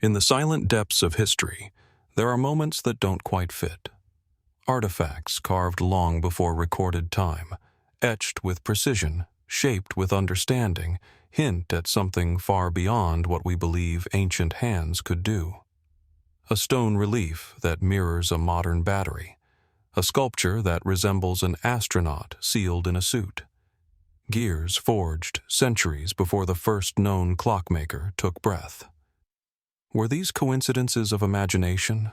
In the silent depths of history, there are moments that don't quite fit. Artifacts carved long before recorded time, etched with precision, shaped with understanding, hint at something far beyond what we believe ancient hands could do. A stone relief that mirrors a modern battery, a sculpture that resembles an astronaut sealed in a suit. Gears forged centuries before the first known clockmaker took breath. Were these coincidences of imagination,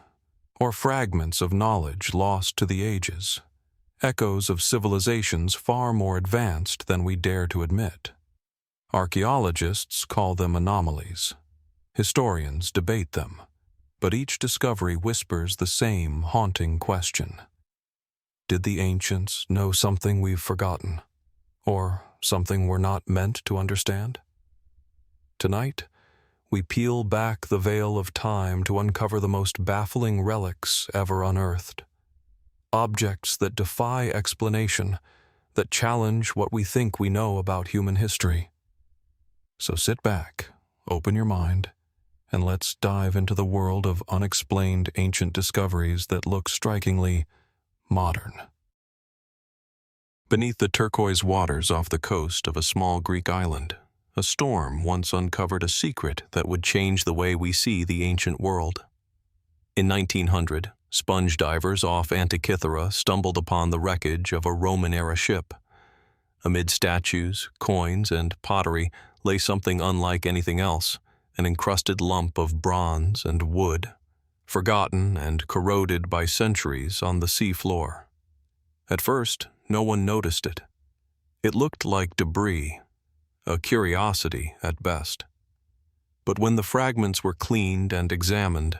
or fragments of knowledge lost to the ages, echoes of civilizations far more advanced than we dare to admit? Archaeologists call them anomalies. Historians debate them, but each discovery whispers the same haunting question. Did the ancients know something we've forgotten, or something we're not meant to understand? Tonight, we peel back the veil of time to uncover the most baffling relics ever unearthed. Objects that defy explanation, that challenge what we think we know about human history. So sit back, open your mind, and let's dive into the world of unexplained ancient discoveries that look strikingly modern. Beneath the turquoise waters off the coast of a small Greek island, a storm once uncovered a secret that would change the way we see the ancient world. In 1900, sponge divers off Antikythera stumbled upon the wreckage of a Roman-era ship. Amid statues, coins, and pottery lay something unlike anything else, an encrusted lump of bronze and wood, forgotten and corroded by centuries on the sea floor. At first, no one noticed it. It looked like debris, a curiosity at best. But when the fragments were cleaned and examined,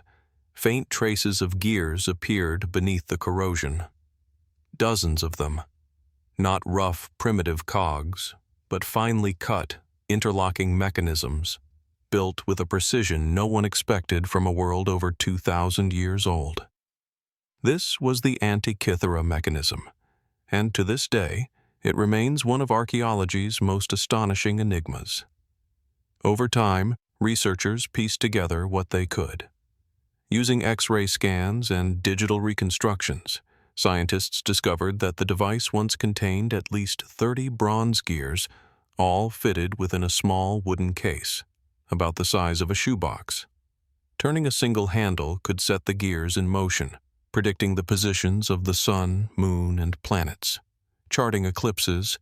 faint traces of gears appeared beneath the corrosion. Dozens of them, not rough, primitive cogs, but finely cut, interlocking mechanisms, built with a precision no one expected from a world over 2,000 years old. This was the Antikythera Mechanism, and to this day, it remains one of archaeology's most astonishing enigmas. Over time, researchers pieced together what they could. Using X-ray scans and digital reconstructions, scientists discovered that the device once contained at least 30 bronze gears, all fitted within a small wooden case, about the size of a shoebox. Turning a single handle could set the gears in motion, predicting the positions of the sun, moon, and planets, charting eclipses,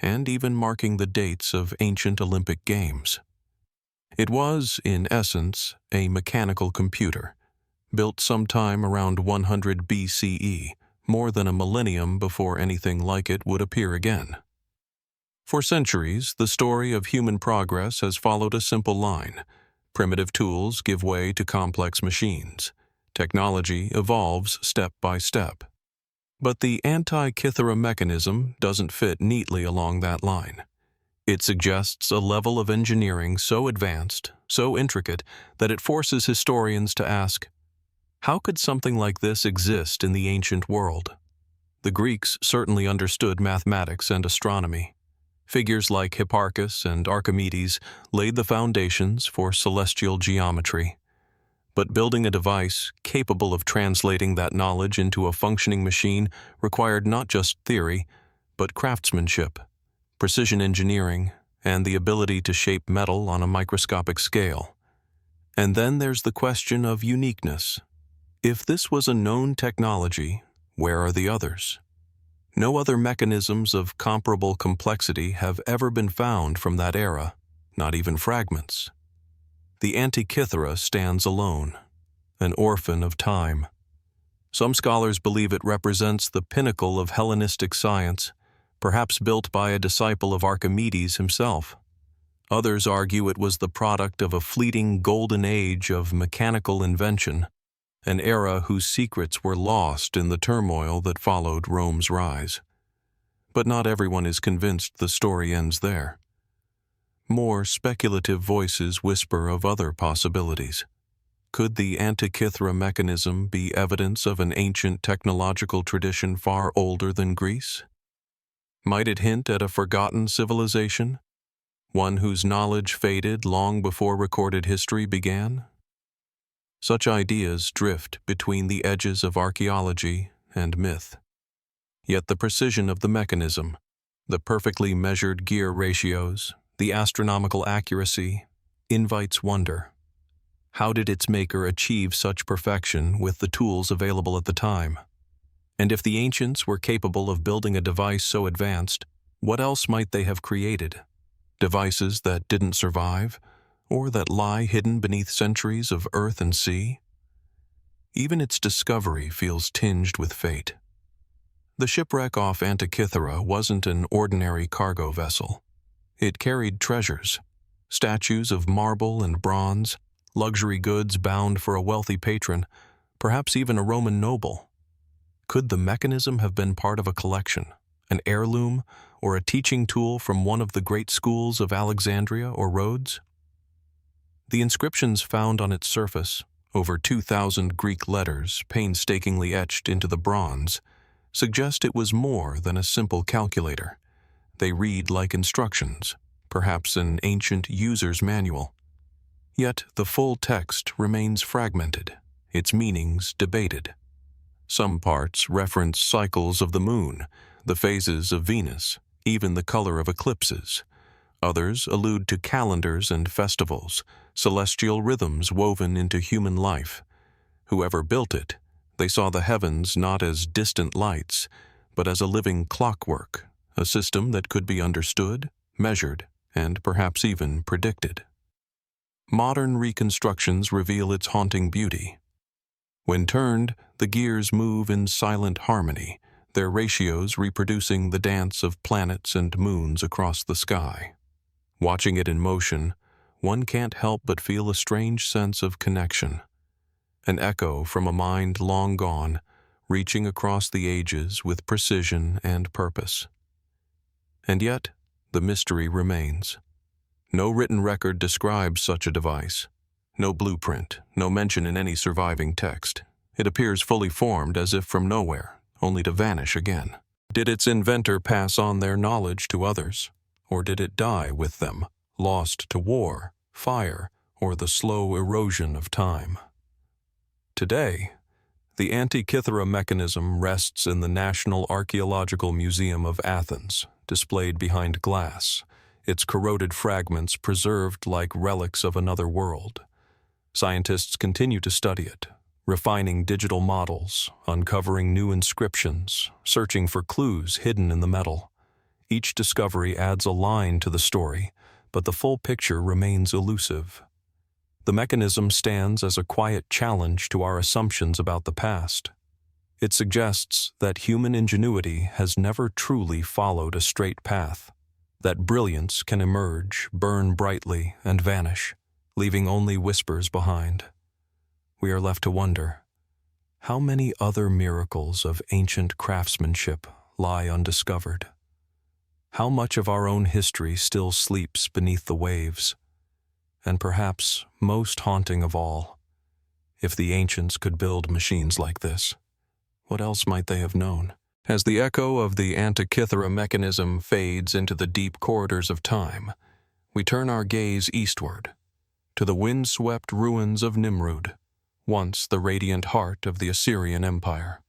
and even marking the dates of ancient Olympic Games. It was, in essence, a mechanical computer, built sometime around 100 BCE, more than a millennium before anything like it would appear again. For centuries, the story of human progress has followed a simple line. Primitive tools give way to complex machines. Technology evolves step by step. But the Antikythera Mechanism doesn't fit neatly along that line. It suggests a level of engineering so advanced, so intricate, that it forces historians to ask, how could something like this exist in the ancient world? The Greeks certainly understood mathematics and astronomy. Figures like Hipparchus and Archimedes laid the foundations for celestial geometry. But building a device capable of translating that knowledge into a functioning machine required not just theory, but craftsmanship, precision engineering, and the ability to shape metal on a microscopic scale. And then there's the question of uniqueness. If this was a known technology, where are the others? No other mechanisms of comparable complexity have ever been found from that era, not even fragments. The Antikythera stands alone, an orphan of time. Some scholars believe it represents the pinnacle of Hellenistic science, perhaps built by a disciple of Archimedes himself. Others argue it was the product of a fleeting golden age of mechanical invention, an era whose secrets were lost in the turmoil that followed Rome's rise. But not everyone is convinced the story ends there. More speculative voices whisper of other possibilities. Could the Antikythera Mechanism be evidence of an ancient technological tradition far older than Greece? Might it hint at a forgotten civilization, one whose knowledge faded long before recorded history began? Such ideas drift between the edges of archaeology and myth. Yet the precision of the mechanism, the perfectly measured gear ratios, the astronomical accuracy, invites wonder. How did its maker achieve such perfection with the tools available at the time? And if the ancients were capable of building a device so advanced, what else might they have created? Devices that didn't survive, or that lie hidden beneath centuries of earth and sea? Even its discovery feels tinged with fate. The shipwreck off Antikythera wasn't an ordinary cargo vessel. It carried treasures, statues of marble and bronze, luxury goods bound for a wealthy patron, perhaps even a Roman noble. Could the mechanism have been part of a collection, an heirloom, or a teaching tool from one of the great schools of Alexandria or Rhodes? The inscriptions found on its surface, over 2,000 Greek letters painstakingly etched into the bronze, suggest it was more than a simple calculator. They read like instructions, perhaps an ancient user's manual. Yet the full text remains fragmented, its meanings debated. Some parts reference cycles of the moon, the phases of Venus, even the color of eclipses. Others allude to calendars and festivals, celestial rhythms woven into human life. Whoever built it, they saw the heavens not as distant lights, but as a living clockwork, a system that could be understood, measured, and perhaps even predicted. Modern reconstructions reveal its haunting beauty. When turned, the gears move in silent harmony, their ratios reproducing the dance of planets and moons across the sky. Watching it in motion, one can't help but feel a strange sense of connection, an echo from a mind long gone, reaching across the ages with precision and purpose. And yet, the mystery remains. No written record describes such a device. No blueprint, no mention in any surviving text. It appears fully formed as if from nowhere, only to vanish again. Did its inventor pass on their knowledge to others? Or did it die with them, lost to war, fire, or the slow erosion of time? Today, the Antikythera Mechanism rests in the National Archaeological Museum of Athens, displayed behind glass, its corroded fragments preserved like relics of another world. Scientists continue to study it, refining digital models, uncovering new inscriptions, searching for clues hidden in the metal. Each discovery adds a line to the story, but the full picture remains elusive. The mechanism stands as a quiet challenge to our assumptions about the past. It suggests that human ingenuity has never truly followed a straight path, that brilliance can emerge, burn brightly, and vanish, leaving only whispers behind. We are left to wonder, how many other miracles of ancient craftsmanship lie undiscovered? How much of our own history still sleeps beneath the waves? And perhaps, most haunting of all, if the ancients could build machines like this, what else might they have known? As the echo of the Antikythera Mechanism fades into the deep corridors of time, we turn our gaze eastward, to the wind-swept ruins of Nimrud, once the radiant heart of the Assyrian Empire.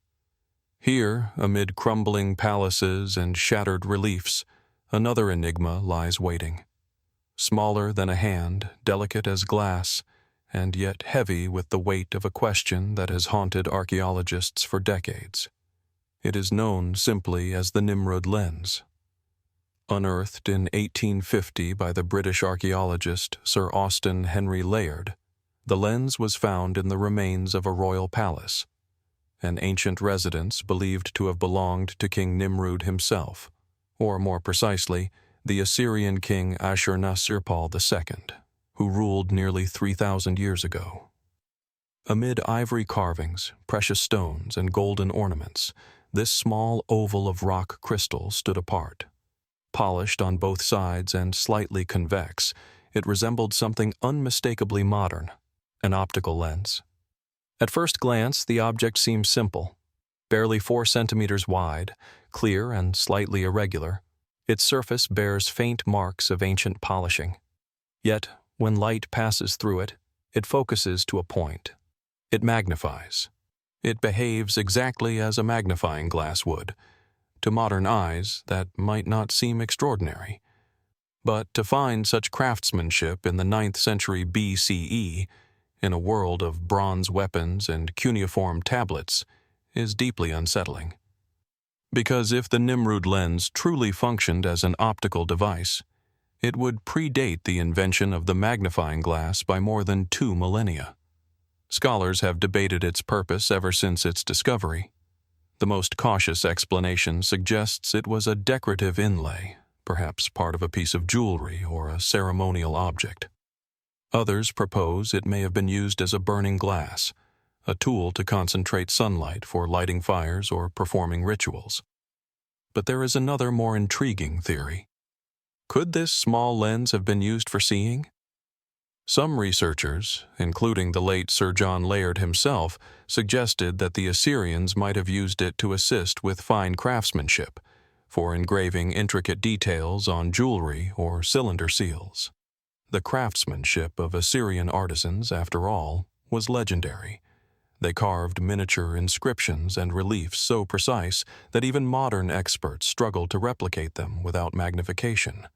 Here, amid crumbling palaces and shattered reliefs, another enigma lies waiting. Smaller than a hand, delicate as glass, and yet heavy with the weight of a question that has haunted archaeologists for decades. It is known simply as the Nimrud Lens. Unearthed in 1850 by the British archaeologist Sir Austen Henry Layard, the lens was found in the remains of a royal palace, an ancient residence believed to have belonged to King Nimrud himself, or more precisely, the Assyrian king Ashur-nasir-pal II, who ruled nearly 3,000 years ago. Amid ivory carvings, precious stones, and golden ornaments, this small oval of rock crystal stood apart. Polished on both sides and slightly convex, it resembled something unmistakably modern, an optical lens. At first glance, the object seemed simple. Barely 4 centimeters wide, clear and slightly irregular, its surface bears faint marks of ancient polishing. Yet, when light passes through it, it focuses to a point, It magnifies. It behaves exactly as a magnifying glass would. To modern eyes, that might not seem extraordinary. But to find such craftsmanship in the 9th century BCE, in a world of bronze weapons and cuneiform tablets, is deeply unsettling. Because if the Nimrud lens truly functioned as an optical device, it would predate the invention of the magnifying glass by more than 2 millennia. Scholars have debated its purpose ever since its discovery. The most cautious explanation suggests it was a decorative inlay, perhaps part of a piece of jewelry or a ceremonial object. Others propose it may have been used as a burning glass, a tool to concentrate sunlight for lighting fires or performing rituals. But there is another more intriguing theory. Could this small lens have been used for seeing? Some researchers, including the late Sir John Layard himself, suggested that the Assyrians might have used it to assist with fine craftsmanship, for engraving intricate details on jewelry or cylinder seals. The craftsmanship of Assyrian artisans, after all, was legendary. They carved miniature inscriptions and reliefs so precise that even modern experts struggle to replicate them without magnification.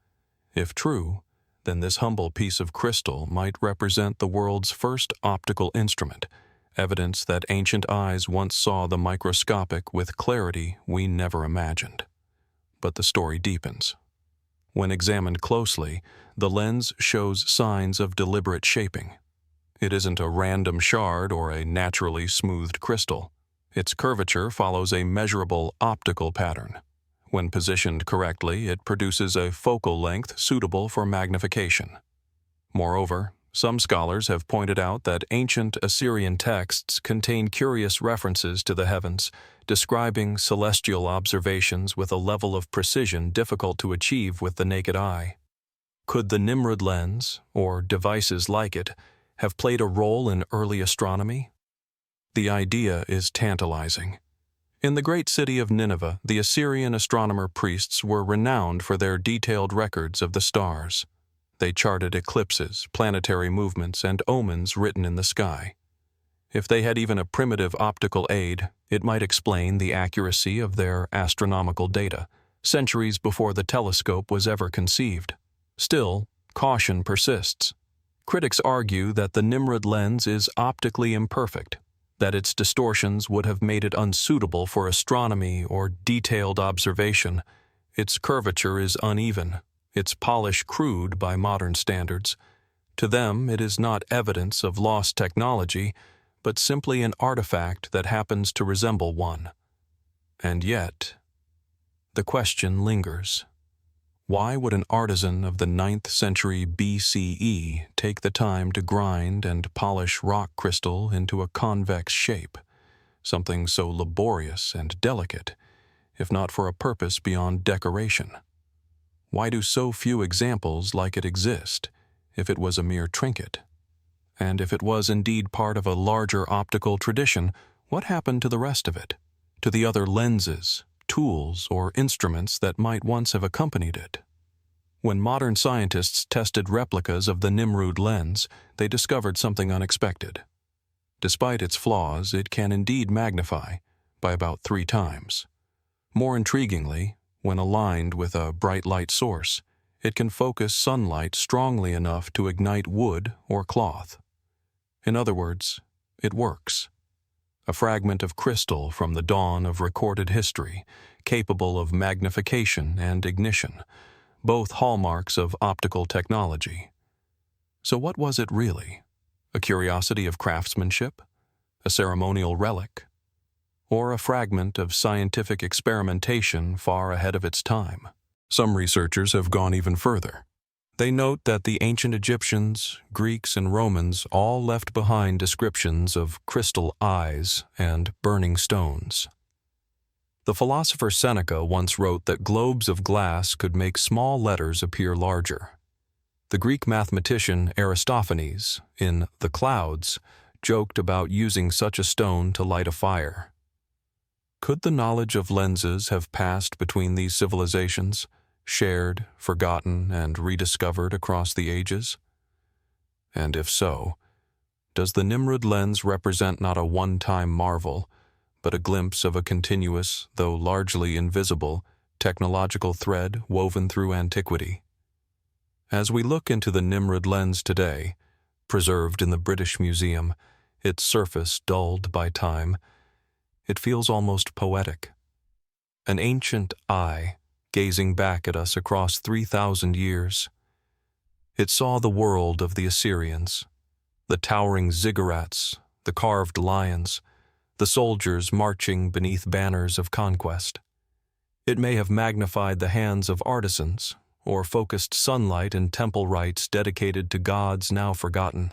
If true, then this humble piece of crystal might represent the world's first optical instrument, evidence that ancient eyes once saw the microscopic with clarity we never imagined. But the story deepens. When examined closely, the lens shows signs of deliberate shaping. It isn't a random shard or a naturally smoothed crystal. Its curvature follows a measurable optical pattern. When positioned correctly, it produces a focal length suitable for magnification. Moreover, some scholars have pointed out that ancient Assyrian texts contain curious references to the heavens, describing celestial observations with a level of precision difficult to achieve with the naked eye. Could the Nimrud lens, or devices like it, have played a role in early astronomy? The idea is tantalizing. In the great city of Nineveh, the Assyrian astronomer priests were renowned for their detailed records of the stars. They charted eclipses, planetary movements, and omens written in the sky. If they had even a primitive optical aid, it might explain the accuracy of their astronomical data, centuries before the telescope was ever conceived. Still, caution persists. Critics argue that the Nimrud lens is optically imperfect, that its distortions would have made it unsuitable for astronomy or detailed observation. Its curvature is uneven, its polish crude by modern standards. To them, it is not evidence of lost technology, but simply an artifact that happens to resemble one. And yet, the question lingers. Why would an artisan of the 9th century BCE take the time to grind and polish rock crystal into a convex shape, something so laborious and delicate, if not for a purpose beyond decoration? Why do so few examples like it exist, if it was a mere trinket? And if it was indeed part of a larger optical tradition, what happened to the rest of it, to the other lenses, tools, or instruments that might once have accompanied it? When modern scientists tested replicas of the Nimrud lens, they discovered something unexpected. Despite its flaws, it can indeed magnify, by about 3 times. More intriguingly, when aligned with a bright light source, it can focus sunlight strongly enough to ignite wood or cloth. In other words, it works. A fragment of crystal from the dawn of recorded history, capable of magnification and ignition, both hallmarks of optical technology. So what was it really? A curiosity of craftsmanship? A ceremonial relic? Or a fragment of scientific experimentation far ahead of its time? Some researchers have gone even further. They note that the ancient Egyptians, Greeks, and Romans all left behind descriptions of crystal eyes and burning stones. The philosopher Seneca once wrote that globes of glass could make small letters appear larger. The Greek mathematician Aristophanes, in The Clouds, joked about using such a stone to light a fire. Could the knowledge of lenses have passed between these civilizations, shared, forgotten, and rediscovered across the ages? And if so, Does the Nimrud Lens represent not a one-time marvel, but a glimpse of a continuous, though largely invisible, technological thread woven through antiquity? As we look into the Nimrud Lens today, preserved in the British Museum, its surface dulled by time, it feels almost poetic. An ancient eye gazing back at us across 3,000 years. It saw the world of the Assyrians, the towering ziggurats, the carved lions, the soldiers marching beneath banners of conquest. It may have magnified the hands of artisans, or focused sunlight in temple rites dedicated to gods now forgotten.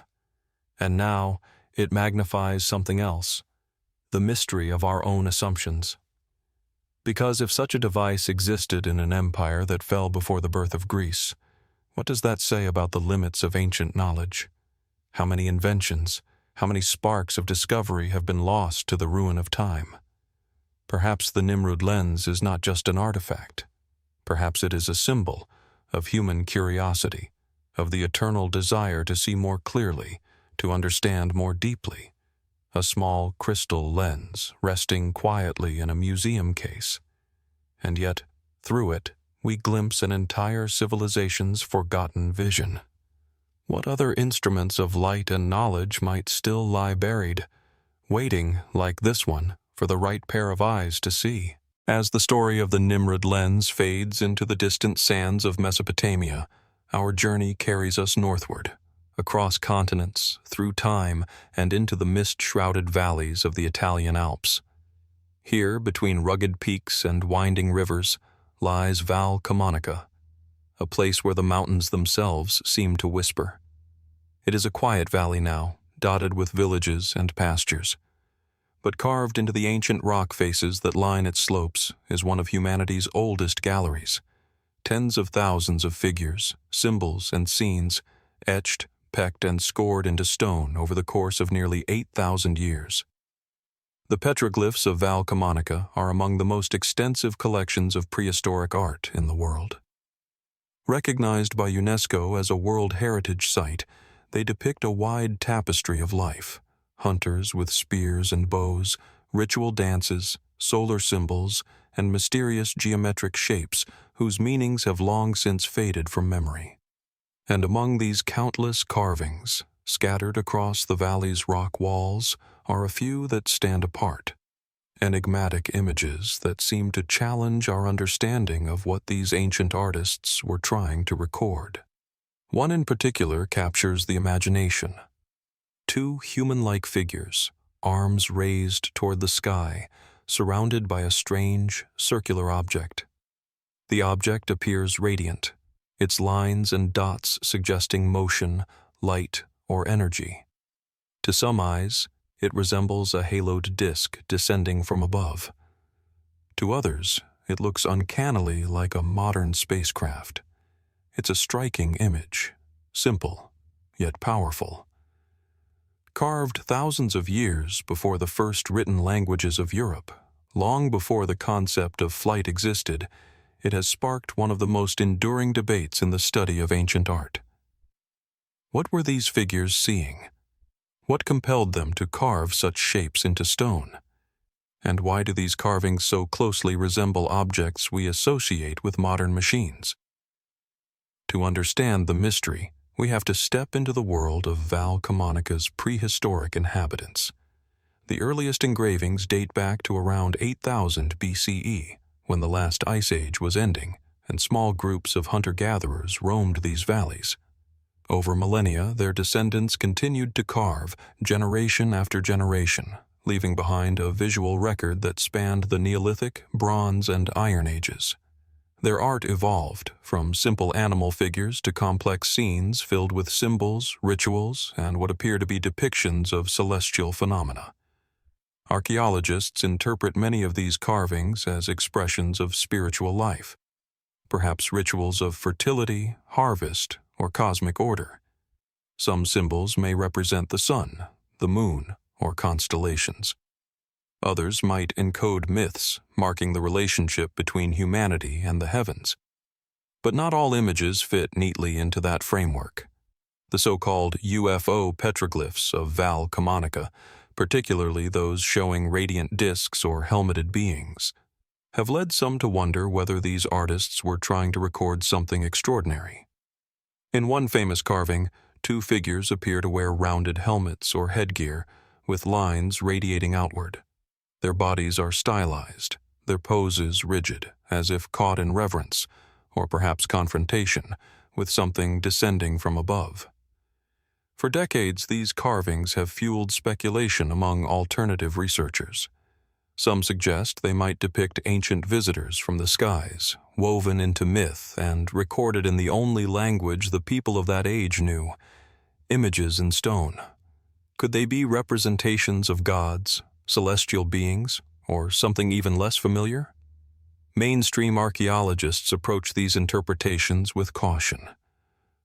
And now it magnifies something else, the mystery of our own assumptions. Because if such a device existed in an empire that fell before the birth of Greece, what does that say about the limits of ancient knowledge? How many inventions, how many sparks of discovery have been lost to the ruin of time? Perhaps the Nimrud Lens is not just an artifact. Perhaps it is a symbol of human curiosity, of the eternal desire to see more clearly, to understand more deeply. A small crystal lens resting quietly in a museum case. And yet, through it, we glimpse an entire civilization's forgotten vision. What other instruments of light and knowledge might still lie buried, waiting, like this one, for the right pair of eyes to see? As the story of the Nimrud Lens fades into the distant sands of Mesopotamia, our journey carries us northward, across continents, through time, and into the mist-shrouded valleys of the Italian Alps. Here, between rugged peaks and winding rivers, lies Val Camonica, a place where the mountains themselves seem to whisper. It is a quiet valley now, dotted with villages and pastures. But carved into the ancient rock faces that line its slopes is one of humanity's oldest galleries. Tens of thousands of figures, symbols, and scenes, etched, pecked, and scored into stone over the course of nearly 8,000 years. The Petroglyphs of Val Camonica are among the most extensive collections of prehistoric art in the world. Recognized by UNESCO as a World Heritage Site, they depict a wide tapestry of life. Hunters with spears and bows, ritual dances, solar symbols, and mysterious geometric shapes whose meanings have long since faded from memory. And among these countless carvings, scattered across the valley's rock walls, are a few that stand apart, enigmatic images that seem to challenge our understanding of what these ancient artists were trying to record. One in particular captures the imagination. Two human-like figures, arms raised toward the sky, surrounded by a strange, circular object. The object appears radiant, its lines and dots suggesting motion, light, or energy. To some eyes, it resembles a haloed disk descending from above. To others, it looks uncannily like a modern spacecraft. It's a striking image, simple, yet powerful. Carved thousands of years before the first written languages of Europe, long before the concept of flight existed, it has sparked one of the most enduring debates in the study of ancient art. What were these figures seeing? What compelled them to carve such shapes into stone? And why do these carvings so closely resemble objects we associate with modern machines? To understand the mystery, we have to step into the world of Val Camonica's prehistoric inhabitants. The earliest engravings date back to around 8000 BCE, when the last ice age was ending, and small groups of hunter-gatherers roamed these valleys. Over millennia, their descendants continued to carve, generation after generation, leaving behind a visual record that spanned the Neolithic, Bronze, and Iron Ages. Their art evolved, from simple animal figures to complex scenes filled with symbols, rituals, and what appear to be depictions of celestial phenomena. Archaeologists interpret many of these carvings as expressions of spiritual life, perhaps rituals of fertility, harvest, or cosmic order. Some symbols may represent the sun, the moon, or constellations. Others might encode myths, marking the relationship between humanity and the heavens. But not all images fit neatly into that framework. The so-called UFO petroglyphs of Val Camonica, particularly those showing radiant disks or helmeted beings, have led some to wonder whether these artists were trying to record something extraordinary. In one famous carving, two figures appear to wear rounded helmets or headgear with lines radiating outward. Their bodies are stylized, their poses rigid, as if caught in reverence, or perhaps confrontation, with something descending from above. For decades, these carvings have fueled speculation among alternative researchers. Some suggest they might depict ancient visitors from the skies, woven into myth and recorded in the only language the people of that age knew, images in stone. Could they be representations of gods, celestial beings, or something even less familiar? Mainstream archaeologists approach these interpretations with caution.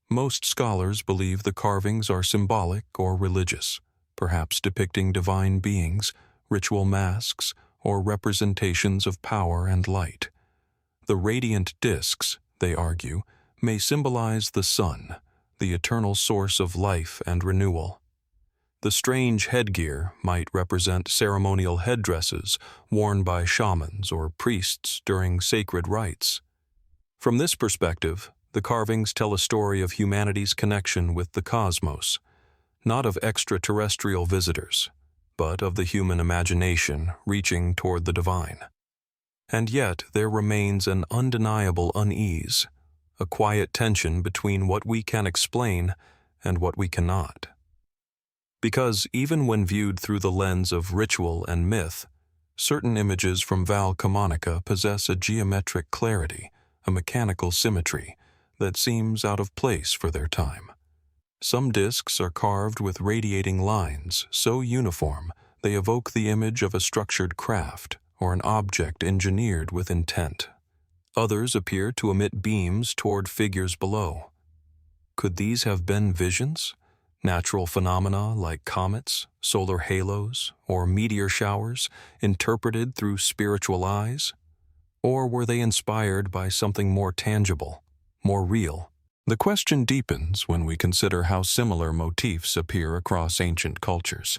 Most scholars believe the carvings are symbolic or religious, perhaps depicting divine beings, ritual masks, or representations of power and light. The radiant disks, they argue, may symbolize the sun, the eternal source of life and renewal. The strange headgear might represent ceremonial headdresses worn by shamans or priests during sacred rites. From this perspective, the carvings tell a story of humanity's connection with the cosmos, not of extraterrestrial visitors, but of the human imagination reaching toward the divine. And yet there remains an undeniable unease, a quiet tension between what we can explain and what we cannot. Because even when viewed through the lens of ritual and myth, certain images from Val Camonica possess a geometric clarity, a mechanical symmetry, that seems out of place for their time. Some discs are carved with radiating lines so uniform they evoke the image of a structured craft or an object engineered with intent. Others appear to emit beams toward figures below. Could these have been visions? Natural phenomena like comets, solar halos, or meteor showers interpreted through spiritual eyes? Or were they inspired by something more tangible, more real? The question deepens when we consider how similar motifs appear across ancient cultures.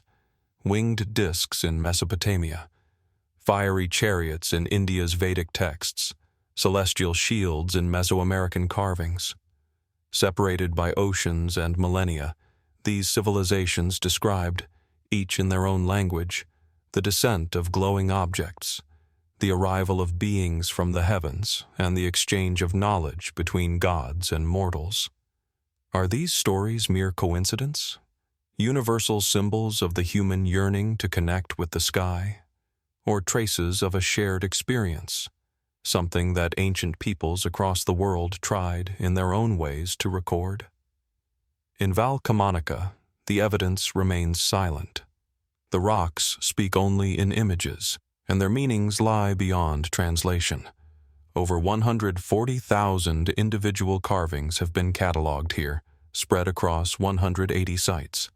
Winged discs in Mesopotamia, fiery chariots in India's Vedic texts, celestial shields in Mesoamerican carvings. Separated by oceans and millennia, these civilizations described, each in their own language, the descent of glowing objects, the arrival of beings from the heavens, and the exchange of knowledge between gods and mortals. Are these stories mere coincidence? Universal symbols of the human yearning to connect with the sky? Or traces of a shared experience, something that ancient peoples across the world tried in their own ways to record? In Val Camonica, the evidence remains silent. The rocks speak only in images, and their meanings lie beyond translation. Over 140,000 individual carvings have been catalogued here, spread across 180 sites.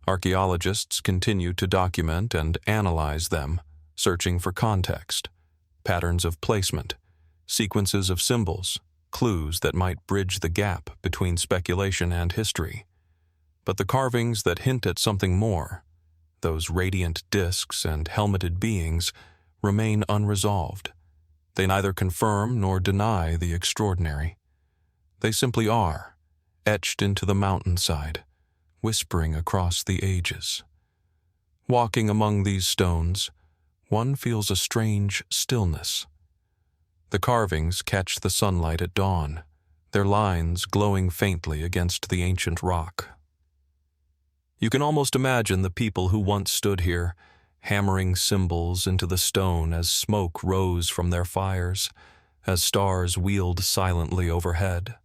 Archaeologists continue to document and analyze them, searching for context, patterns of placement, sequences of symbols, clues that might bridge the gap between speculation and history. But the carvings that hint at something more, those radiant discs and helmeted beings, remain unresolved. They neither confirm nor deny the extraordinary. They simply are, etched into the mountainside, whispering across the ages. Walking among these stones, one feels a strange stillness. The carvings catch the sunlight at dawn, their lines glowing faintly against the ancient rock. You can almost imagine the people who once stood here, hammering symbols into the stone as smoke rose from their fires, as stars wheeled silently overhead.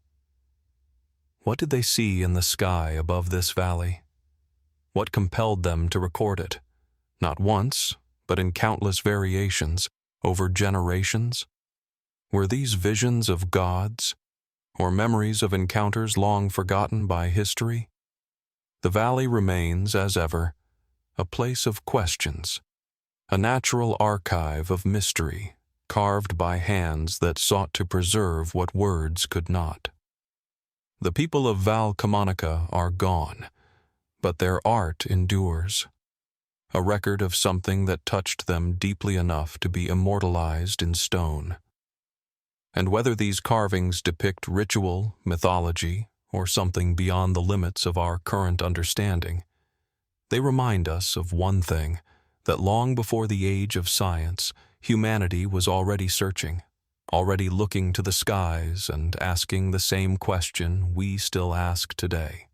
What did they see in the sky above this valley? What compelled them to record it, not once, but in countless variations, over generations? Were these visions of gods, or memories of encounters long forgotten by history? The valley remains, as ever, a place of questions, a natural archive of mystery, carved by hands that sought to preserve what words could not. The people of Val Camonica are gone, but their art endures, a record of something that touched them deeply enough to be immortalized in stone. And whether these carvings depict ritual, mythology, or something beyond the limits of our current understanding, they remind us of one thing, that long before the age of science, humanity was already searching, already looking to the skies and asking the same question we still ask today.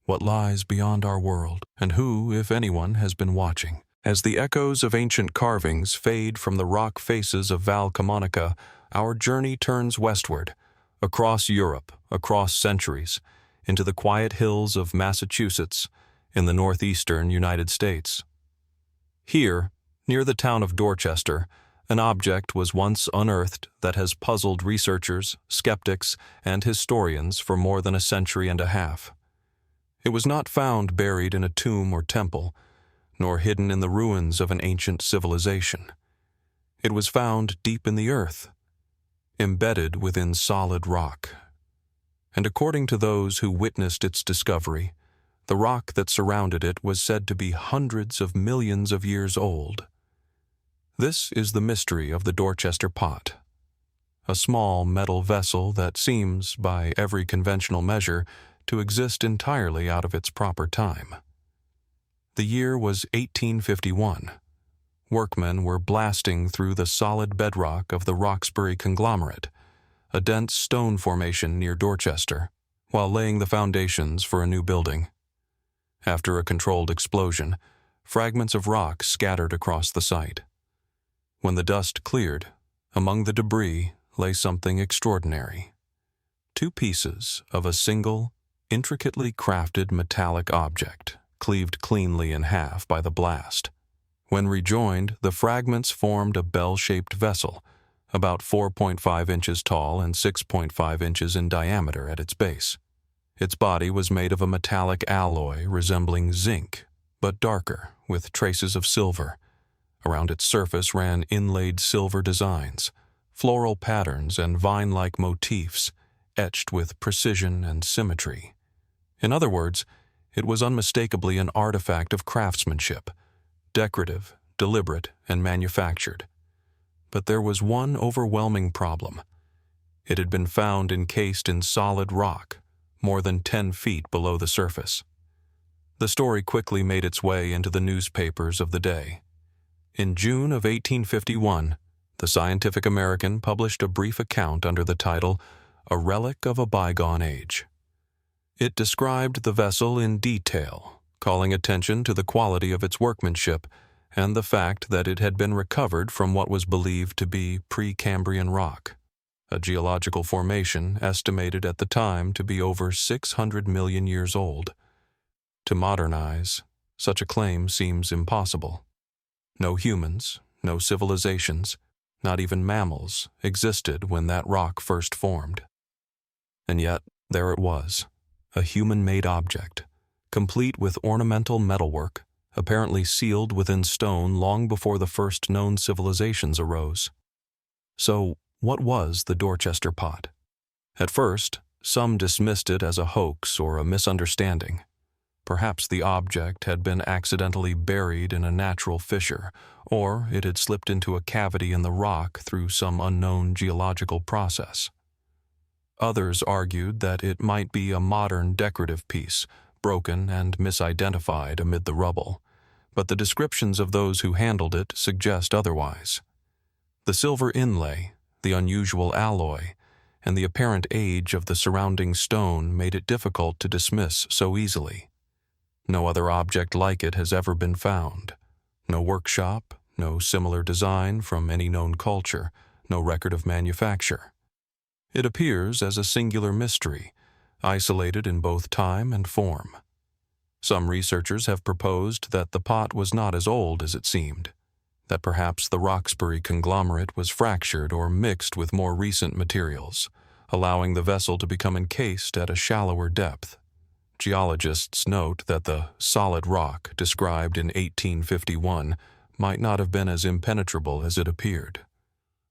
What lies beyond our world, and who, if anyone, has been watching? As the echoes of ancient carvings fade from the rock faces of Val Camonica, our journey turns westward, across Europe, across centuries, into the quiet hills of Massachusetts, in the northeastern United States. Here, near the town of Dorchester, an object was once unearthed that has puzzled researchers, skeptics, and historians for more than a century and a half. It was not found buried in a tomb or temple, nor hidden in the ruins of an ancient civilization. It was found deep in the earth, embedded within solid rock. And according to those who witnessed its discovery, the rock that surrounded it was said to be hundreds of millions of years old. This is the mystery of the Dorchester Pot, a small metal vessel that seems, by every conventional measure, to exist entirely out of its proper time. The year was 1851. Workmen were blasting through the solid bedrock of the Roxbury conglomerate, a dense stone formation near Dorchester, while laying the foundations for a new building. After a controlled explosion, fragments of rock scattered across the site. When the dust cleared, among the debris lay something extraordinary. 2 pieces of a single, intricately crafted metallic object, cleaved cleanly in half by the blast. When rejoined, the fragments formed a bell-shaped vessel, about 4.5 inches tall and 6.5 inches in diameter at its base. Its body was made of a metallic alloy resembling zinc, but darker, with traces of silver. Around its surface ran inlaid silver designs, floral patterns, and vine-like motifs, etched with precision and symmetry. In other words, it was unmistakably an artifact of craftsmanship, decorative, deliberate, and manufactured. But there was one overwhelming problem. It had been found encased in solid rock, more than 10 feet below the surface. The story quickly made its way into the newspapers of the day. In June of 1851, the Scientific American published a brief account under the title, "A Relic of a Bygone Age." It described the vessel in detail, calling attention to the quality of its workmanship and the fact that it had been recovered from what was believed to be Precambrian rock, a geological formation estimated at the time to be over 600 million years old. To modern eyes, such a claim seems impossible. No humans, no civilizations, not even mammals, existed when that rock first formed. And yet, there it was, a human-made object, complete with ornamental metalwork, apparently sealed within stone long before the first known civilizations arose. So, what was the Dorchester Pot? At first, some dismissed it as a hoax or a misunderstanding. Perhaps the object had been accidentally buried in a natural fissure, or it had slipped into a cavity in the rock through some unknown geological process. Others argued that it might be a modern decorative piece, broken and misidentified amid the rubble, but the descriptions of those who handled it suggest otherwise. The silver inlay, the unusual alloy, and the apparent age of the surrounding stone made it difficult to dismiss so easily. No other object like it has ever been found. No workshop, no similar design from any known culture, no record of manufacture. It appears as a singular mystery, isolated in both time and form. Some researchers have proposed that the pot was not as old as it seemed, that perhaps the Roxbury conglomerate was fractured or mixed with more recent materials, allowing the vessel to become encased at a shallower depth. Geologists note that the solid rock described in 1851 might not have been as impenetrable as it appeared.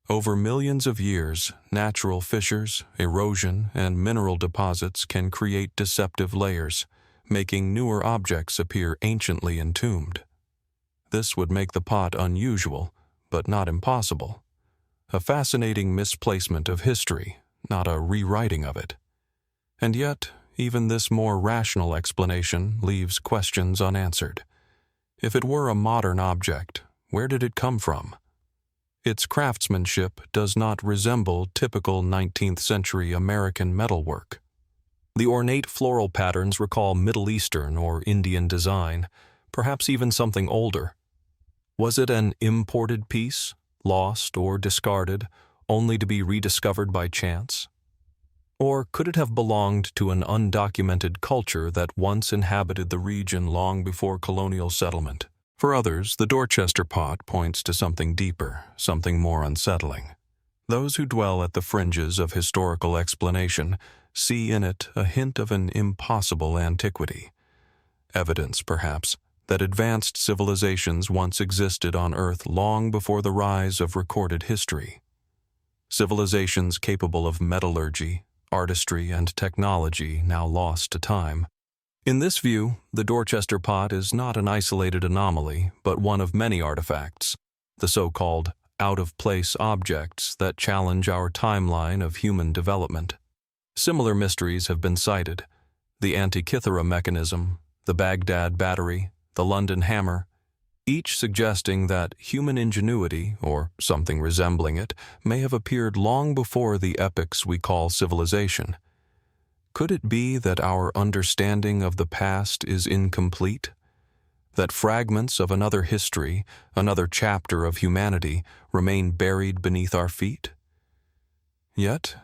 Over millions of years, natural fissures, erosion, and mineral deposits can create deceptive layers, making newer objects appear anciently entombed. This would make the pot unusual, but not impossible. A fascinating misplacement of history, not a rewriting of it. And yet, even this more rational explanation leaves questions unanswered. If it were a modern object, where did it come from? Its craftsmanship does not resemble typical 19th century American metalwork. The ornate floral patterns recall Middle Eastern or Indian design, perhaps even something older. Was it an imported piece, lost or discarded, only to be rediscovered by chance? Or could it have belonged to an undocumented culture that once inhabited the region long before colonial settlement? For others, the Dorchester pot points to something deeper, something more unsettling. Those who dwell at the fringes of historical explanation see in it a hint of an impossible antiquity. Evidence, perhaps, that advanced civilizations once existed on Earth long before the rise of recorded history. Civilizations capable of metallurgy, artistry, and technology now lost to time. In this view, the Dorchester pot is not an isolated anomaly, but one of many artifacts, the so-called out-of-place objects that challenge our timeline of human development. Similar mysteries have been cited: the Antikythera Mechanism, the Baghdad Battery, the London Hammer, each suggesting that human ingenuity, or something resembling it, may have appeared long before the epochs we call civilization. Could it be that our understanding of the past is incomplete? That fragments of another history, another chapter of humanity, remain buried beneath our feet? Yet,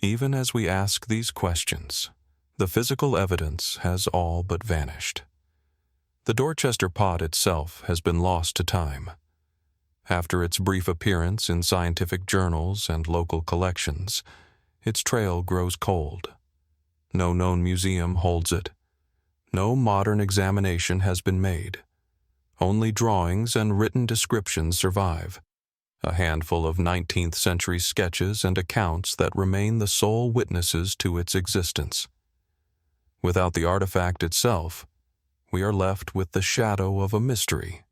even as we ask these questions, the physical evidence has all but vanished. The Dorchester pot itself has been lost to time. After its brief appearance in scientific journals and local collections, its trail grows cold. No known museum holds it. No modern examination has been made. Only drawings and written descriptions survive, a handful of 19th century sketches and accounts that remain the sole witnesses to its existence. Without the artifact itself, we are left with the shadow of a mystery,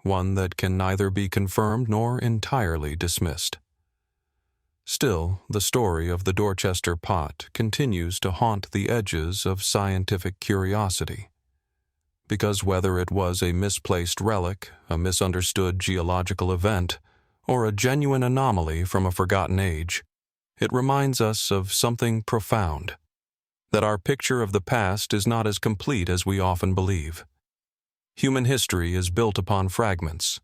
one that can neither be confirmed nor entirely dismissed. Still, the story of the Dorchester pot continues to haunt the edges of scientific curiosity. Because whether it was a misplaced relic, a misunderstood geological event, or a genuine anomaly from a forgotten age, it reminds us of something profound: that our picture of the past is not as complete as we often believe. Human history is built upon fragments,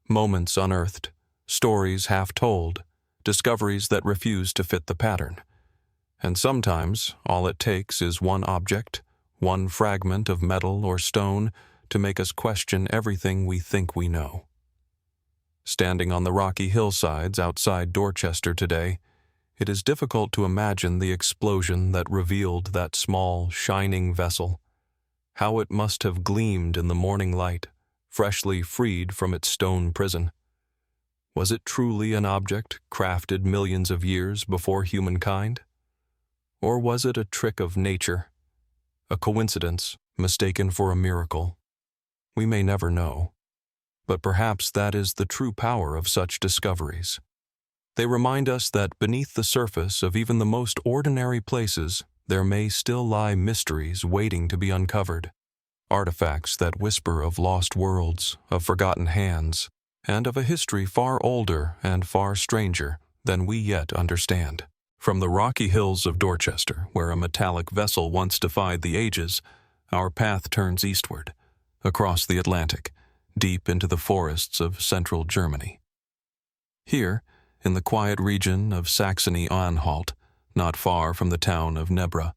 moments unearthed, stories half told, discoveries that refuse to fit the pattern. And sometimes all it takes is one object, one fragment of metal or stone, to make us question everything we think we know. Standing on the rocky hillsides outside Dorchester today, it is difficult to imagine the explosion that revealed that small, shining vessel. How it must have gleamed in the morning light, freshly freed from its stone prison. Was it truly an object crafted millions of years before humankind? Or was it a trick of nature, a coincidence mistaken for a miracle? We may never know, but perhaps that is the true power of such discoveries. They remind us that beneath the surface of even the most ordinary places, there may still lie mysteries waiting to be uncovered, artifacts that whisper of lost worlds, of forgotten hands, and of a history far older and far stranger than we yet understand. From the rocky hills of Dorchester, where a metallic vessel once defied the ages, our path turns eastward, across the Atlantic, deep into the forests of central Germany. Here, in the quiet region of Saxony-Anhalt, not far from the town of Nebra,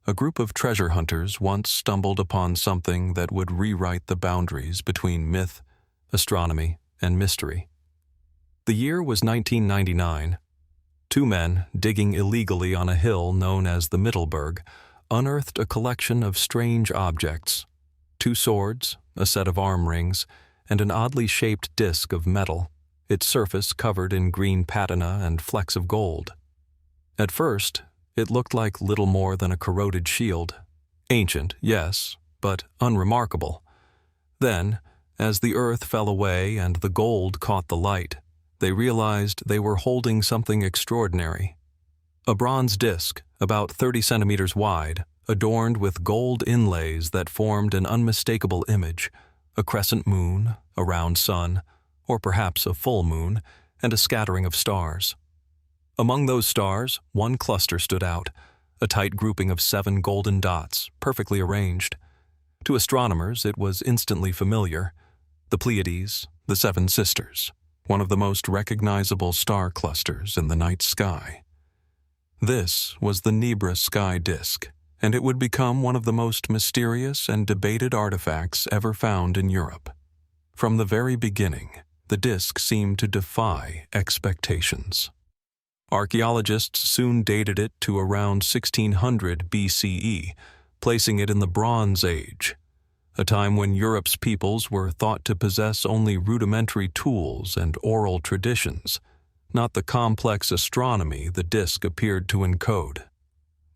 a group of treasure hunters once stumbled upon something that would rewrite the boundaries between myth, astronomy, and mystery. The year was 1999. Two men, digging illegally on a hill known as the Mittelberg, unearthed a collection of strange objects: 2 swords, a set of arm rings, and an oddly shaped disc of metal, its surface covered in green patina and flecks of gold. At first, it looked like little more than a corroded shield. Ancient, yes, but unremarkable. Then, as the earth fell away and the gold caught the light, they realized they were holding something extraordinary. A bronze disk, about 30 centimeters wide, adorned with gold inlays that formed an unmistakable image, a crescent moon, a round sun, or perhaps a full moon, and a scattering of stars. Among those stars, one cluster stood out, a tight grouping of 7 golden dots, perfectly arranged. To astronomers, it was instantly familiar. The Pleiades, the Seven Sisters, one of the most recognizable star clusters in the night sky. This was the Nebra Sky Disk, and it would become one of the most mysterious and debated artifacts ever found in Europe. From the very beginning, the disk seemed to defy expectations. Archaeologists soon dated it to around 1600 BCE, placing it in the Bronze Age, a time when Europe's peoples were thought to possess only rudimentary tools and oral traditions, not the complex astronomy the disk appeared to encode.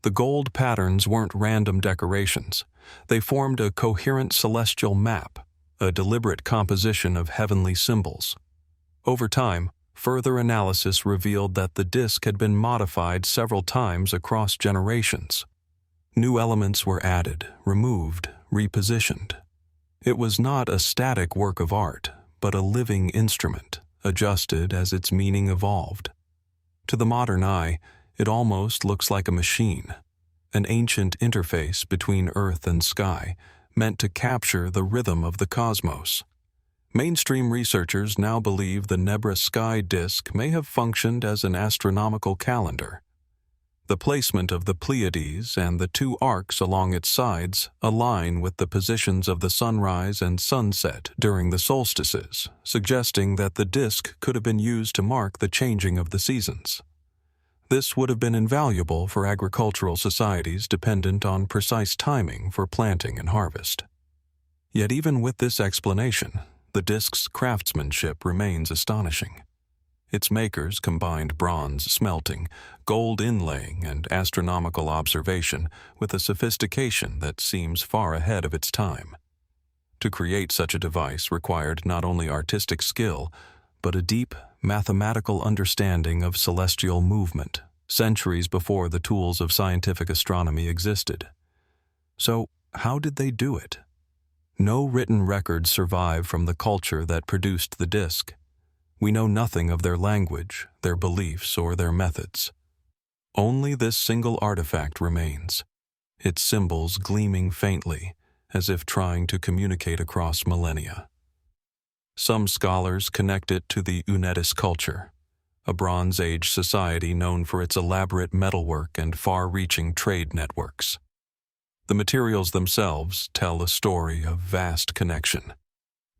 The gold patterns weren't random decorations. They formed a coherent celestial map, a deliberate composition of heavenly symbols. Over time, further analysis revealed that the disk had been modified several times across generations. New elements were added, removed, repositioned. It was not a static work of art, but a living instrument, adjusted as its meaning evolved. To the modern eye, it almost looks like a machine, an ancient interface between earth and sky, meant to capture the rhythm of the cosmos. Mainstream researchers now believe the Nebra Sky Disk may have functioned as an astronomical calendar. The placement of the Pleiades and the 2 arcs along its sides align with the positions of the sunrise and sunset during the solstices, suggesting that the disk could have been used to mark the changing of the seasons. This would have been invaluable for agricultural societies dependent on precise timing for planting and harvest. Yet even with this explanation, the disk's craftsmanship remains astonishing. Its makers combined bronze smelting, gold inlaying, and astronomical observation with a sophistication that seems far ahead of its time. To create such a device required not only artistic skill, but a deep mathematical understanding of celestial movement, centuries before the tools of scientific astronomy existed. So, how did they do it? No written records survive from the culture that produced the disk. We know nothing of their language, their beliefs, or their methods. Only this single artifact remains, its symbols gleaming faintly, as if trying to communicate across millennia. Some scholars connect it to the Unetice culture, a Bronze Age society known for its elaborate metalwork and far-reaching trade networks. The materials themselves tell a story of vast connection.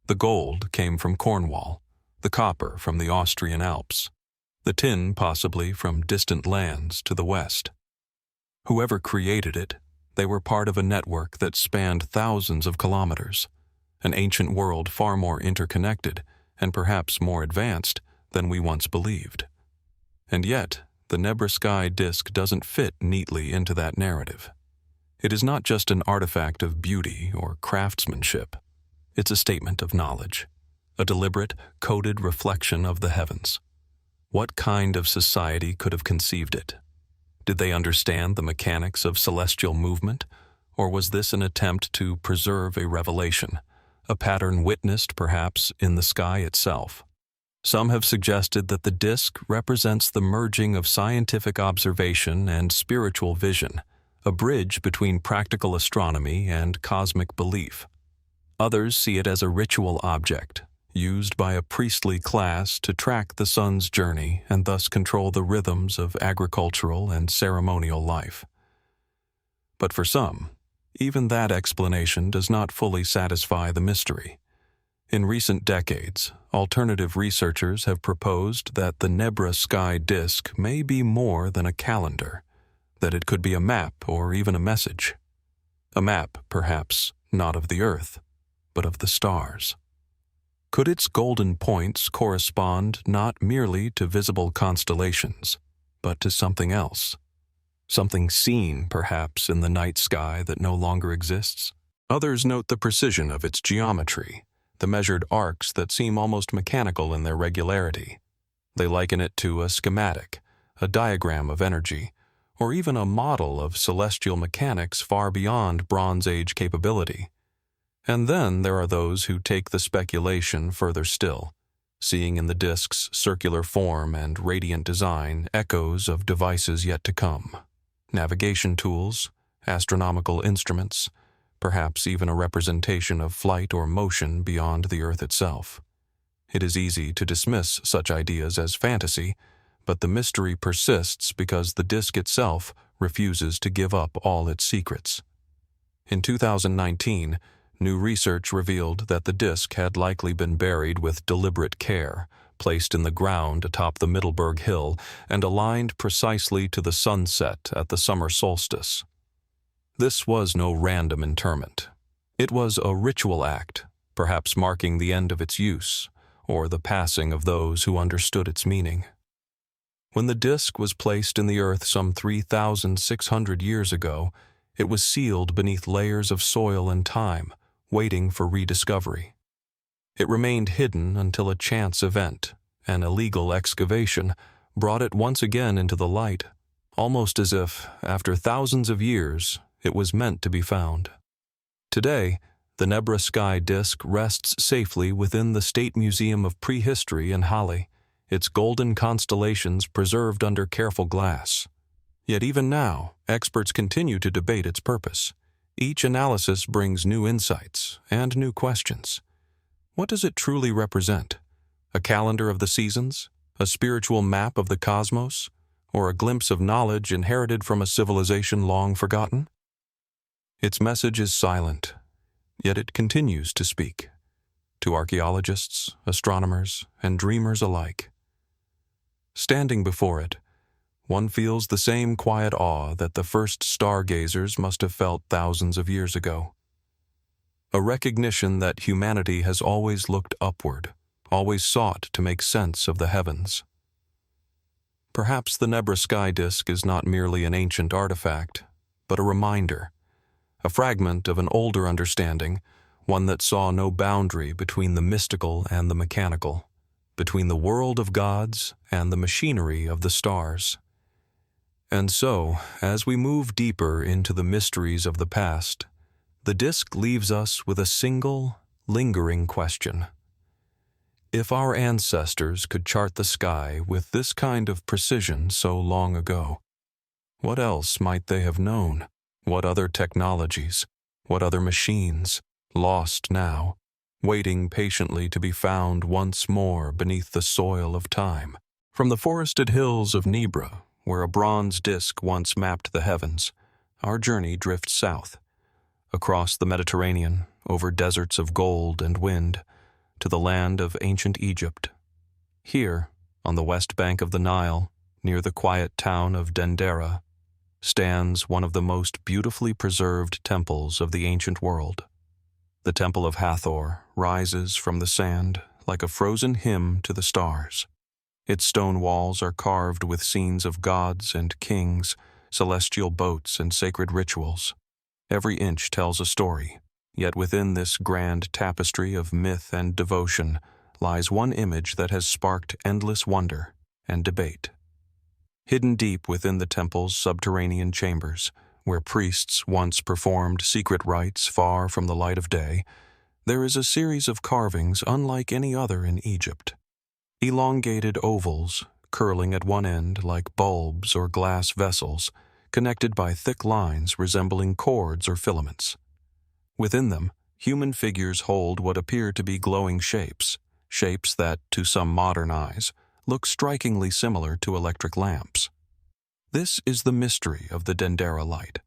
The gold came from Cornwall, the copper from the Austrian Alps, the tin possibly from distant lands to the west. Whoever created it, they were part of a network that spanned thousands of kilometers, an ancient world far more interconnected and perhaps more advanced than we once believed. And yet, the Nebra Sky Disk doesn't fit neatly into that narrative. It is not just an artifact of beauty or craftsmanship. It's a statement of knowledge, a deliberate, coded reflection of the heavens. What kind of society could have conceived it? Did they understand the mechanics of celestial movement, or was this an attempt to preserve a revelation, a pattern witnessed perhaps in the sky itself? Some have suggested that the disk represents the merging of scientific observation and spiritual vision, a bridge between practical astronomy and cosmic belief. Others see it as a ritual object, used by a priestly class to track the sun's journey and thus control the rhythms of agricultural and ceremonial life. But for some, even that explanation does not fully satisfy the mystery. In recent decades, alternative researchers have proposed that the Nebra Sky Disk may be more than a calendar, that it could be a map or even a message. A map, perhaps, not of the Earth, but of the stars. Could its golden points correspond not merely to visible constellations, but to something else? Something seen, perhaps, in the night sky that no longer exists? Others note the precision of its geometry, the measured arcs that seem almost mechanical in their regularity. They liken it to a schematic, a diagram of energy, or even a model of celestial mechanics far beyond Bronze Age capability. And then there are those who take the speculation further still, seeing in the disk's circular form and radiant design echoes of devices yet to come. Navigation tools, astronomical instruments, perhaps even a representation of flight or motion beyond the Earth itself. It is easy to dismiss such ideas as fantasy, but the mystery persists because the disk itself refuses to give up all its secrets. In 2019, new research revealed that the disk had likely been buried with deliberate care, placed in the ground atop the Middleburg Hill, and aligned precisely to the sunset at the summer solstice. This was no random interment. It was a ritual act, perhaps marking the end of its use, or the passing of those who understood its meaning. When the disk was placed in the earth some 3,600 years ago, it was sealed beneath layers of soil and time, waiting for rediscovery. It remained hidden until a chance event, an illegal excavation, brought it once again into the light, almost as if, after thousands of years, it was meant to be found. Today, the Nebra Sky Disk rests safely within the State Museum of Prehistory in Halle, its golden constellations preserved under careful glass. Yet even now, experts continue to debate its purpose. Each analysis brings new insights and new questions. What does it truly represent? A calendar of the seasons? A spiritual map of the cosmos? Or a glimpse of knowledge inherited from a civilization long forgotten? Its message is silent, yet it continues to speak, to archaeologists, astronomers, and dreamers alike. Standing before it, one feels the same quiet awe that the first stargazers must have felt thousands of years ago. A recognition that humanity has always looked upward, always sought to make sense of the heavens. Perhaps the Nebra Sky Disk is not merely an ancient artifact, but a reminder, a fragment of an older understanding, one that saw no boundary between the mystical and the mechanical, between the world of gods and the machinery of the stars. And so, as we move deeper into the mysteries of the past, the disk leaves us with a single, lingering question. If our ancestors could chart the sky with this kind of precision so long ago, what else might they have known? What other technologies, what other machines, lost now, waiting patiently to be found once more beneath the soil of time? From the forested hills of Nebra, where a bronze disk once mapped the heavens, our journey drifts south, across the Mediterranean, over deserts of gold and wind, to the land of ancient Egypt. Here, on the west bank of the Nile, near the quiet town of Dendera, stands one of the most beautifully preserved temples of the ancient world. The Temple of Hathor rises from the sand like a frozen hymn to the stars. Its stone walls are carved with scenes of gods and kings, celestial boats and sacred rituals. Every inch tells a story, yet within this grand tapestry of myth and devotion lies one image that has sparked endless wonder and debate. Hidden deep within the temple's subterranean chambers, where priests once performed secret rites far from the light of day, there is a series of carvings unlike any other in Egypt. Elongated ovals, curling at one end like bulbs or glass vessels, connected by thick lines resembling cords or filaments. Within them, human figures hold what appear to be glowing shapes that, to some modern eyes, look strikingly similar to electric lamps. This is the mystery of the Dendera Light.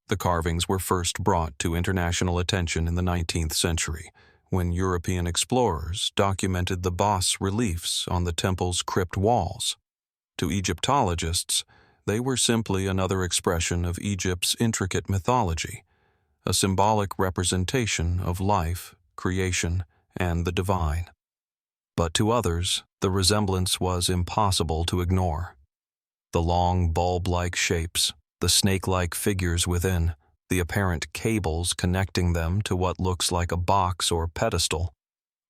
The carvings were first brought to international attention in the 19th century, when European explorers documented the bas-reliefs on the temple's crypt walls. To Egyptologists, they were simply another expression of Egypt's intricate mythology, a symbolic representation of life, creation, and the divine. but to others, the resemblance was impossible to ignore. The long bulb-like shapes, the snake-like figures within, the apparent cables connecting them to what looks like a box or pedestal,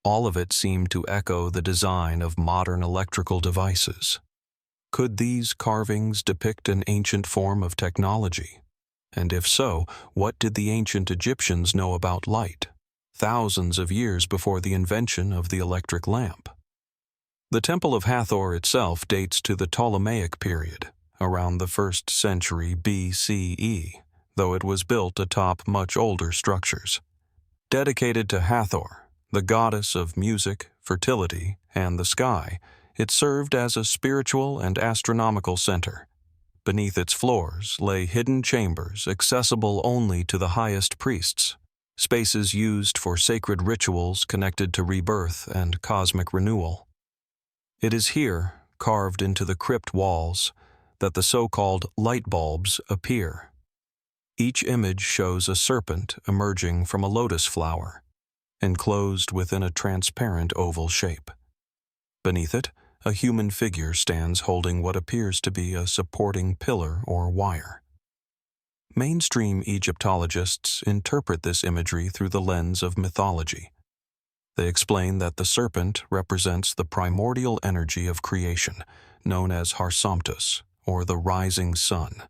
all of it seemed to echo the design of modern electrical devices. Could these carvings depict an ancient form of technology? And if so, what did the ancient Egyptians know about light, thousands of years before the invention of the electric lamp? The Temple of Hathor itself dates to the Ptolemaic period, around the 1st century BCE, though it was built atop much older structures. Dedicated to Hathor, the goddess of music, fertility, and the sky, it served as a spiritual and astronomical center. Beneath its floors lay hidden chambers accessible only to the highest priests, spaces used for sacred rituals connected to rebirth and cosmic renewal. It is here, carved into the crypt walls, that the so-called light bulbs appear. Each image shows a serpent emerging from a lotus flower, enclosed within a transparent oval shape. Beneath it, a human figure stands holding what appears to be a supporting pillar or wire. Mainstream Egyptologists interpret this imagery through the lens of mythology. They explain that the serpent represents the primordial energy of creation, known as Harsomptos, or the rising sun.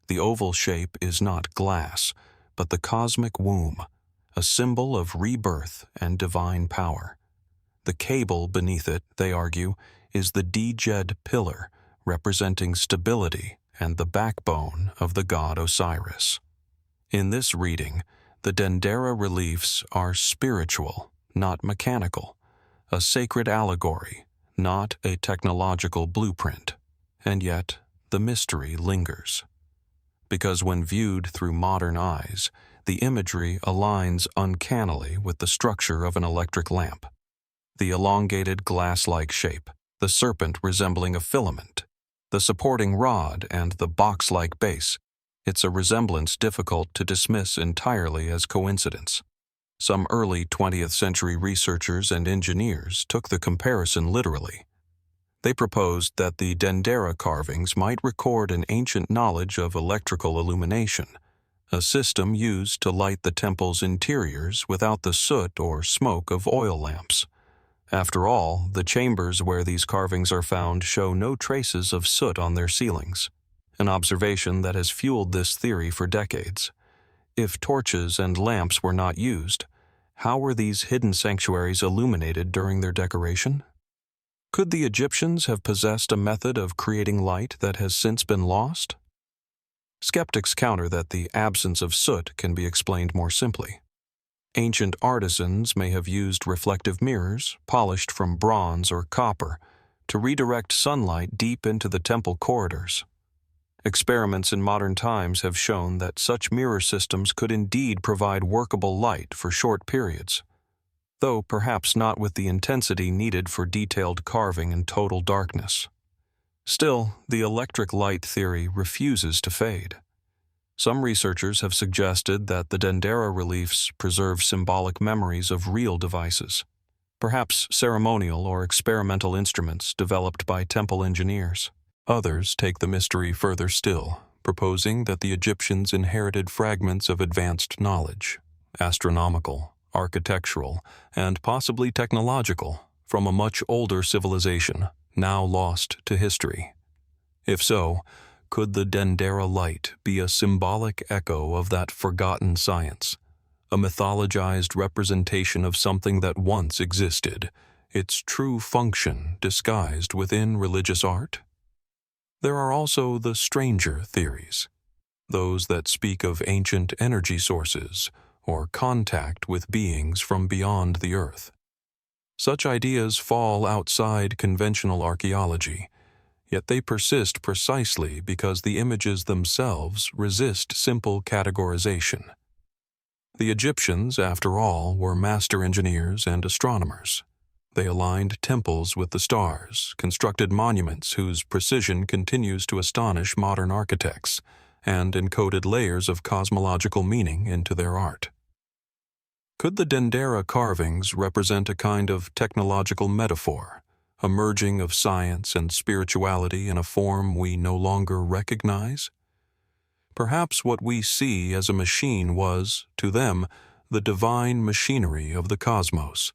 The oval shape is not glass, but the cosmic womb, a symbol of rebirth and divine power. The cable beneath it, they argue, is the Djed pillar, representing stability and the backbone of the god Osiris. In this reading, the Dendera reliefs are spiritual, not mechanical, a sacred allegory, not a technological blueprint, and yet the mystery lingers. Because when viewed through modern eyes, the imagery aligns uncannily with the structure of an electric lamp. The elongated glass-like shape, the serpent resembling a filament, the supporting rod and the box-like base, it's a resemblance difficult to dismiss entirely as coincidence. Some early 20th century researchers and engineers took the comparison literally. They proposed that the Dendera carvings might record an ancient knowledge of electrical illumination, a system used to light the temple's interiors without the soot or smoke of oil lamps. After all, the chambers where these carvings are found show no traces of soot on their ceilings, an observation that has fueled this theory for decades. If torches and lamps were not used, how were these hidden sanctuaries illuminated during their decoration? Could the Egyptians have possessed a method of creating light that has since been lost? Skeptics counter that the absence of soot can be explained more simply. Ancient artisans may have used reflective mirrors, polished from bronze or copper, to redirect sunlight deep into the temple corridors. Experiments in modern times have shown that such mirror systems could indeed provide workable light for short periods, though perhaps not with the intensity needed for detailed carving in total darkness. Still, the electric light theory refuses to fade. Some researchers have suggested that the Dendera reliefs preserve symbolic memories of real devices, perhaps ceremonial or experimental instruments developed by temple engineers. Others take the mystery further still, proposing that the Egyptians inherited fragments of advanced knowledge, astronomical, architectural, and possibly technological, from a much older civilization, now lost to history. If so, could the Dendera Light be a symbolic echo of that forgotten science, a mythologized representation of something that once existed, its true function disguised within religious art? There are also the stranger theories, those that speak of ancient energy sources or contact with beings from beyond the earth. Such ideas fall outside conventional archaeology, yet they persist precisely because the images themselves resist simple categorization. The Egyptians, after all, were master engineers and astronomers. They aligned temples with the stars, constructed monuments whose precision continues to astonish modern architects, and encoded layers of cosmological meaning into their art. Could the Dendera carvings represent a kind of technological metaphor, a merging of science and spirituality in a form we no longer recognize? Perhaps what we see as a machine was, to them, the divine machinery of the cosmos,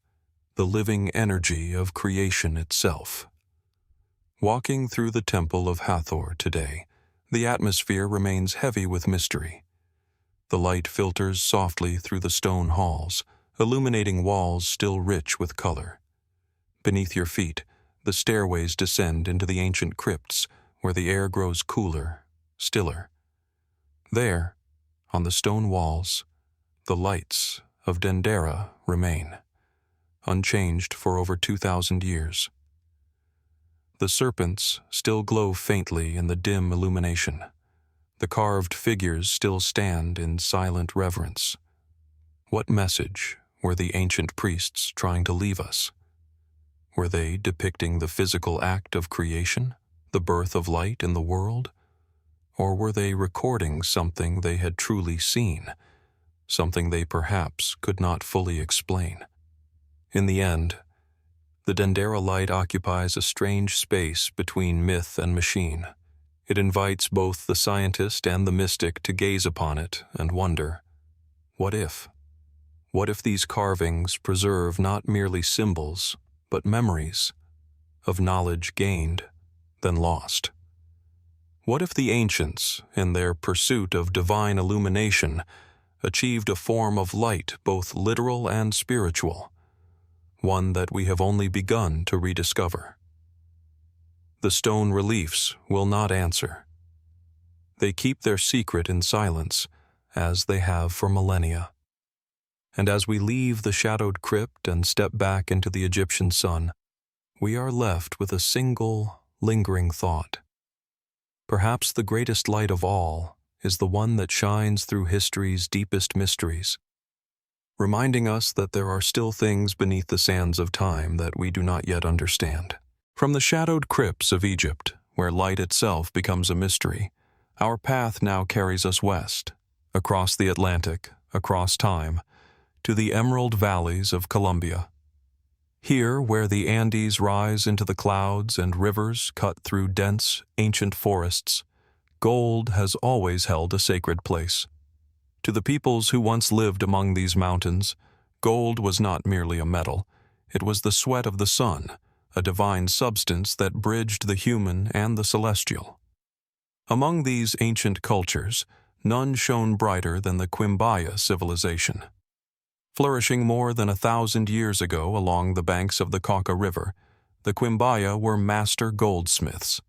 the living energy of creation itself. Walking through the Temple of Hathor today, the atmosphere remains heavy with mystery. The light filters softly through the stone halls, illuminating walls still rich with color. Beneath your feet, the stairways descend into the ancient crypts, where the air grows cooler, stiller. There, on the stone walls, the lights of Dendera remain, unchanged for over 2,000 years. The serpents still glow faintly in the dim illumination. The carved figures still stand in silent reverence. What message were the ancient priests trying to leave us? Were they depicting the physical act of creation, the birth of light in the world? Or were they recording something they had truly seen, something they perhaps could not fully explain? In the end, the Dendera Light occupies a strange space between myth and machine. It invites both the scientist and the mystic to gaze upon it and wonder, what if? What if these carvings preserve not merely symbols, but memories of knowledge gained, then lost? What if the ancients, in their pursuit of divine illumination, achieved a form of light both literal and spiritual, one that we have only begun to rediscover? The stone reliefs will not answer. They keep their secret in silence, as they have for millennia. And as we leave the shadowed crypt and step back into the Egyptian sun, we are left with a single, lingering thought. Perhaps the greatest light of all is the one that shines through history's deepest mysteries, reminding us that there are still things beneath the sands of time that we do not yet understand. From the shadowed crypts of Egypt, where light itself becomes a mystery, our path now carries us west, across the Atlantic, across time, to the emerald valleys of Colombia. Here, where the Andes rise into the clouds and rivers cut through dense, ancient forests, gold has always held a sacred place. To the peoples who once lived among these mountains, gold was not merely a metal, it was the sweat of the sun, a divine substance that bridged the human and the celestial. Among these ancient cultures, none shone brighter than the Quimbaya civilization. Flourishing more than 1,000 years ago along the banks of the Cauca River, the Quimbaya were master goldsmiths.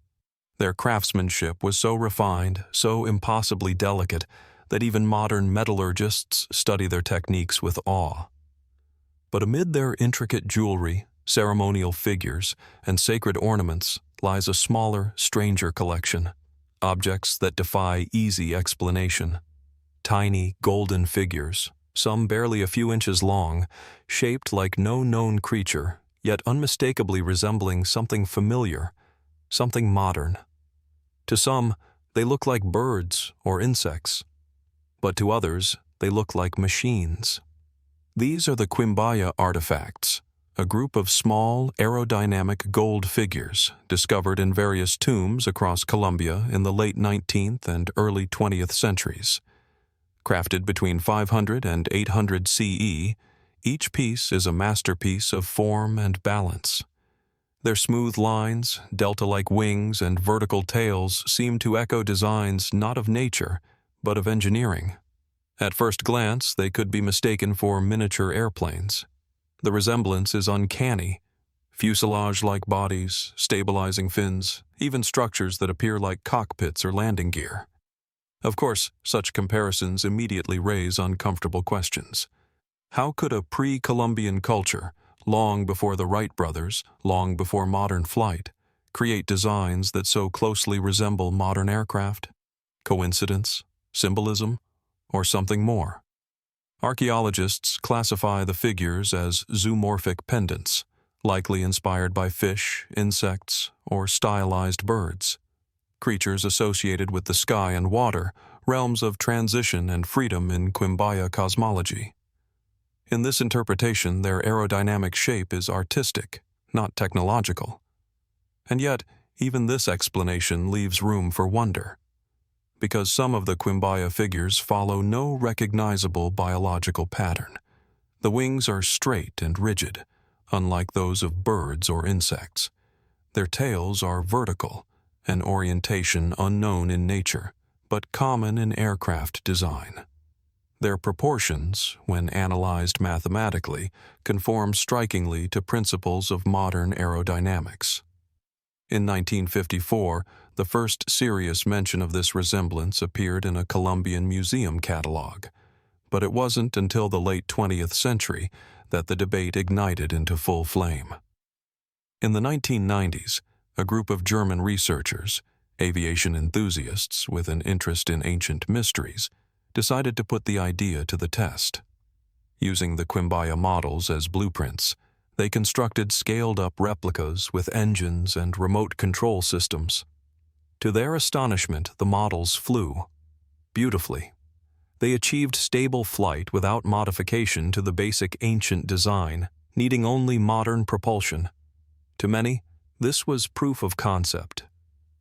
Their craftsmanship was so refined, so impossibly delicate, that even modern metallurgists study their techniques with awe. But amid their intricate jewelry, ceremonial figures, and sacred ornaments lies a smaller, stranger collection, objects that defy easy explanation. Tiny, golden figures, some barely a few inches long, shaped like no known creature, yet unmistakably resembling something familiar, something modern. To some, they look like birds or insects, but to others, they look like machines. These are the Quimbaya Artifacts, a group of small, aerodynamic gold figures discovered in various tombs across Colombia in the late 19th and early 20th centuries. Crafted between 500 and 800 CE, each piece is a masterpiece of form and balance. Their smooth lines, delta-like wings, and vertical tails seem to echo designs not of nature, but of engineering. At first glance, they could be mistaken for miniature airplanes. The resemblance is uncanny. Fuselage-like bodies, stabilizing fins, even structures that appear like cockpits or landing gear. Of course, such comparisons immediately raise uncomfortable questions. How could a pre-Columbian culture, long before the Wright brothers, long before modern flight, create designs that so closely resemble modern aircraft? Coincidence? Symbolism? Or something more? Archaeologists classify the figures as zoomorphic pendants, likely inspired by fish, insects, or stylized birds. Creatures associated with the sky and water, realms of transition and freedom in Quimbaya cosmology. In this interpretation, their aerodynamic shape is artistic, not technological. And yet, even this explanation leaves room for wonder, because some of the Quimbaya figures follow no recognizable biological pattern. The wings are straight and rigid, unlike those of birds or insects. Their tails are vertical, an orientation unknown in nature, but common in aircraft design. Their proportions, when analyzed mathematically, conform strikingly to principles of modern aerodynamics. In 1954, the first serious mention of this resemblance appeared in a Columbian museum catalog, but it wasn't until the late 20th century that the debate ignited into full flame. In the 1990s, a group of German researchers, aviation enthusiasts with an interest in ancient mysteries, decided to put the idea to the test. Using the Quimbaya models as blueprints, they constructed scaled-up replicas with engines and remote control systems. To their astonishment, the models flew beautifully. They achieved stable flight without modification to the basic ancient design, needing only modern propulsion. To many, this was proof of concept,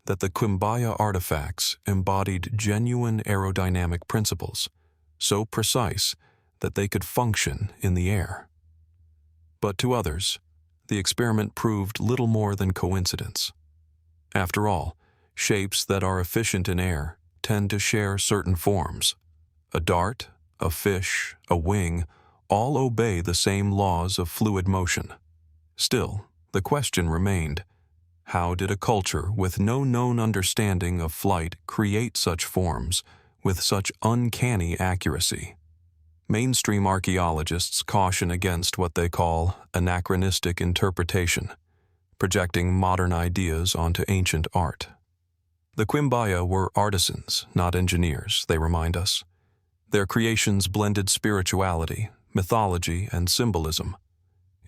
that the Quimbaya artifacts embodied genuine aerodynamic principles, so precise that they could function in the air. But to others, the experiment proved little more than coincidence. After all, shapes that are efficient in air tend to share certain forms. A dart, a fish, a wing, all obey the same laws of fluid motion. Still, the question remained, how did a culture with no known understanding of flight create such forms with such uncanny accuracy? Mainstream archaeologists caution against what they call anachronistic interpretation, projecting modern ideas onto ancient art. The Quimbaya were artisans, not engineers, they remind us. Their creations blended spirituality, mythology, and symbolism.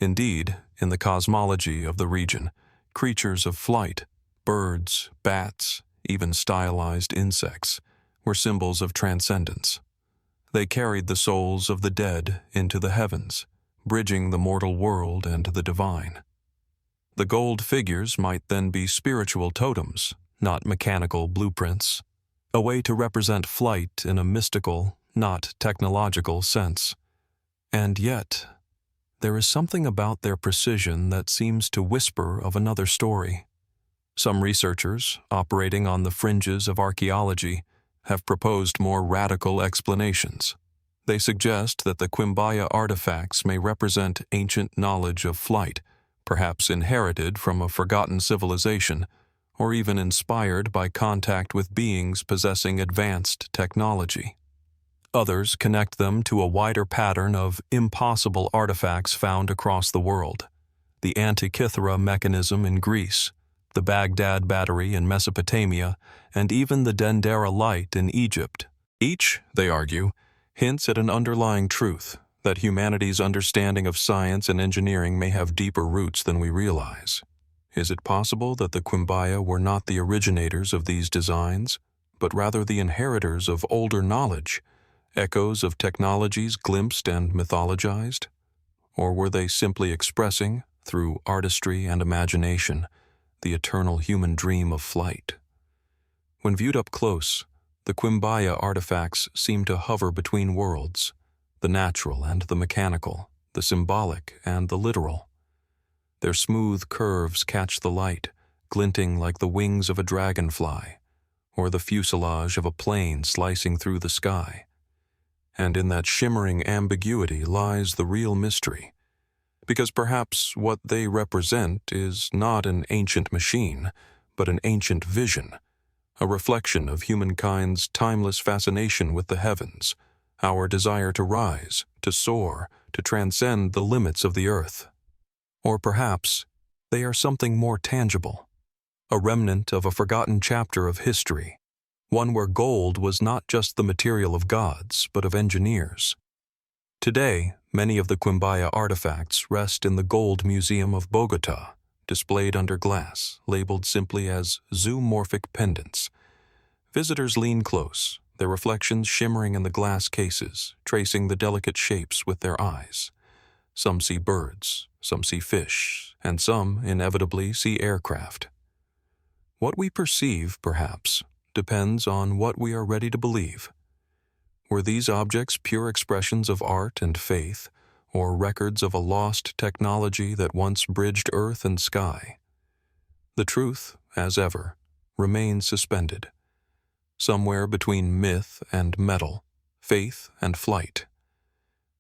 Indeed, in the cosmology of the region, creatures of flight, birds, bats, even stylized insects, were symbols of transcendence. They carried the souls of the dead into the heavens, bridging the mortal world and the divine. The gold figures might then be spiritual totems, not mechanical blueprints, a way to represent flight in a mystical, not technological sense. And yet, there is something about their precision that seems to whisper of another story. Some researchers, operating on the fringes of archaeology, have proposed more radical explanations. They suggest that the Quimbaya artifacts may represent ancient knowledge of flight, perhaps inherited from a forgotten civilization, or even inspired by contact with beings possessing advanced technology. Others connect them to a wider pattern of impossible artifacts found across the world: the Antikythera Mechanism in Greece, the Baghdad Battery in Mesopotamia, and even the Dendera Light in Egypt. Each, they argue, hints at an underlying truth, that humanity's understanding of science and engineering may have deeper roots than we realize. Is it possible that the Quimbaya were not the originators of these designs, but rather the inheritors of older knowledge, echoes of technologies glimpsed and mythologized? Or were they simply expressing, through artistry and imagination, the eternal human dream of flight? When viewed up close, the Quimbaya artifacts seem to hover between worlds, the natural and the mechanical, the symbolic and the literal. Their smooth curves catch the light, glinting like the wings of a dragonfly, or the fuselage of a plane slicing through the sky. And in that shimmering ambiguity lies the real mystery, because perhaps what they represent is not an ancient machine, but an ancient vision, a reflection of humankind's timeless fascination with the heavens, our desire to rise, to soar, to transcend the limits of the earth. Or perhaps they are something more tangible, a remnant of a forgotten chapter of history, one where gold was not just the material of gods, but of engineers. Today, many of the Quimbaya artifacts rest in the Gold Museum of Bogota, displayed under glass, labeled simply as zoomorphic pendants. Visitors lean close, their reflections shimmering in the glass cases, tracing the delicate shapes with their eyes. Some see birds, some see fish, and some, inevitably, see aircraft. What we perceive, perhaps, depends on what we are ready to believe. Were these objects pure expressions of art and faith, or records of a lost technology that once bridged earth and sky? The truth, as ever, remains suspended, somewhere between myth and metal, faith and flight.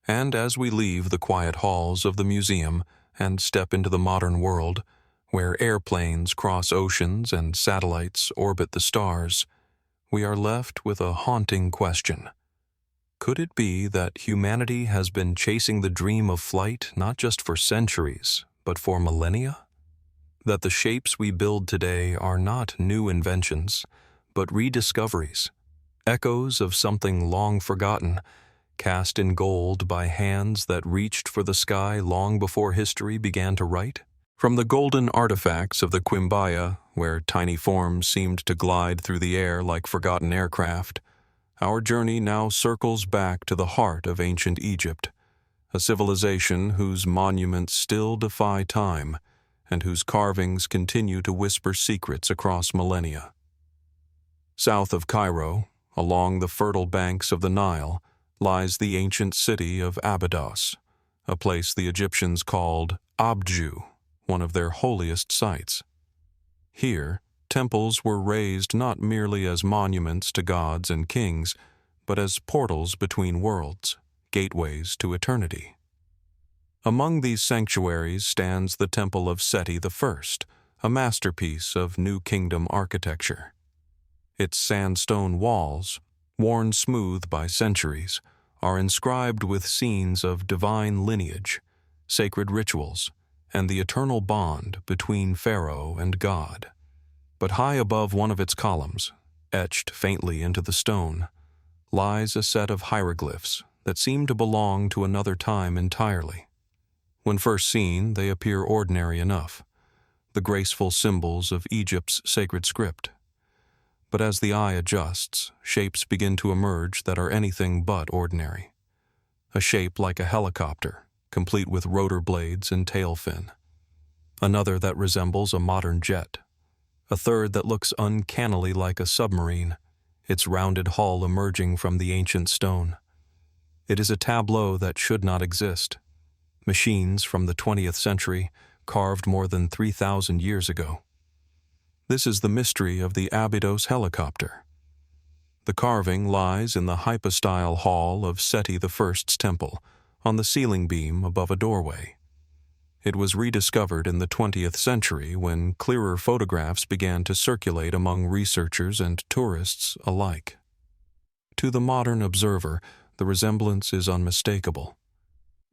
And as we leave the quiet halls of the museum and step into the modern world, where airplanes cross oceans and satellites orbit the stars, we are left with a haunting question. Could it be that humanity has been chasing the dream of flight not just for centuries, but for millennia? That the shapes we build today are not new inventions, but rediscoveries, echoes of something long forgotten, cast in gold by hands that reached for the sky long before history began to write? From the golden artifacts of the Quimbaya, where tiny forms seemed to glide through the air like forgotten aircraft, our journey now circles back to the heart of ancient Egypt, a civilization whose monuments still defy time and whose carvings continue to whisper secrets across millennia. South of Cairo, along the fertile banks of the Nile, lies the ancient city of Abydos, a place the Egyptians called Abju, one of their holiest sites. Here, temples were raised not merely as monuments to gods and kings, but as portals between worlds, gateways to eternity. Among these sanctuaries stands the Temple of Seti I, a masterpiece of New Kingdom architecture. Its sandstone walls, worn smooth by centuries, are inscribed with scenes of divine lineage, sacred rituals, and the eternal bond between Pharaoh and God. But high above one of its columns, etched faintly into the stone, lies a set of hieroglyphs that seem to belong to another time entirely. When first seen, they appear ordinary enough, the graceful symbols of Egypt's sacred script. But as the eye adjusts, shapes begin to emerge that are anything but ordinary. A shape like a helicopter, complete with rotor blades and tail fin. Another that resembles a modern jet. A third that looks uncannily like a submarine, its rounded hull emerging from the ancient stone. It is a tableau that should not exist. Machines from the 20th century, carved more than 3,000 years ago. This is the mystery of the Abydos helicopter. The carving lies in the hypostyle hall of Seti I's temple, on the ceiling beam above a doorway. It was rediscovered in the 20th century when clearer photographs began to circulate among researchers and tourists alike. To the modern observer, the resemblance is unmistakable.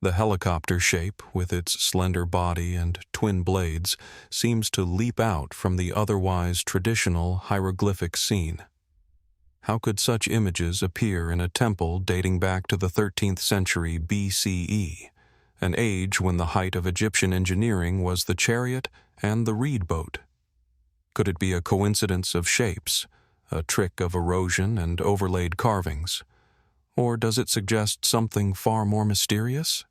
The helicopter shape, with its slender body and twin blades, seems to leap out from the otherwise traditional hieroglyphic scene. How could such images appear in a temple dating back to the 13th century BCE, an age when the height of Egyptian engineering was the chariot and the reed boat? Could it be a coincidence of shapes, a trick of erosion and overlaid carvings? Or does it suggest something far more mysterious?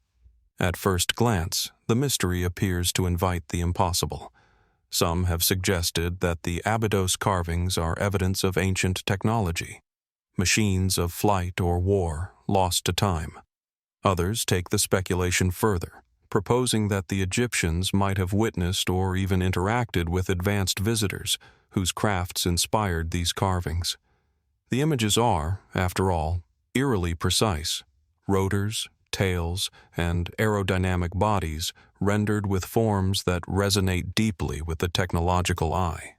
At first glance, the mystery appears to invite the impossible. Some have suggested that the Abydos carvings are evidence of ancient technology, machines of flight or war lost to time. Others take the speculation further, proposing that the Egyptians might have witnessed or even interacted with advanced visitors whose crafts inspired these carvings. The images are, after all, eerily precise: rotors, tails, and aerodynamic bodies rendered with forms that resonate deeply with the technological eye.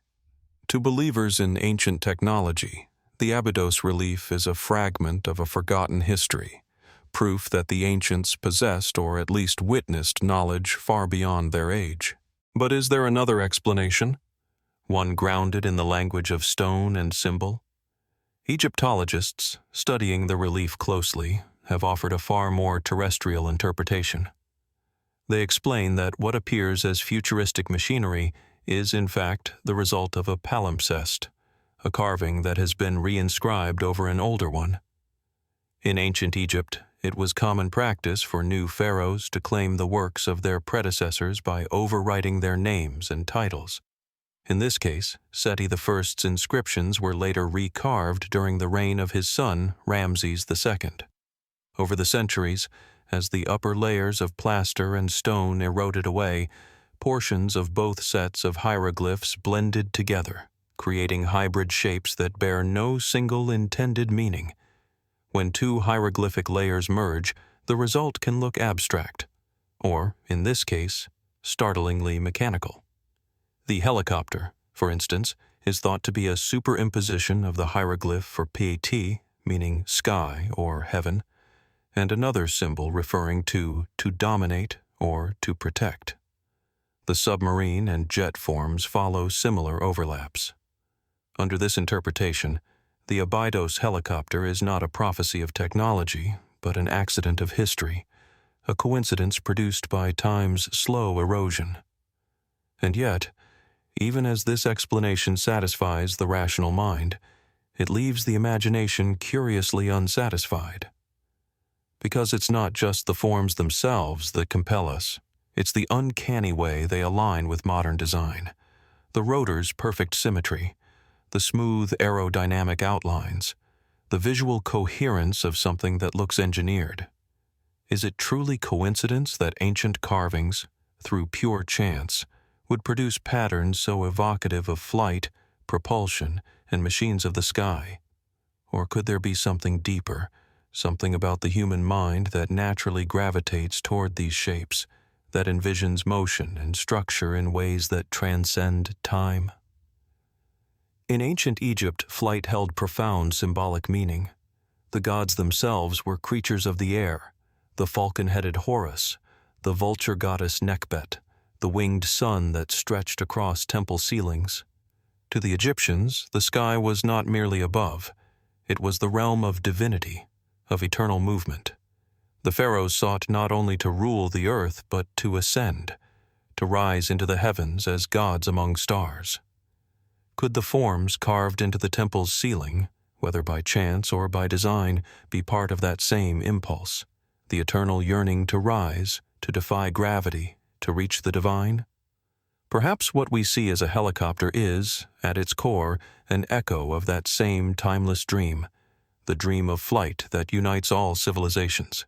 To believers in ancient technology, the Abydos relief is a fragment of a forgotten history, proof that the ancients possessed or at least witnessed knowledge far beyond their age. But is there another explanation? One grounded in the language of stone and symbol? Egyptologists, studying the relief closely, have offered a far more terrestrial interpretation. They explain that what appears as futuristic machinery is, in fact, the result of a palimpsest, a carving that has been reinscribed over an older one. In ancient Egypt, it was common practice for new pharaohs to claim the works of their predecessors by overwriting their names and titles. In this case, Seti I's inscriptions were later recarved during the reign of his son, Ramses II. Over the centuries, as the upper layers of plaster and stone eroded away, portions of both sets of hieroglyphs blended together, creating hybrid shapes that bear no single intended meaning. When two hieroglyphic layers merge, the result can look abstract, or, in this case, startlingly mechanical. The helicopter, for instance, is thought to be a superimposition of the hieroglyph for piety, meaning sky or heaven, and another symbol referring to dominate or to protect. The submarine and jet forms follow similar overlaps. Under this interpretation, the Abydos helicopter is not a prophecy of technology, but an accident of history, a coincidence produced by time's slow erosion. And yet, even as this explanation satisfies the rational mind, it leaves the imagination curiously unsatisfied. Because it's not just the forms themselves that compel us, it's the uncanny way they align with modern design, the rotor's perfect symmetry, the smooth aerodynamic outlines, the visual coherence of something that looks engineered. Is it truly coincidence that ancient carvings, through pure chance, would produce patterns so evocative of flight, propulsion, and machines of the sky? Or could there be something deeper, something about the human mind that naturally gravitates toward these shapes, that envisions motion and structure in ways that transcend time? In ancient Egypt, flight held profound symbolic meaning. The gods themselves were creatures of the air, the falcon-headed Horus, the vulture goddess Nekhbet, the winged sun that stretched across temple ceilings. To the Egyptians, the sky was not merely above. It was the realm of divinity, of eternal movement. The pharaohs sought not only to rule the earth, but to ascend, to rise into the heavens as gods among stars. Could the forms carved into the temple's ceiling, whether by chance or by design, be part of that same impulse, the eternal yearning to rise, to defy gravity, to reach the divine? Perhaps what we see as a helicopter is, at its core, an echo of that same timeless dream, the dream of flight that unites all civilizations,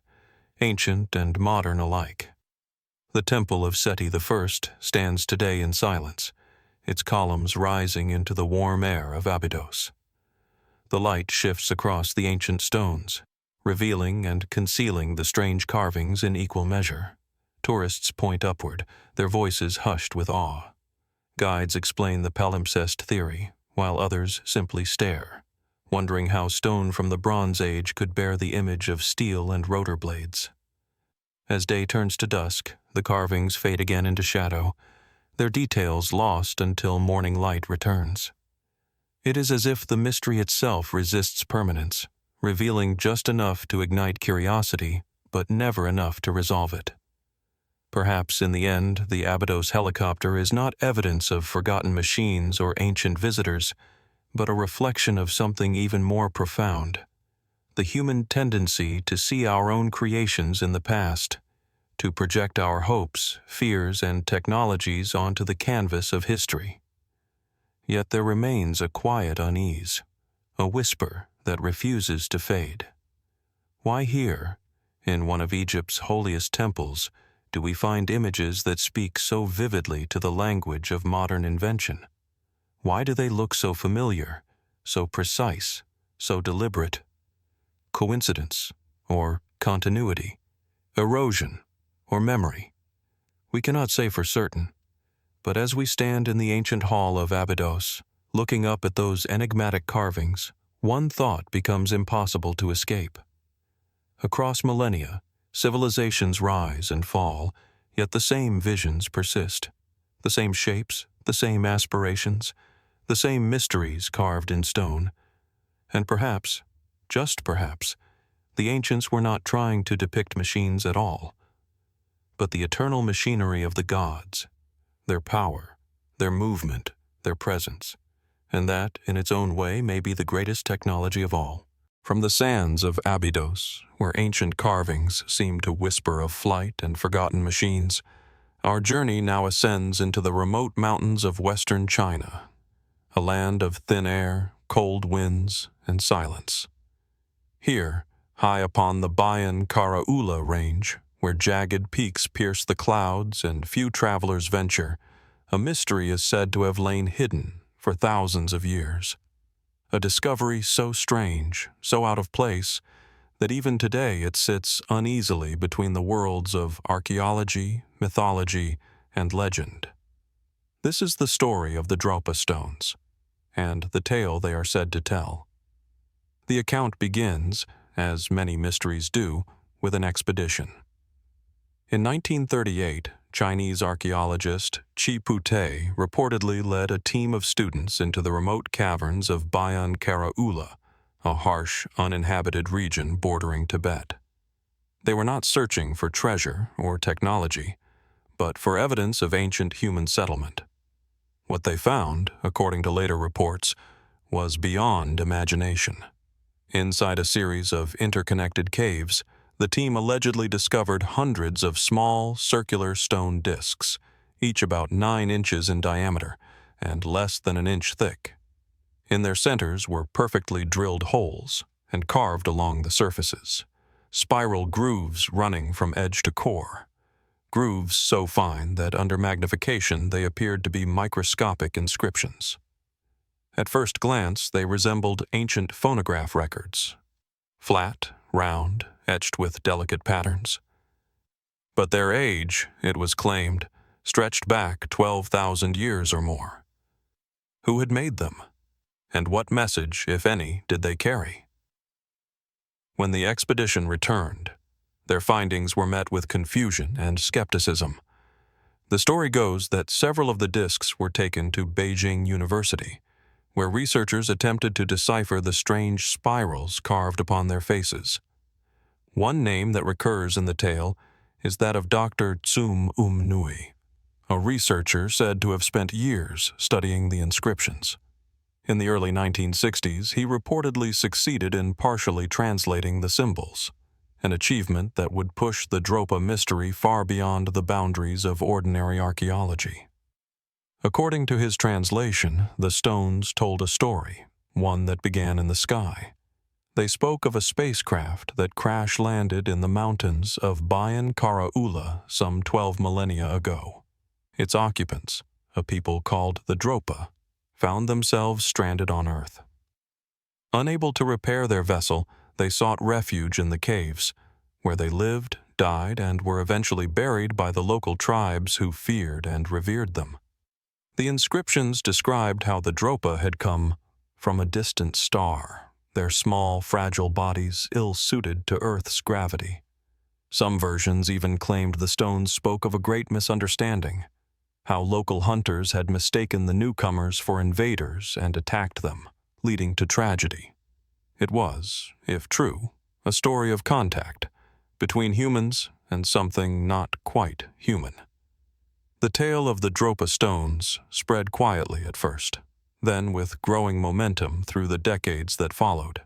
ancient and modern alike. The temple of Seti I stands today in silence, its columns rising into the warm air of Abydos. The light shifts across the ancient stones, revealing and concealing the strange carvings in equal measure. Tourists point upward, their voices hushed with awe. Guides explain the palimpsest theory, while others simply stare, wondering how stone from the Bronze Age could bear the image of steel and rotor blades. As day turns to dusk, the carvings fade again into shadow, their details lost until morning light returns. It is as if the mystery itself resists permanence, revealing just enough to ignite curiosity, but never enough to resolve it. Perhaps in the end, the Abydos helicopter is not evidence of forgotten machines or ancient visitors, but a reflection of something even more profound, the human tendency to see our own creations in the past, to project our hopes, fears, and technologies onto the canvas of history. Yet there remains a quiet unease, a whisper that refuses to fade. Why here, in one of Egypt's holiest temples, do we find images that speak so vividly to the language of modern invention? Why do they look so familiar, so precise, so deliberate? Coincidence, or continuity, erosion, or memory? We cannot say for certain, but as we stand in the ancient hall of Abydos, looking up at those enigmatic carvings, one thought becomes impossible to escape. Across millennia, civilizations rise and fall, yet the same visions persist, the same shapes, the same aspirations, the same mysteries carved in stone. And perhaps, just perhaps, the ancients were not trying to depict machines at all, but the eternal machinery of the gods, their power, their movement, their presence, and that, in its own way, may be the greatest technology of all. From the sands of Abydos, where ancient carvings seem to whisper of flight and forgotten machines, our journey now ascends into the remote mountains of western China, a land of thin air, cold winds, and silence. Here, high upon the Bayan Karaula range, where jagged peaks pierce the clouds and few travelers venture, a mystery is said to have lain hidden for thousands of years. A discovery so strange, so out of place, that even today it sits uneasily between the worlds of archaeology, mythology, and legend. This is the story of the Dropa Stones, and the tale they are said to tell. The account begins, as many mysteries do, with an expedition. In 1938, Chinese archaeologist Chi Pute reportedly led a team of students into the remote caverns of Bayan Karaula, a harsh, uninhabited region bordering Tibet. They were not searching for treasure or technology, but for evidence of ancient human settlement. What they found, according to later reports, was beyond imagination. Inside a series of interconnected caves, the team allegedly discovered hundreds of small, circular stone disks, each about 9 inches in diameter and less than an inch thick. In their centers were perfectly drilled holes, and carved along the surfaces, spiral grooves running from edge to core, grooves so fine that under magnification they appeared to be microscopic inscriptions. At first glance, they resembled ancient phonograph records, flat, round, etched with delicate patterns. But their age, it was claimed, stretched back 12,000 years or more. Who had made them? And what message, if any, did they carry? When the expedition returned, their findings were met with confusion and skepticism. The story goes that several of the disks were taken to Beijing University, where researchers attempted to decipher the strange spirals carved upon their faces. One name that recurs in the tale is that of Dr. Tsum Nui, a researcher said to have spent years studying the inscriptions. In the early 1960s, he reportedly succeeded in partially translating the symbols, an achievement that would push the Dropa mystery far beyond the boundaries of ordinary archaeology. According to his translation, the stones told a story, one that began in the sky. They spoke of a spacecraft that crash-landed in the mountains of Bayan Karaula some 12 millennia ago. Its occupants, a people called the Dropa, found themselves stranded on Earth. Unable to repair their vessel, they sought refuge in the caves, where they lived, died, and were eventually buried by the local tribes who feared and revered them. The inscriptions described how the Dropa had come from a distant star, their small, fragile bodies ill-suited to Earth's gravity. Some versions even claimed the stones spoke of a great misunderstanding, how local hunters had mistaken the newcomers for invaders and attacked them, leading to tragedy. It was, if true, a story of contact between humans and something not quite human. The tale of the Dropa Stones spread quietly at first, then with growing momentum through the decades that followed.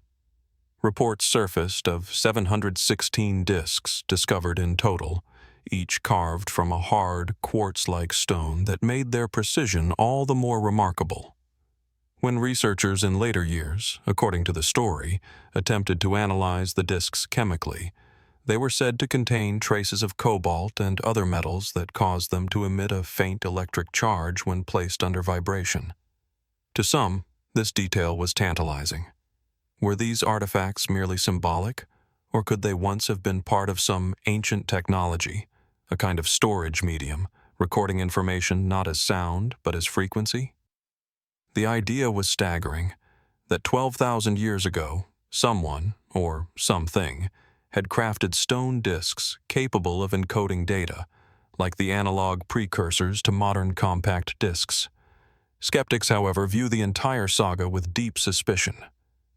Reports surfaced of 716 disks discovered in total, each carved from a hard, quartz-like stone that made their precision all the more remarkable. When researchers in later years, according to the story, attempted to analyze the disks chemically, they were said to contain traces of cobalt and other metals that caused them to emit a faint electric charge when placed under vibration. To some, this detail was tantalizing. Were these artifacts merely symbolic, or could they once have been part of some ancient technology, a kind of storage medium, recording information not as sound but as frequency? The idea was staggering, that 12,000 years ago, someone, or something, had crafted stone disks capable of encoding data, like the analog precursors to modern compact disks. Skeptics, however, view the entire saga with deep suspicion.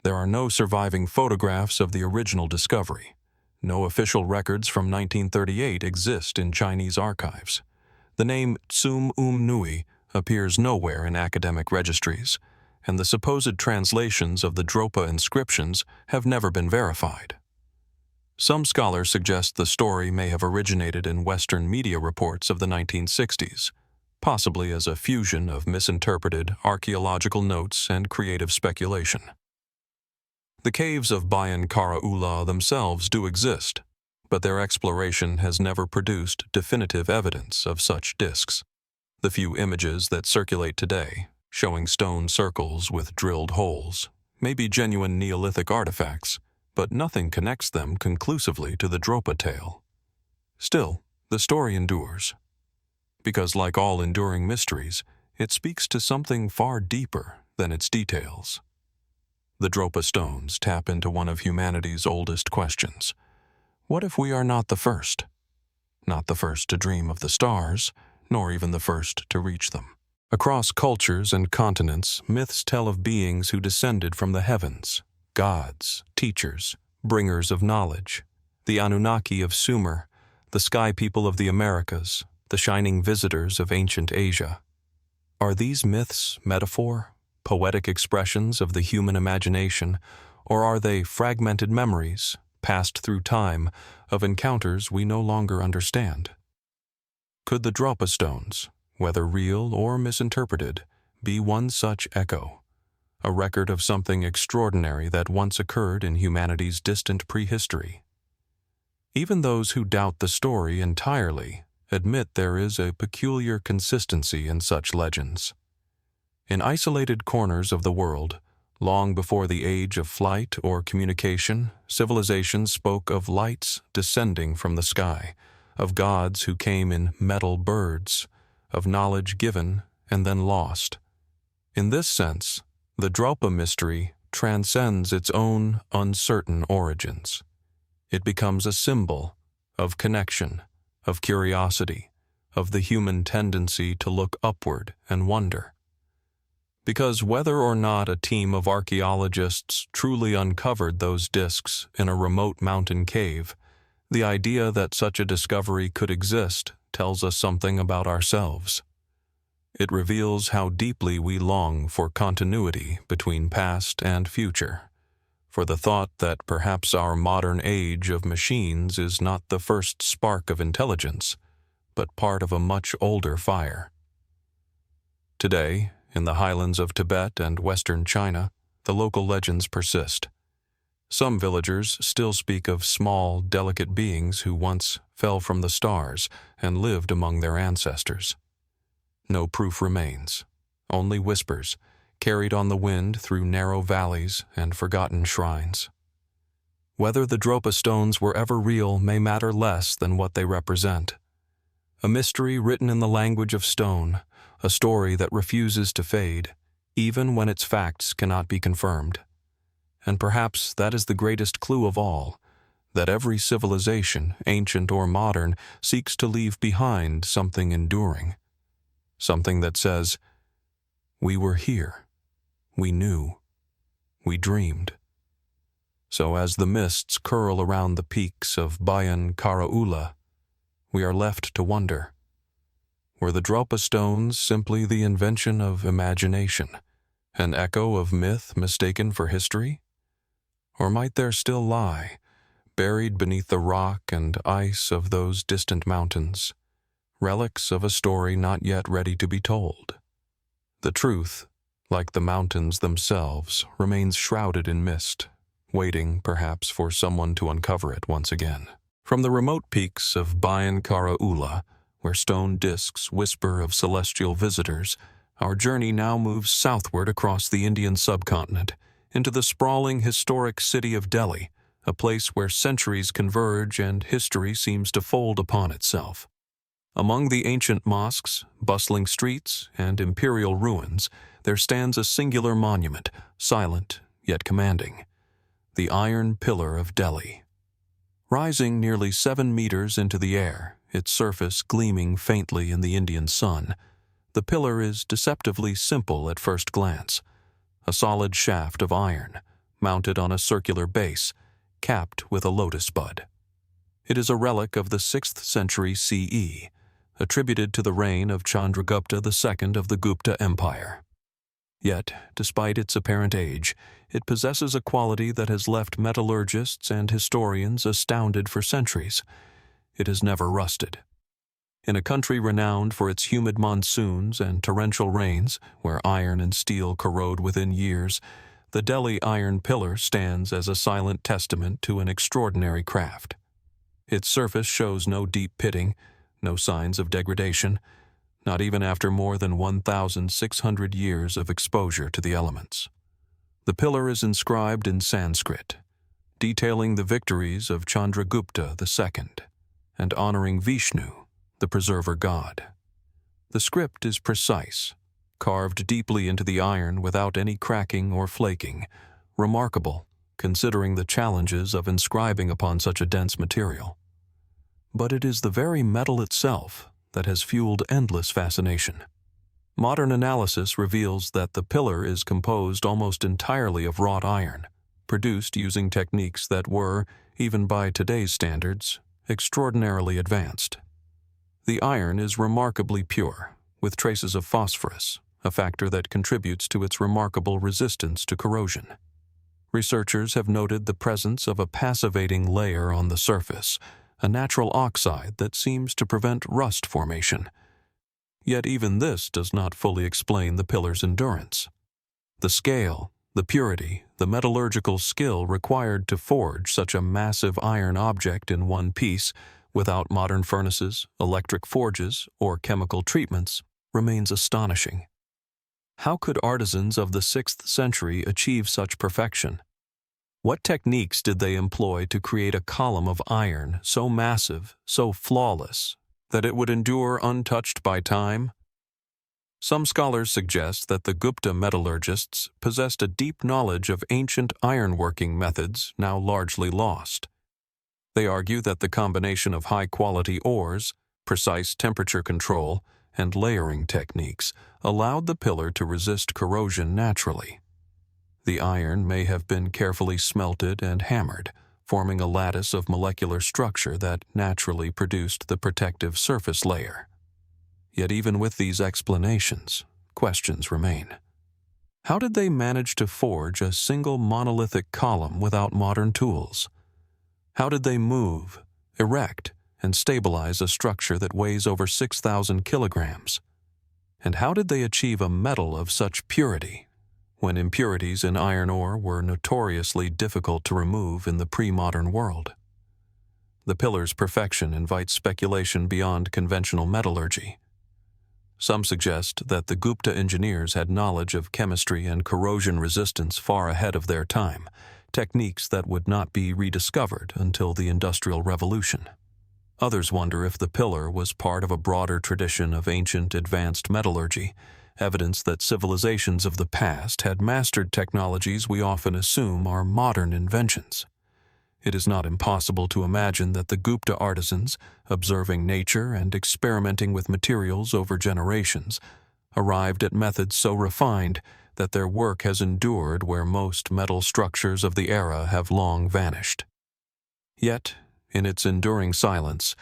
There are no surviving photographs of the original discovery. No official records from 1938 exist in Chinese archives. The name Tsum Nui appears nowhere in academic registries, and the supposed translations of the Dropa inscriptions have never been verified. Some scholars suggest the story may have originated in Western media reports of the 1960s, possibly as a fusion of misinterpreted archaeological notes and creative speculation. The caves of Bayan Kara themselves do exist, but their exploration has never produced definitive evidence of such disks. The few images that circulate today, showing stone circles with drilled holes, may be genuine Neolithic artifacts, but nothing connects them conclusively to the Dropa tale. Still, the story endures, because like all enduring mysteries, it speaks to something far deeper than its details. The Dropa Stones tap into one of humanity's oldest questions. What if we are not the first? Not the first to dream of the stars, nor even the first to reach them. Across cultures and continents, myths tell of beings who descended from the heavens, gods, teachers, bringers of knowledge, the Anunnaki of Sumer, the sky people of the Americas, the shining visitors of ancient Asia. Are these myths metaphor, poetic expressions of the human imagination, or are they fragmented memories, passed through time, of encounters we no longer understand? Could the Dropa Stones, whether real or misinterpreted, be one such echo, a record of something extraordinary that once occurred in humanity's distant prehistory? Even those who doubt the story entirely admit there is a peculiar consistency in such legends. In isolated corners of the world, long before the age of flight or communication, civilizations spoke of lights descending from the sky, of gods who came in metal birds, of knowledge given and then lost. In this sense, the Dropa mystery transcends its own uncertain origins. It becomes a symbol of connection, of curiosity, of the human tendency to look upward and wonder. Because whether or not a team of archaeologists truly uncovered those disks in a remote mountain cave, the idea that such a discovery could exist tells us something about ourselves. It reveals how deeply we long for continuity between past and future, for the thought that perhaps our modern age of machines is not the first spark of intelligence, but part of a much older fire. Today, in the highlands of Tibet and western China, the local legends persist. Some villagers still speak of small, delicate beings who once fell from the stars and lived among their ancestors. No proof remains, only whispers, carried on the wind through narrow valleys and forgotten shrines. Whether the Dropa Stones were ever real may matter less than what they represent. A mystery written in the language of stone, a story that refuses to fade, even when its facts cannot be confirmed. And perhaps that is the greatest clue of all, that every civilization, ancient or modern, seeks to leave behind something enduring. Something that says, "We were here, we knew, we dreamed." So as the mists curl around the peaks of Bayan Kara, we are left to wonder, were the Dropa Stones simply the invention of imagination, an echo of myth mistaken for history? Or might there still lie, buried beneath the rock and ice of those distant mountains, relics of a story not yet ready to be told? The truth, like the mountains themselves, remains shrouded in mist, waiting, perhaps, for someone to uncover it once again. From the remote peaks of Bayan Kara, where stone disks whisper of celestial visitors, our journey now moves southward across the Indian subcontinent, into the sprawling historic city of Delhi, a place where centuries converge and history seems to fold upon itself. Among the ancient mosques, bustling streets, and imperial ruins, there stands a singular monument, silent yet commanding, the Iron Pillar of Delhi. Rising nearly 7 meters into the air, its surface gleaming faintly in the Indian sun, the pillar is deceptively simple at first glance, a solid shaft of iron, mounted on a circular base, capped with a lotus bud. It is a relic of the 6th century CE, attributed to the reign of Chandragupta II of the Gupta Empire. Yet, despite its apparent age, it possesses a quality that has left metallurgists and historians astounded for centuries. It has never rusted. In a country renowned for its humid monsoons and torrential rains, where iron and steel corrode within years, the Delhi iron pillar stands as a silent testament to an extraordinary craft. Its surface shows no deep pitting, no signs of degradation, not even after more than 1,600 years of exposure to the elements. The pillar is inscribed in Sanskrit, detailing the victories of Chandragupta II and honoring Vishnu, the preserver god. The script is precise, carved deeply into the iron without any cracking or flaking, remarkable considering the challenges of inscribing upon such a dense material. But it is the very metal itself that has fueled endless fascination. Modern analysis reveals that the pillar is composed almost entirely of wrought iron, produced using techniques that were, even by today's standards, extraordinarily advanced. The iron is remarkably pure, with traces of phosphorus, a factor that contributes to its remarkable resistance to corrosion. Researchers have noted the presence of a passivating layer on the surface, a natural oxide that seems to prevent rust formation. Yet even this does not fully explain the pillar's endurance. The scale, the purity, the metallurgical skill required to forge such a massive iron object in one piece, without modern furnaces, electric forges, or chemical treatments, remains astonishing. How could artisans of the 6th century achieve such perfection? What techniques did they employ to create a column of iron so massive, so flawless, that it would endure untouched by time? Some scholars suggest that the Gupta metallurgists possessed a deep knowledge of ancient ironworking methods now largely lost. They argue that the combination of high-quality ores, precise temperature control, and layering techniques allowed the pillar to resist corrosion naturally. The iron may have been carefully smelted and hammered, forming a lattice of molecular structure that naturally produced the protective surface layer. Yet even with these explanations, questions remain. How did they manage to forge a single monolithic column without modern tools? How did they move, erect, and stabilize a structure that weighs over 6,000 kilograms? And how did they achieve a metal of such purity, when impurities in iron ore were notoriously difficult to remove in the pre-modern world? The pillar's perfection invites speculation beyond conventional metallurgy. Some suggest that the Gupta engineers had knowledge of chemistry and corrosion resistance far ahead of their time, techniques that would not be rediscovered until the Industrial Revolution. Others wonder if the pillar was part of a broader tradition of ancient advanced metallurgy, evidence that civilizations of the past had mastered technologies we often assume are modern inventions. It is not impossible to imagine that the Gupta artisans, observing nature and experimenting with materials over generations, arrived at methods so refined that their work has endured where most metal structures of the era have long vanished. Yet, in its enduring silence,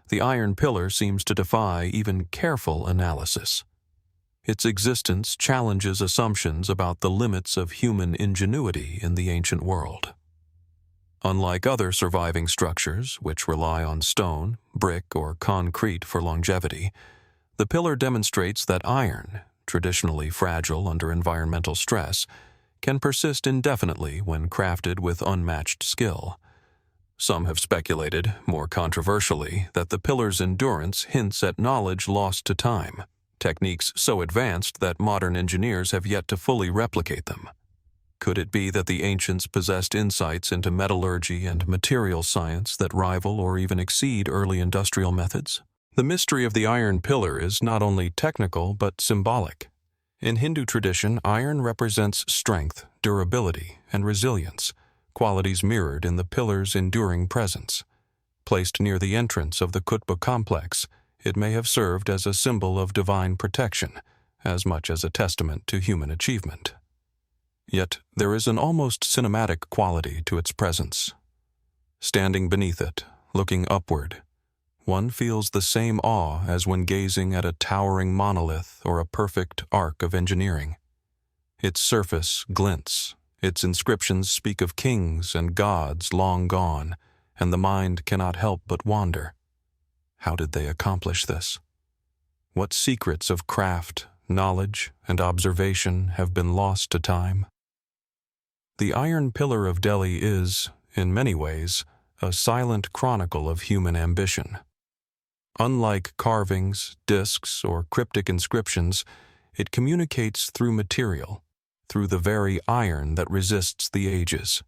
the iron pillar seems to defy even careful analysis. Its existence challenges assumptions about the limits of human ingenuity in the ancient world. Unlike other surviving structures, which rely on stone, brick, or concrete for longevity, the pillar demonstrates that iron, traditionally fragile under environmental stress, can persist indefinitely when crafted with unmatched skill. Some have speculated, more controversially, that the pillar's endurance hints at knowledge lost to time, techniques so advanced that modern engineers have yet to fully replicate them. Could it be that the ancients possessed insights into metallurgy and material science that rival or even exceed early industrial methods? The mystery of the iron pillar is not only technical but symbolic. In Hindu tradition, iron represents strength, durability, and resilience, qualities mirrored in the pillar's enduring presence. Placed near the entrance of the Qutb complex, it may have served as a symbol of divine protection, as much as a testament to human achievement. Yet there is an almost cinematic quality to its presence. Standing beneath it, looking upward, one feels the same awe as when gazing at a towering monolith or a perfect arc of engineering. Its surface glints, its inscriptions speak of kings and gods long gone, and the mind cannot help but wonder. How did they accomplish this? What secrets of craft, knowledge, and observation have been lost to time? The Iron Pillar of Delhi is, in many ways, a silent chronicle of human ambition. Unlike carvings, discs, or cryptic inscriptions, it communicates through material, through the very iron that resists the ages.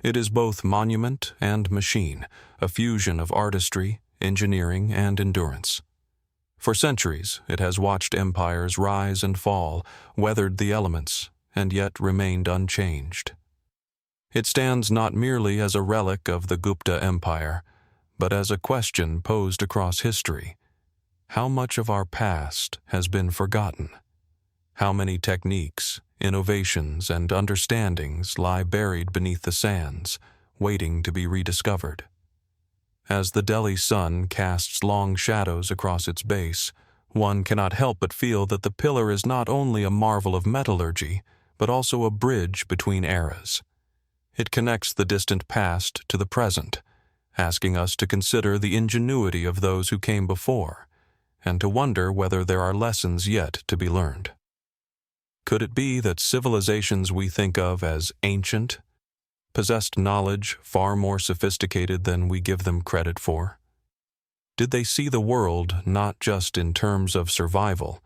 It is both monument and machine, a fusion of artistry, engineering, and endurance. For centuries, it has watched empires rise and fall, weathered the elements, and yet remained unchanged. It stands not merely as a relic of the Gupta Empire, but as a question posed across history. How much of our past has been forgotten? How many techniques, innovations, and understandings lie buried beneath the sands, waiting to be rediscovered? As the Delhi sun casts long shadows across its base, one cannot help but feel that the pillar is not only a marvel of metallurgy, but also a bridge between eras. It connects the distant past to the present, asking us to consider the ingenuity of those who came before, and to wonder whether there are lessons yet to be learned. Could it be that civilizations we think of as ancient possessed knowledge far more sophisticated than we give them credit for? Did they see the world not just in terms of survival,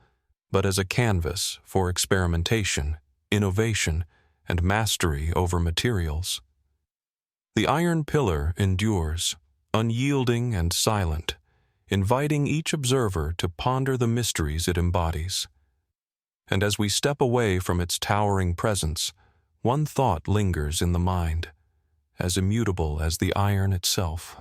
but as a canvas for experimentation, innovation, and mastery over materials? The Iron Pillar endures, unyielding and silent, inviting each observer to ponder the mysteries it embodies. And as we step away from its towering presence, one thought lingers in the mind, as immutable as the iron itself.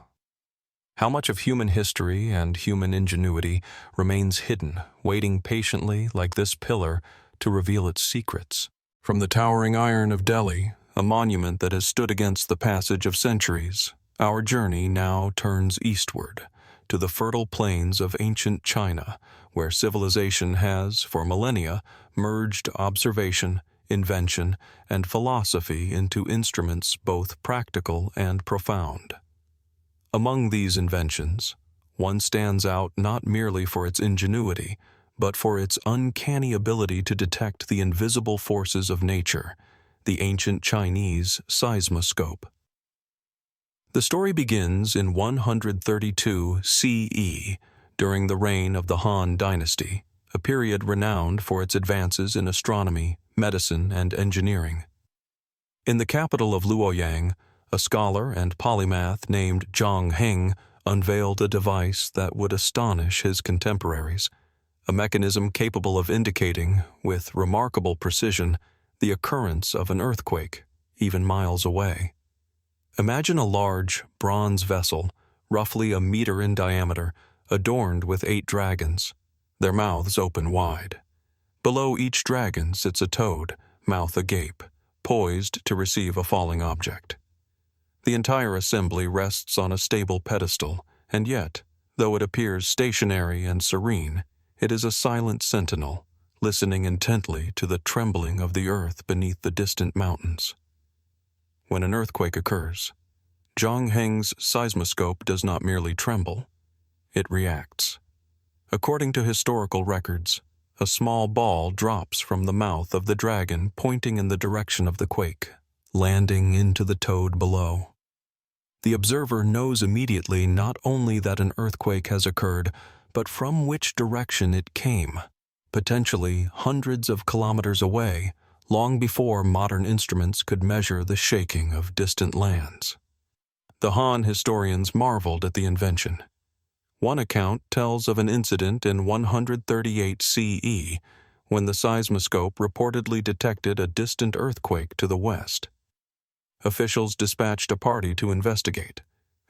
How much of human history and human ingenuity remains hidden, waiting patiently like this pillar to reveal its secrets? From the towering iron of Delhi, a monument that has stood against the passage of centuries, our journey now turns eastward, to the fertile plains of ancient China, where civilization has, for millennia, merged observation, invention, and philosophy into instruments both practical and profound. Among these inventions, one stands out not merely for its ingenuity, but for its uncanny ability to detect the invisible forces of nature, the ancient Chinese seismoscope. The story begins in 132 CE, during the reign of the Han Dynasty, a period renowned for its advances in astronomy, medicine, and engineering. In the capital of Luoyang, a scholar and polymath named Zhang Heng unveiled a device that would astonish his contemporaries, a mechanism capable of indicating, with remarkable precision, the occurrence of an earthquake, even miles away. Imagine a large, bronze vessel, roughly a meter in diameter, adorned with 8 dragons, their mouths open wide. Below each dragon sits a toad, mouth agape, poised to receive a falling object. The entire assembly rests on a stable pedestal, and yet, though it appears stationary and serene, it is a silent sentinel, listening intently to the trembling of the earth beneath the distant mountains. When an earthquake occurs, Zhang Heng's seismoscope does not merely tremble, it reacts. According to historical records, a small ball drops from the mouth of the dragon pointing in the direction of the quake, landing into the toad below. The observer knows immediately not only that an earthquake has occurred, but from which direction it came, potentially hundreds of kilometers away, long before modern instruments could measure the shaking of distant lands. The Han historians marveled at the invention. One account tells of an incident in 138 CE, when the seismoscope reportedly detected a distant earthquake to the west. Officials dispatched a party to investigate,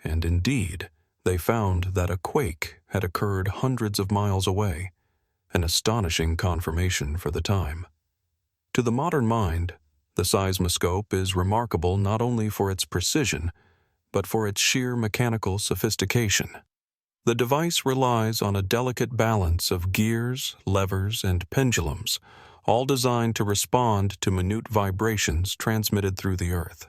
and indeed, they found that a quake had occurred hundreds of miles away, an astonishing confirmation for the time. To the modern mind, the seismoscope is remarkable not only for its precision, but for its sheer mechanical sophistication. The device relies on a delicate balance of gears, levers, and pendulums, all designed to respond to minute vibrations transmitted through the earth.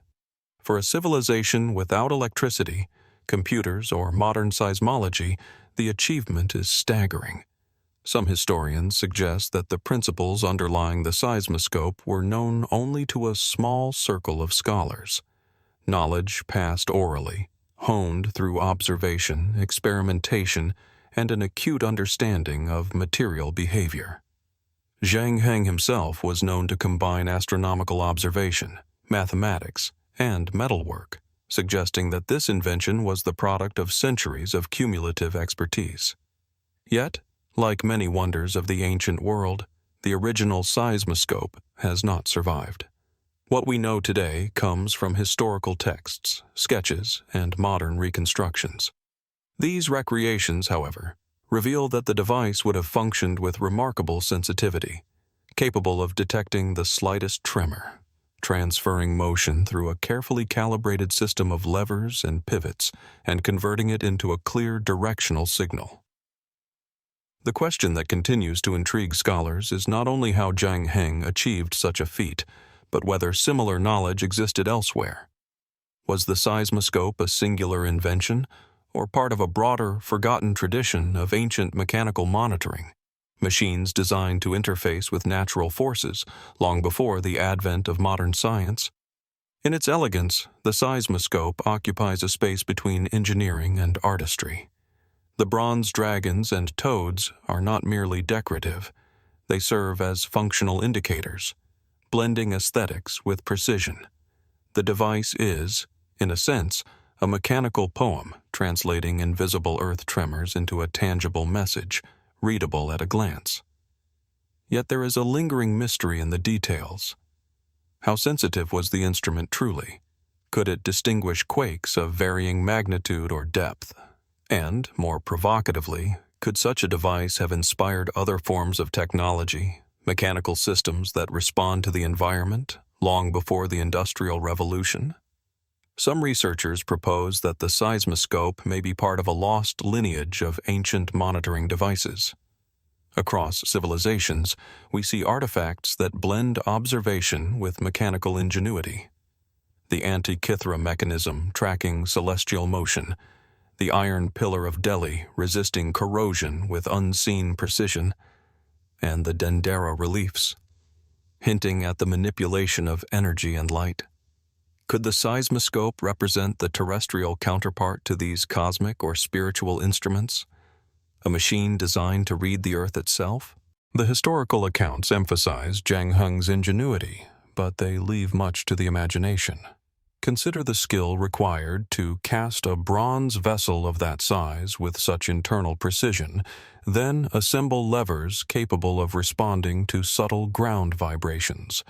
For a civilization without electricity, computers, or modern seismology, the achievement is staggering. Some historians suggest that the principles underlying the seismoscope were known only to a small circle of scholars. Knowledge passed orally, honed through observation, experimentation, and an acute understanding of material behavior. Zhang Heng himself was known to combine astronomical observation, mathematics, and metalwork, suggesting that this invention was the product of centuries of cumulative expertise. Yet, like many wonders of the ancient world, the original seismoscope has not survived. What we know today comes from historical texts, sketches, and modern reconstructions. These recreations, however, reveal that the device would have functioned with remarkable sensitivity, capable of detecting the slightest tremor, transferring motion through a carefully calibrated system of levers and pivots, and converting it into a clear directional signal. The question that continues to intrigue scholars is not only how Zhang Heng achieved such a feat, but whether similar knowledge existed elsewhere. Was the seismoscope a singular invention, or part of a broader, forgotten tradition of ancient mechanical monitoring, machines designed to interface with natural forces long before the advent of modern science? In its elegance, the seismoscope occupies a space between engineering and artistry. The bronze dragons and toads are not merely decorative. They serve as functional indicators, blending aesthetics with precision. The device is, in a sense, a mechanical poem translating invisible earth tremors into a tangible message, readable at a glance. Yet there is a lingering mystery in the details. How sensitive was the instrument truly? Could it distinguish quakes of varying magnitude or depth? And, more provocatively, could such a device have inspired other forms of technology, mechanical systems that respond to the environment, long before the Industrial Revolution? Some researchers propose that the seismoscope may be part of a lost lineage of ancient monitoring devices. Across civilizations, we see artifacts that blend observation with mechanical ingenuity. The Antikythera Mechanism tracking celestial motion, the iron pillar of Delhi resisting corrosion with unseen precision, and the Dendera reliefs, hinting at the manipulation of energy and light. Could the seismoscope represent the terrestrial counterpart to these cosmic or spiritual instruments? A machine designed to read the earth itself? The historical accounts emphasize Zhang Heng's ingenuity, but they leave much to the imagination. Consider the skill required to cast a bronze vessel of that size with such internal precision, then assemble levers capable of responding to subtle ground vibrations.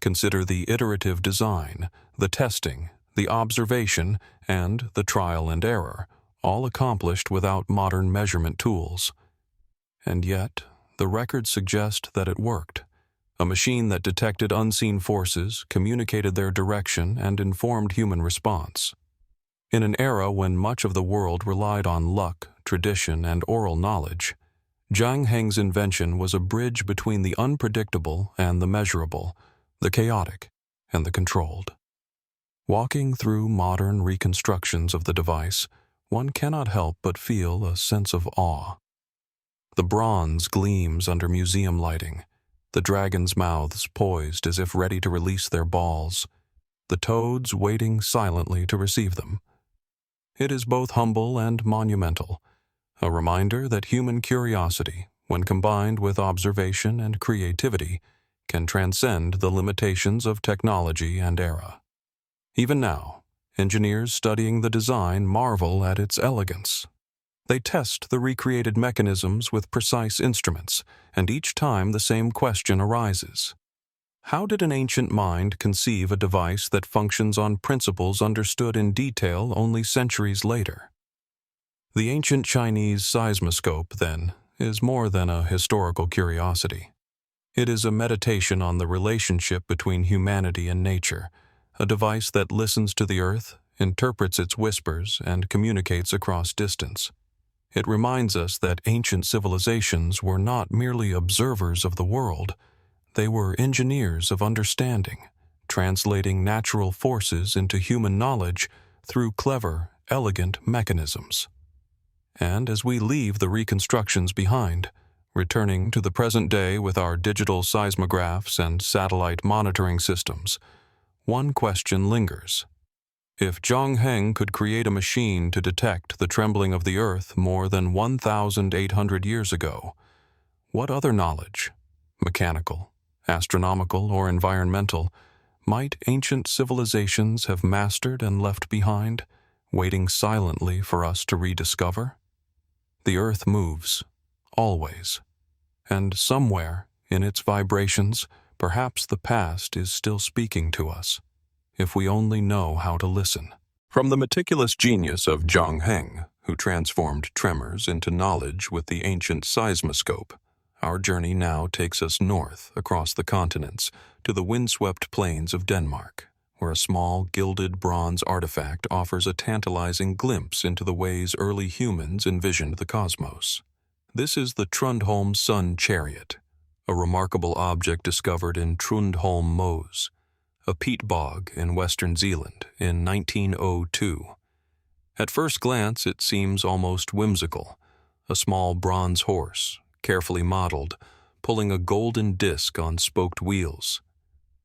Consider the iterative design, the testing, the observation, and the trial and error, all accomplished without modern measurement tools. And yet, the records suggest that it worked. A machine that detected unseen forces, communicated their direction, and informed human response. In an era when much of the world relied on luck, tradition, and oral knowledge, Zhang Heng's invention was a bridge between the unpredictable and the measurable, the chaotic and the controlled. Walking through modern reconstructions of the device, one cannot help but feel a sense of awe. The bronze gleams under museum lighting, the dragons' mouths poised as if ready to release their balls, the toads waiting silently to receive them. It is both humble and monumental, a reminder that human curiosity, when combined with observation and creativity, can transcend the limitations of technology and era. Even now, engineers studying the design marvel at its elegance. They test the recreated mechanisms with precise instruments, and each time the same question arises. How did an ancient mind conceive a device that functions on principles understood in detail only centuries later? The ancient Chinese seismoscope, then, is more than a historical curiosity. It is a meditation on the relationship between humanity and nature, a device that listens to the earth, interprets its whispers, and communicates across distance. It reminds us that ancient civilizations were not merely observers of the world, They were engineers of understanding, translating natural forces into human knowledge through clever, elegant mechanisms. And as we leave the reconstructions behind, returning to the present day with our digital seismographs and satellite monitoring systems, one question lingers. If Zhang Heng could create a machine to detect the trembling of the earth more than 1,800 years ago, what other knowledge, mechanical, astronomical, or environmental, might ancient civilizations have mastered and left behind, waiting silently for us to rediscover? The earth moves, always, and somewhere in its vibrations, perhaps the past is still speaking to us, if we only know how to listen. From the meticulous genius of Zhang Heng, who transformed tremors into knowledge with the ancient seismoscope, our journey now takes us north across the continents to the windswept plains of Denmark, where a small gilded bronze artifact offers a tantalizing glimpse into the ways early humans envisioned the cosmos. This is the Trundholm Sun Chariot, a remarkable object discovered in Trundholm Mose, a peat bog in Western Zealand in 1902. At first glance, it seems almost whimsical, a small bronze horse, carefully modeled, pulling a golden disc on spoked wheels.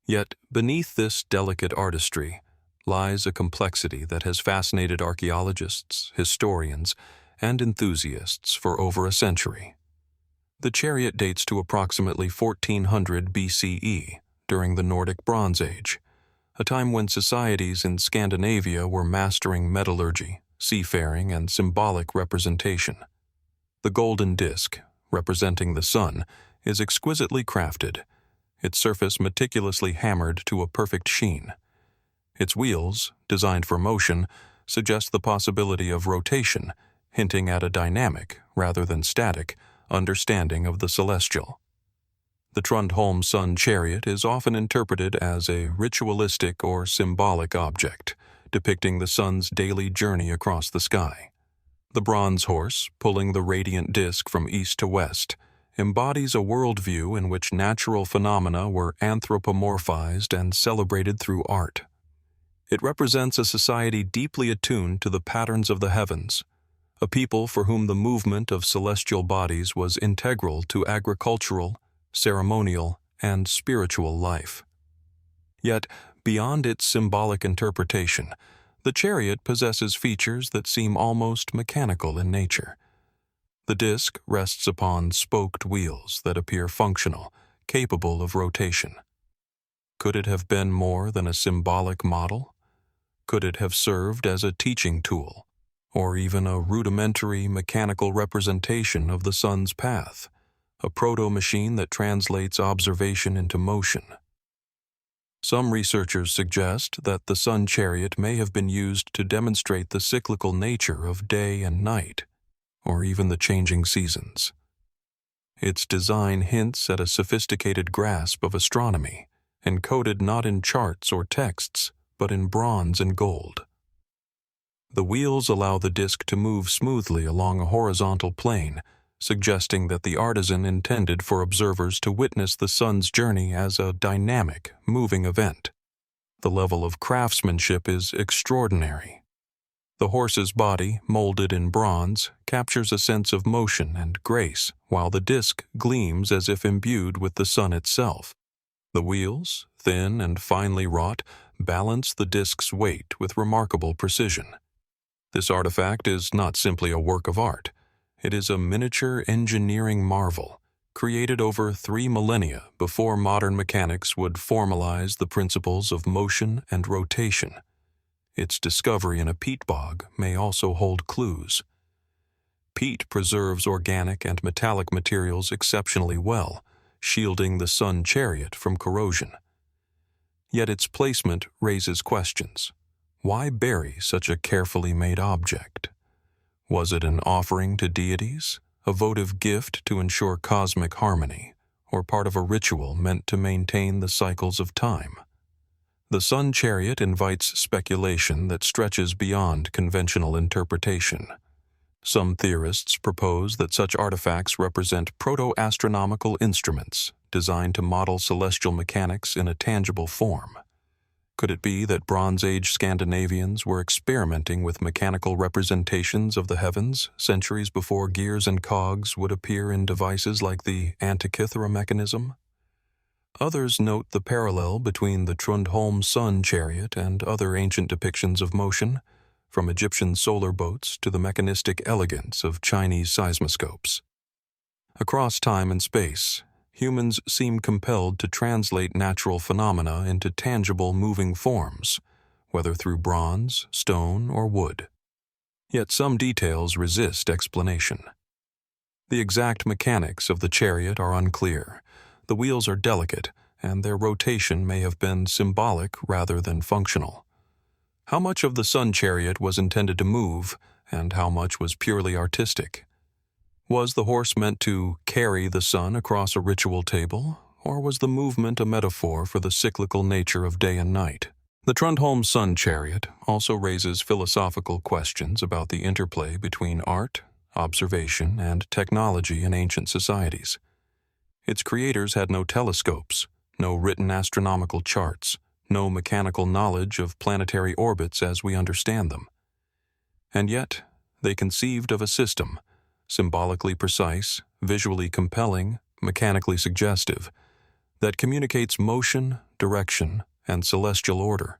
Yet beneath this delicate artistry lies a complexity that has fascinated archaeologists, historians, and enthusiasts for over a century. The chariot dates to approximately 1400 BCE, during the Nordic Bronze Age, a time when societies in Scandinavia were mastering metallurgy, seafaring, and symbolic representation. The golden disc, representing the sun, is exquisitely crafted, its surface meticulously hammered to a perfect sheen. Its wheels, designed for motion, suggest the possibility of rotation, hinting at a dynamic, rather than static, understanding of the celestial. The Trundholm Sun Chariot is often interpreted as a ritualistic or symbolic object, depicting the sun's daily journey across the sky. The bronze horse, pulling the radiant disk from east to west, embodies a worldview in which natural phenomena were anthropomorphized and celebrated through art. It represents a society deeply attuned to the patterns of the heavens, a people for whom the movement of celestial bodies was integral to agricultural, ceremonial, and spiritual life. Yet, beyond its symbolic interpretation, the chariot possesses features that seem almost mechanical in nature. The disc rests upon spoked wheels that appear functional, capable of rotation. Could it have been more than a symbolic model? Could it have served as a teaching tool, or even a rudimentary mechanical representation of the sun's path, a proto-machine that translates observation into motion? Some researchers suggest that the sun chariot may have been used to demonstrate the cyclical nature of day and night, or even the changing seasons. Its design hints at a sophisticated grasp of astronomy, encoded not in charts or texts, but in bronze and gold. The wheels allow the disc to move smoothly along a horizontal plane, suggesting that the artisan intended for observers to witness the sun's journey as a dynamic, moving event. The level of craftsmanship is extraordinary. The horse's body, molded in bronze, captures a sense of motion and grace, while the disc gleams as if imbued with the sun itself. The wheels, thin and finely wrought, balance the disc's weight with remarkable precision. This artifact is not simply a work of art. It is a miniature engineering marvel, created over 3 millennia before modern mechanics would formalize the principles of motion and rotation. Its discovery in a peat bog may also hold clues. Peat preserves organic and metallic materials exceptionally well, shielding the sun chariot from corrosion. Yet its placement raises questions. Why bury such a carefully made object? Was it an offering to deities, a votive gift to ensure cosmic harmony, or part of a ritual meant to maintain the cycles of time? The sun chariot invites speculation that stretches beyond conventional interpretation. Some theorists propose that such artifacts represent proto-astronomical instruments designed to model celestial mechanics in a tangible form. Could it be that Bronze Age Scandinavians were experimenting with mechanical representations of the heavens centuries before gears and cogs would appear in devices like the Antikythera Mechanism? Others note the parallel between the Trundholm Sun Chariot and other ancient depictions of motion, from Egyptian solar boats to the mechanistic elegance of Chinese seismoscopes. Across time and space, humans seem compelled to translate natural phenomena into tangible moving forms, whether through bronze, stone, or wood. Yet some details resist explanation. The exact mechanics of the chariot are unclear. The wheels are delicate, and their rotation may have been symbolic rather than functional. How much of the sun chariot was intended to move, and how much was purely artistic? Was the horse meant to carry the sun across a ritual table, or was the movement a metaphor for the cyclical nature of day and night? The Trundholm Sun Chariot also raises philosophical questions about the interplay between art, observation, and technology in ancient societies. Its creators had no telescopes, no written astronomical charts, no mechanical knowledge of planetary orbits as we understand them. And yet, they conceived of a system, symbolically precise, visually compelling, mechanically suggestive, that communicates motion, direction, and celestial order.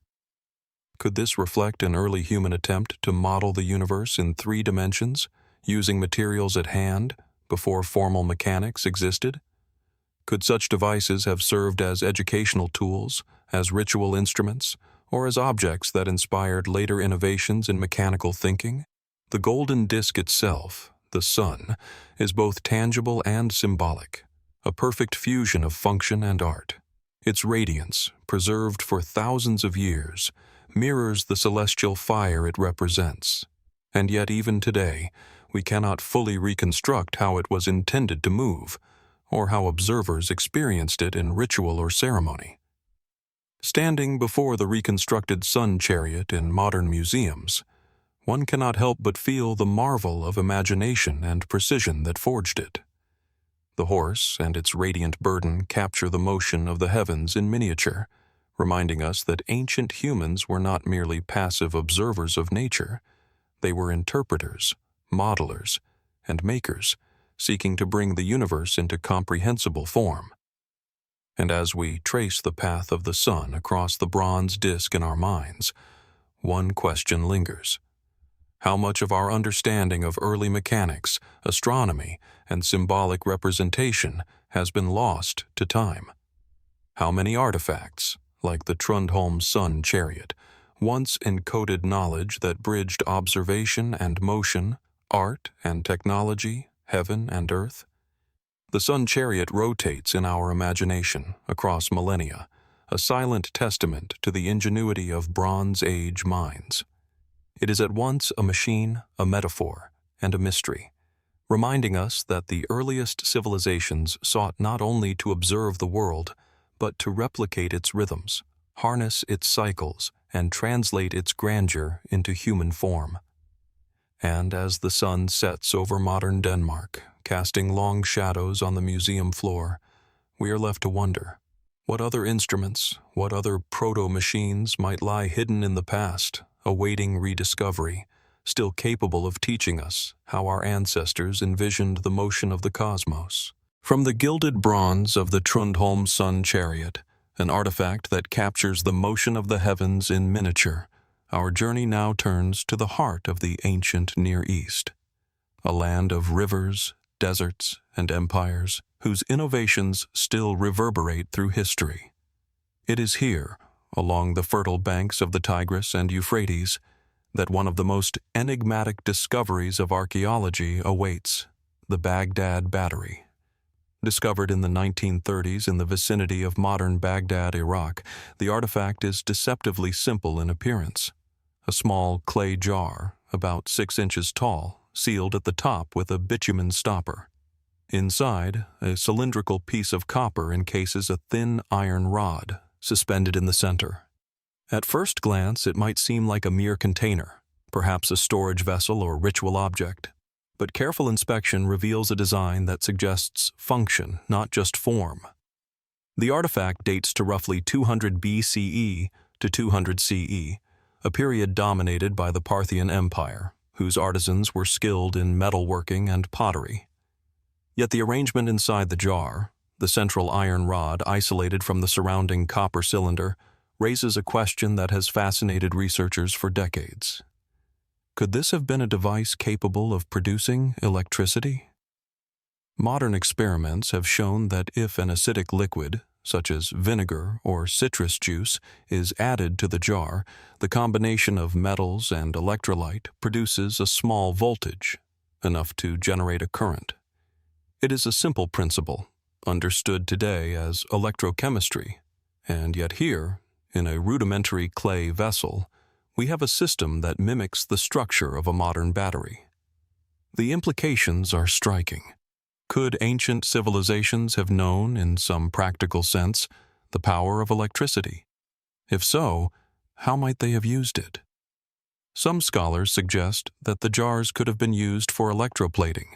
Could this reflect an early human attempt to model the universe in 3 dimensions, using materials at hand before formal mechanics existed? Could such devices have served as educational tools, as ritual instruments, or as objects that inspired later innovations in mechanical thinking? The golden disk itself, the sun, is both tangible and symbolic, a perfect fusion of function and art. Its radiance, preserved for thousands of years, mirrors the celestial fire it represents. And yet even today, we cannot fully reconstruct how it was intended to move, or how observers experienced it in ritual or ceremony. Standing before the reconstructed sun chariot in modern museums, one cannot help but feel the marvel of imagination and precision that forged it. The horse and its radiant burden capture the motion of the heavens in miniature, reminding us that ancient humans were not merely passive observers of nature. They were interpreters, modelers, and makers, seeking to bring the universe into comprehensible form. And as we trace the path of the sun across the bronze disk in our minds, one question lingers. How much of our understanding of early mechanics, astronomy, and symbolic representation has been lost to time? How many artifacts, like the Trundholm Sun Chariot, once encoded knowledge that bridged observation and motion, art and technology, heaven and earth? The Sun Chariot rotates in our imagination across millennia, a silent testament to the ingenuity of Bronze Age minds. It is at once a machine, a metaphor, and a mystery, reminding us that the earliest civilizations sought not only to observe the world, but to replicate its rhythms, harness its cycles, and translate its grandeur into human form. And as the sun sets over modern Denmark, casting long shadows on the museum floor, we are left to wonder, what other instruments, what other proto-machines might lie hidden in the past, awaiting rediscovery, still capable of teaching us how our ancestors envisioned the motion of the cosmos. From the gilded bronze of the Trundholm Sun Chariot, an artifact that captures the motion of the heavens in miniature, our journey now turns to the heart of the ancient Near East, a land of rivers, deserts, and empires whose innovations still reverberate through history. It is here, along the fertile banks of the Tigris and Euphrates, that one of the most enigmatic discoveries of archaeology awaits, the Baghdad Battery. Discovered in the 1930s in the vicinity of modern Baghdad, Iraq, the artifact is deceptively simple in appearance. A small clay jar, about 6 inches tall, sealed at the top with a bitumen stopper. Inside, a cylindrical piece of copper encases a thin iron rod, suspended in the center. At first glance, it might seem like a mere container, perhaps a storage vessel or ritual object. But careful inspection reveals a design that suggests function, not just form. The artifact dates to roughly 200 BCE to 200 CE, a period dominated by the Parthian Empire, whose artisans were skilled in metalworking and pottery. Yet the arrangement inside the jar, the central iron rod isolated from the surrounding copper cylinder, raises a question that has fascinated researchers for decades. Could this have been a device capable of producing electricity? Modern experiments have shown that if an acidic liquid, such as vinegar or citrus juice, is added to the jar, the combination of metals and electrolyte produces a small voltage, enough to generate a current. It is a simple principle, understood today as electrochemistry, and yet here, in a rudimentary clay vessel, we have a system that mimics the structure of a modern battery. The implications are striking. Could ancient civilizations have known, in some practical sense, the power of electricity? If so, how might they have used it? Some scholars suggest that the jars could have been used for electroplating,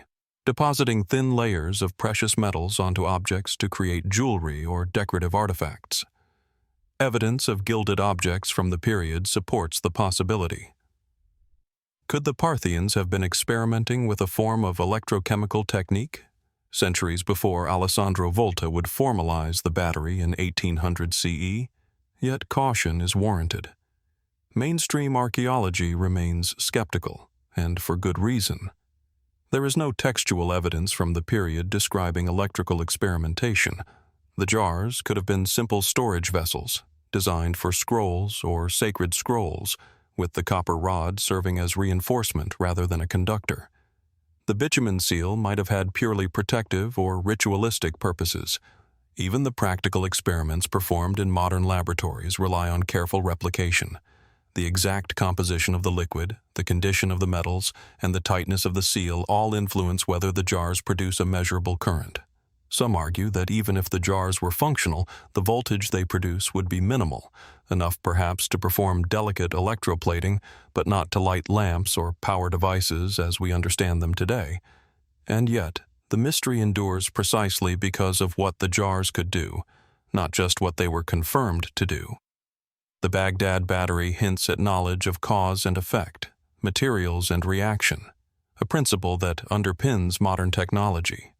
depositing thin layers of precious metals onto objects to create jewelry or decorative artifacts. Evidence of gilded objects from the period supports the possibility. Could the Parthians have been experimenting with a form of electrochemical technique, centuries before Alessandro Volta would formalize the battery in 1800 CE? Yet caution is warranted. Mainstream archaeology remains skeptical, and for good reason. There is no textual evidence from the period describing electrical experimentation. The jars could have been simple storage vessels, designed for scrolls or sacred scrolls, with the copper rod serving as reinforcement rather than a conductor. The bitumen seal might have had purely protective or ritualistic purposes. Even the practical experiments performed in modern laboratories rely on careful replication. The exact composition of the liquid, the condition of the metals, and the tightness of the seal all influence whether the jars produce a measurable current. Some argue that even if the jars were functional, the voltage they produce would be minimal, enough perhaps to perform delicate electroplating, but not to light lamps or power devices as we understand them today. And yet, the mystery endures precisely because of what the jars could do, not just what they were confirmed to do. The Baghdad Battery hints at knowledge of cause and effect, materials and reaction, a principle that underpins modern technology.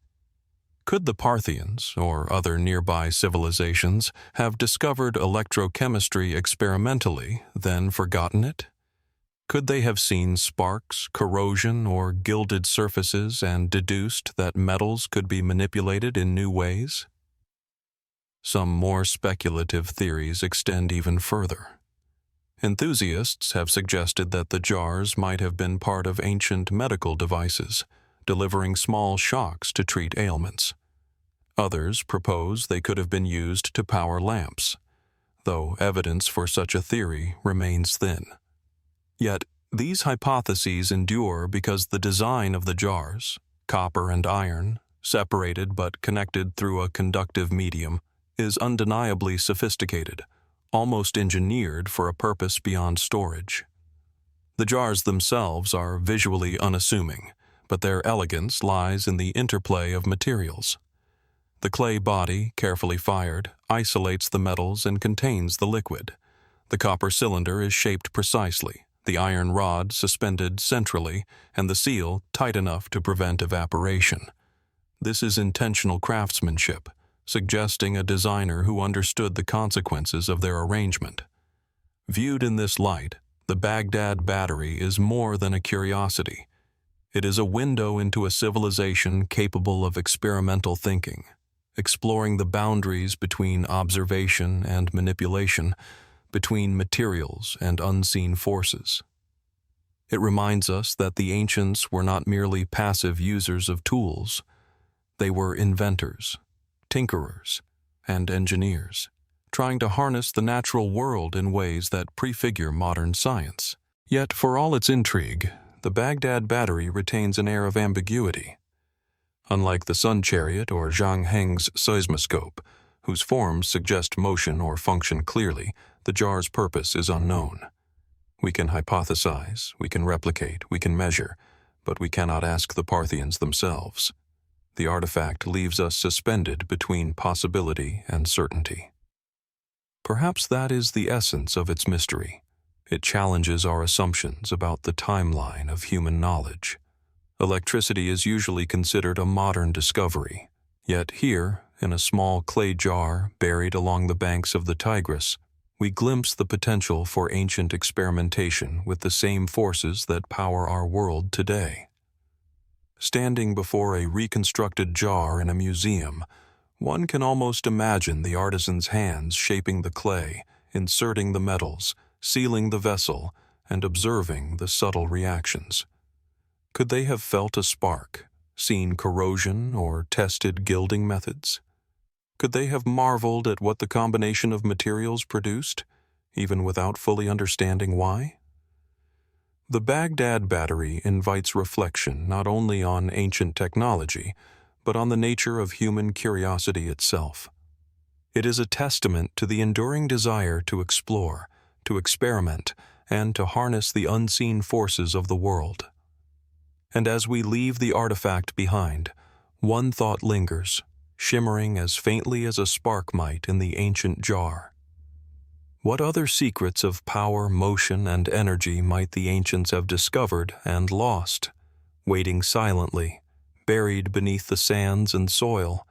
Could the Parthians, or other nearby civilizations, have discovered electrochemistry experimentally, then forgotten it? Could they have seen sparks, corrosion, or gilded surfaces and deduced that metals could be manipulated in new ways? Some more speculative theories extend even further. Enthusiasts have suggested that the jars might have been part of ancient medical devices, delivering small shocks to treat ailments. Others propose they could have been used to power lamps, though evidence for such a theory remains thin. Yet, these hypotheses endure because the design of the jars, copper and iron, separated but connected through a conductive medium, is undeniably sophisticated, almost engineered for a purpose beyond storage. The jars themselves are visually unassuming, but their elegance lies in the interplay of materials. The clay body, carefully fired, isolates the metals and contains the liquid. The copper cylinder is shaped precisely, the iron rod suspended centrally, and the seal tight enough to prevent evaporation. This is intentional craftsmanship, suggesting a designer who understood the consequences of their arrangement. Viewed in this light, the Baghdad Battery is more than a curiosity. It is a window into a civilization capable of experimental thinking, exploring the boundaries between observation and manipulation, between materials and unseen forces. It reminds us that the ancients were not merely passive users of tools. They were inventors, tinkerers, and engineers, trying to harness the natural world in ways that prefigure modern science. Yet, for all its intrigue, the Baghdad Battery retains an air of ambiguity. Unlike the Sun Chariot or Zhang Heng's Seismoscope, whose forms suggest motion or function clearly, the jar's purpose is unknown. We can hypothesize, we can replicate, we can measure, but we cannot ask the Parthians themselves. The artifact leaves us suspended between possibility and certainty. Perhaps that is the essence of its mystery. It challenges our assumptions about the timeline of human knowledge. Electricity is usually considered a modern discovery, yet here, in a small clay jar buried along the banks of the Tigris, we glimpse the potential for ancient experimentation with the same forces that power our world today. Standing before a reconstructed jar in a museum, one can almost imagine the artisan's hands shaping the clay, inserting the metals, sealing the vessel, and observing the subtle reactions. Could they have felt a spark, seen corrosion, or tested gilding methods? Could they have marveled at what the combination of materials produced, even without fully understanding why? The Baghdad Battery invites reflection not only on ancient technology, but on the nature of human curiosity itself. It is a testament to the enduring desire to explore, to experiment, and to harness the unseen forces of the world. And as we leave the artifact behind, one thought lingers, shimmering as faintly as a spark might in the ancient jar. What other secrets of power, motion, and energy might the ancients have discovered and lost, waiting silently, buried beneath the sands and soil,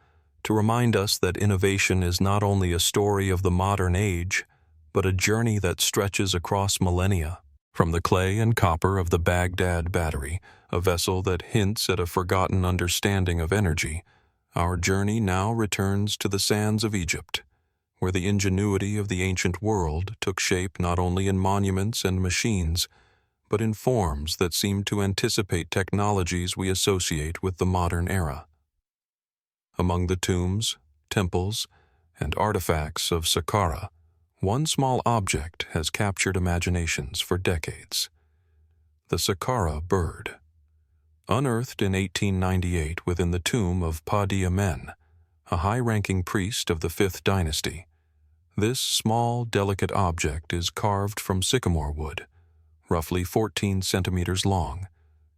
to remind us that innovation is not only a story of the modern age, but a journey that stretches across millennia? From the clay and copper of the Baghdad Battery, a vessel that hints at a forgotten understanding of energy, our journey now returns to the sands of Egypt, where the ingenuity of the ancient world took shape not only in monuments and machines, but in forms that seem to anticipate technologies we associate with the modern era. Among the tombs, temples, and artifacts of Saqqara, one small object has captured imaginations for decades: the Saqqara Bird. Unearthed in 1898 within the tomb of Padi Amen, a high-ranking priest of the 5th dynasty, this small, delicate object is carved from sycamore wood, roughly 14 centimeters long,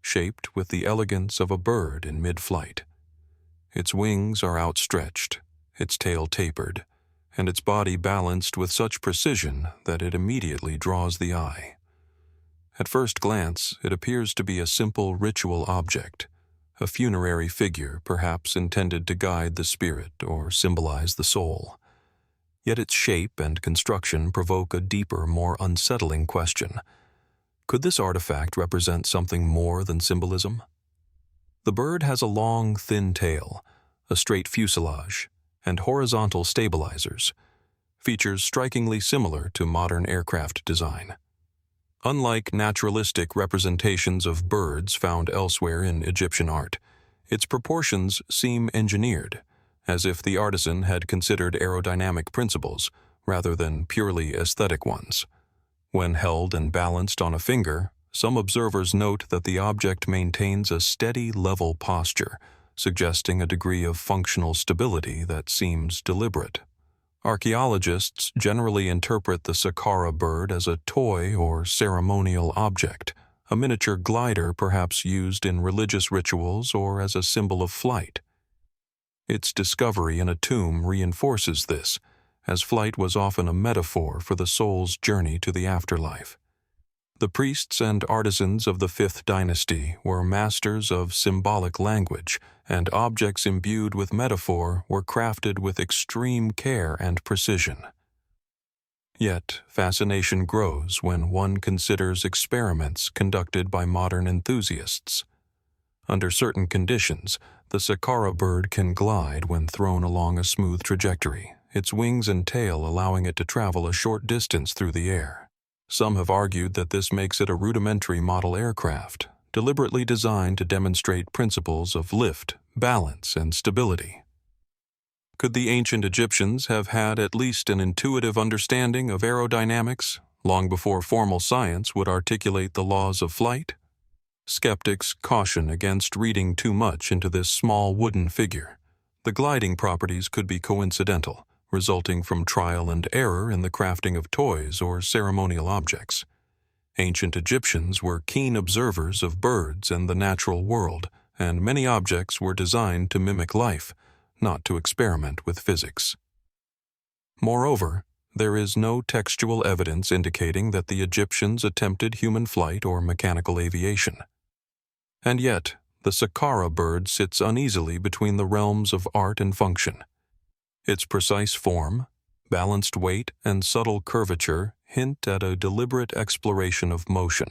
shaped with the elegance of a bird in mid-flight. Its wings are outstretched, its tail tapered, and its body balanced with such precision that it immediately draws the eye. At first glance, it appears to be a simple ritual object, a funerary figure perhaps intended to guide the spirit or symbolize the soul. Yet its shape and construction provoke a deeper, more unsettling question. Could this artifact represent something more than symbolism? The bird has a long, thin tail, a straight fuselage, and horizontal stabilizers, features strikingly similar to modern aircraft design. Unlike naturalistic representations of birds found elsewhere in Egyptian art, its proportions seem engineered, as if the artisan had considered aerodynamic principles rather than purely aesthetic ones. When held and balanced on a finger, some observers note that the object maintains a steady, level posture, suggesting a degree of functional stability that seems deliberate. Archaeologists generally interpret the Saqqara bird as a toy or ceremonial object, a miniature glider perhaps used in religious rituals or as a symbol of flight. Its discovery in a tomb reinforces this, as flight was often a metaphor for the soul's journey to the afterlife. The priests and artisans of the 5th dynasty were masters of symbolic language, and objects imbued with metaphor were crafted with extreme care and precision. Yet, fascination grows when one considers experiments conducted by modern enthusiasts. Under certain conditions, the Saqqara bird can glide when thrown along a smooth trajectory, its wings and tail allowing it to travel a short distance through the air. Some have argued that this makes it a rudimentary model aircraft, deliberately designed to demonstrate principles of lift, balance, and stability. Could the ancient Egyptians have had at least an intuitive understanding of aerodynamics, long before formal science would articulate the laws of flight? Skeptics caution against reading too much into this small wooden figure. The gliding properties could be coincidental, resulting from trial and error in the crafting of toys or ceremonial objects. Ancient Egyptians were keen observers of birds and the natural world, and many objects were designed to mimic life, not to experiment with physics. Moreover, there is no textual evidence indicating that the Egyptians attempted human flight or mechanical aviation. And yet, the Saqqara bird sits uneasily between the realms of art and function. Its precise form, balanced weight, and subtle curvature hint at a deliberate exploration of motion,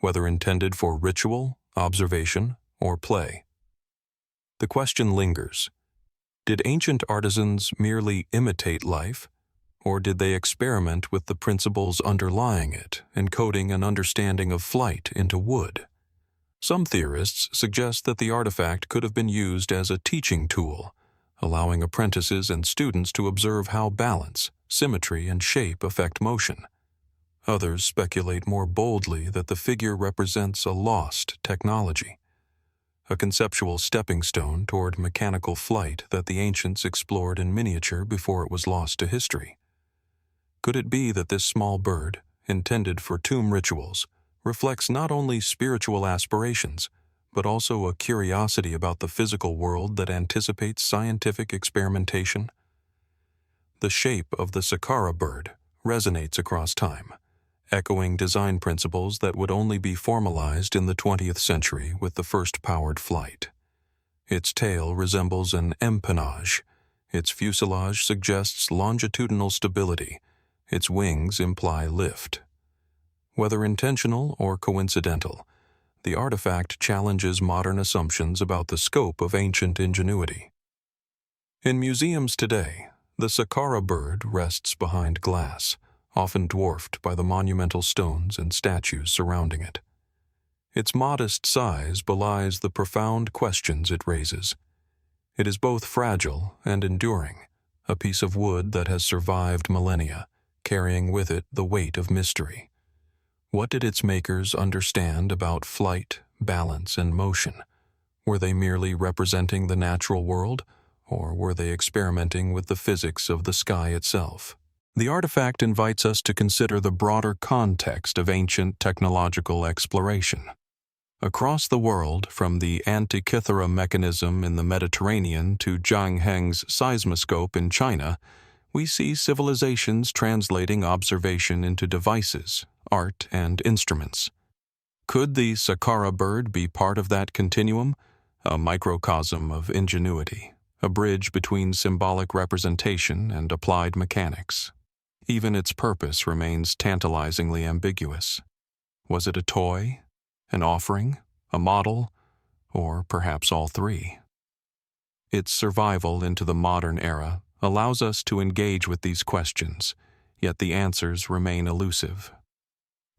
whether intended for ritual, observation, or play. The question lingers: did ancient artisans merely imitate life, or did they experiment with the principles underlying it, encoding an understanding of flight into wood? Some theorists suggest that the artifact could have been used as a teaching tool, allowing apprentices and students to observe how balance, symmetry, and shape affect motion. Others speculate more boldly that the figure represents a lost technology, a conceptual stepping stone toward mechanical flight that the ancients explored in miniature before it was lost to history. Could it be that this small bird, intended for tomb rituals, reflects not only spiritual aspirations, but also a curiosity about the physical world that anticipates scientific experimentation? The shape of the Saqqara bird resonates across time, echoing design principles that would only be formalized in the 20th century with the first powered flight. Its tail resembles an empennage, its fuselage suggests longitudinal stability, its wings imply lift. Whether intentional or coincidental, the artifact challenges modern assumptions about the scope of ancient ingenuity. In museums today, the Saqqara bird rests behind glass, often dwarfed by the monumental stones and statues surrounding it. Its modest size belies the profound questions it raises. It is both fragile and enduring, a piece of wood that has survived millennia, carrying with it the weight of mystery. What did its makers understand about flight, balance, and motion? Were they merely representing the natural world, or were they experimenting with the physics of the sky itself? The artifact invites us to consider the broader context of ancient technological exploration. Across the world, from the Antikythera Mechanism in the Mediterranean to Zhang Heng's Seismoscope in China, we see civilizations translating observation into devices, art, and instruments. Could the Saqqara bird be part of that continuum, a microcosm of ingenuity, a bridge between symbolic representation and applied mechanics? Even its purpose remains tantalizingly ambiguous. Was it a toy, an offering, a model, or perhaps all three? Its survival into the modern era allows us to engage with these questions, yet the answers remain elusive.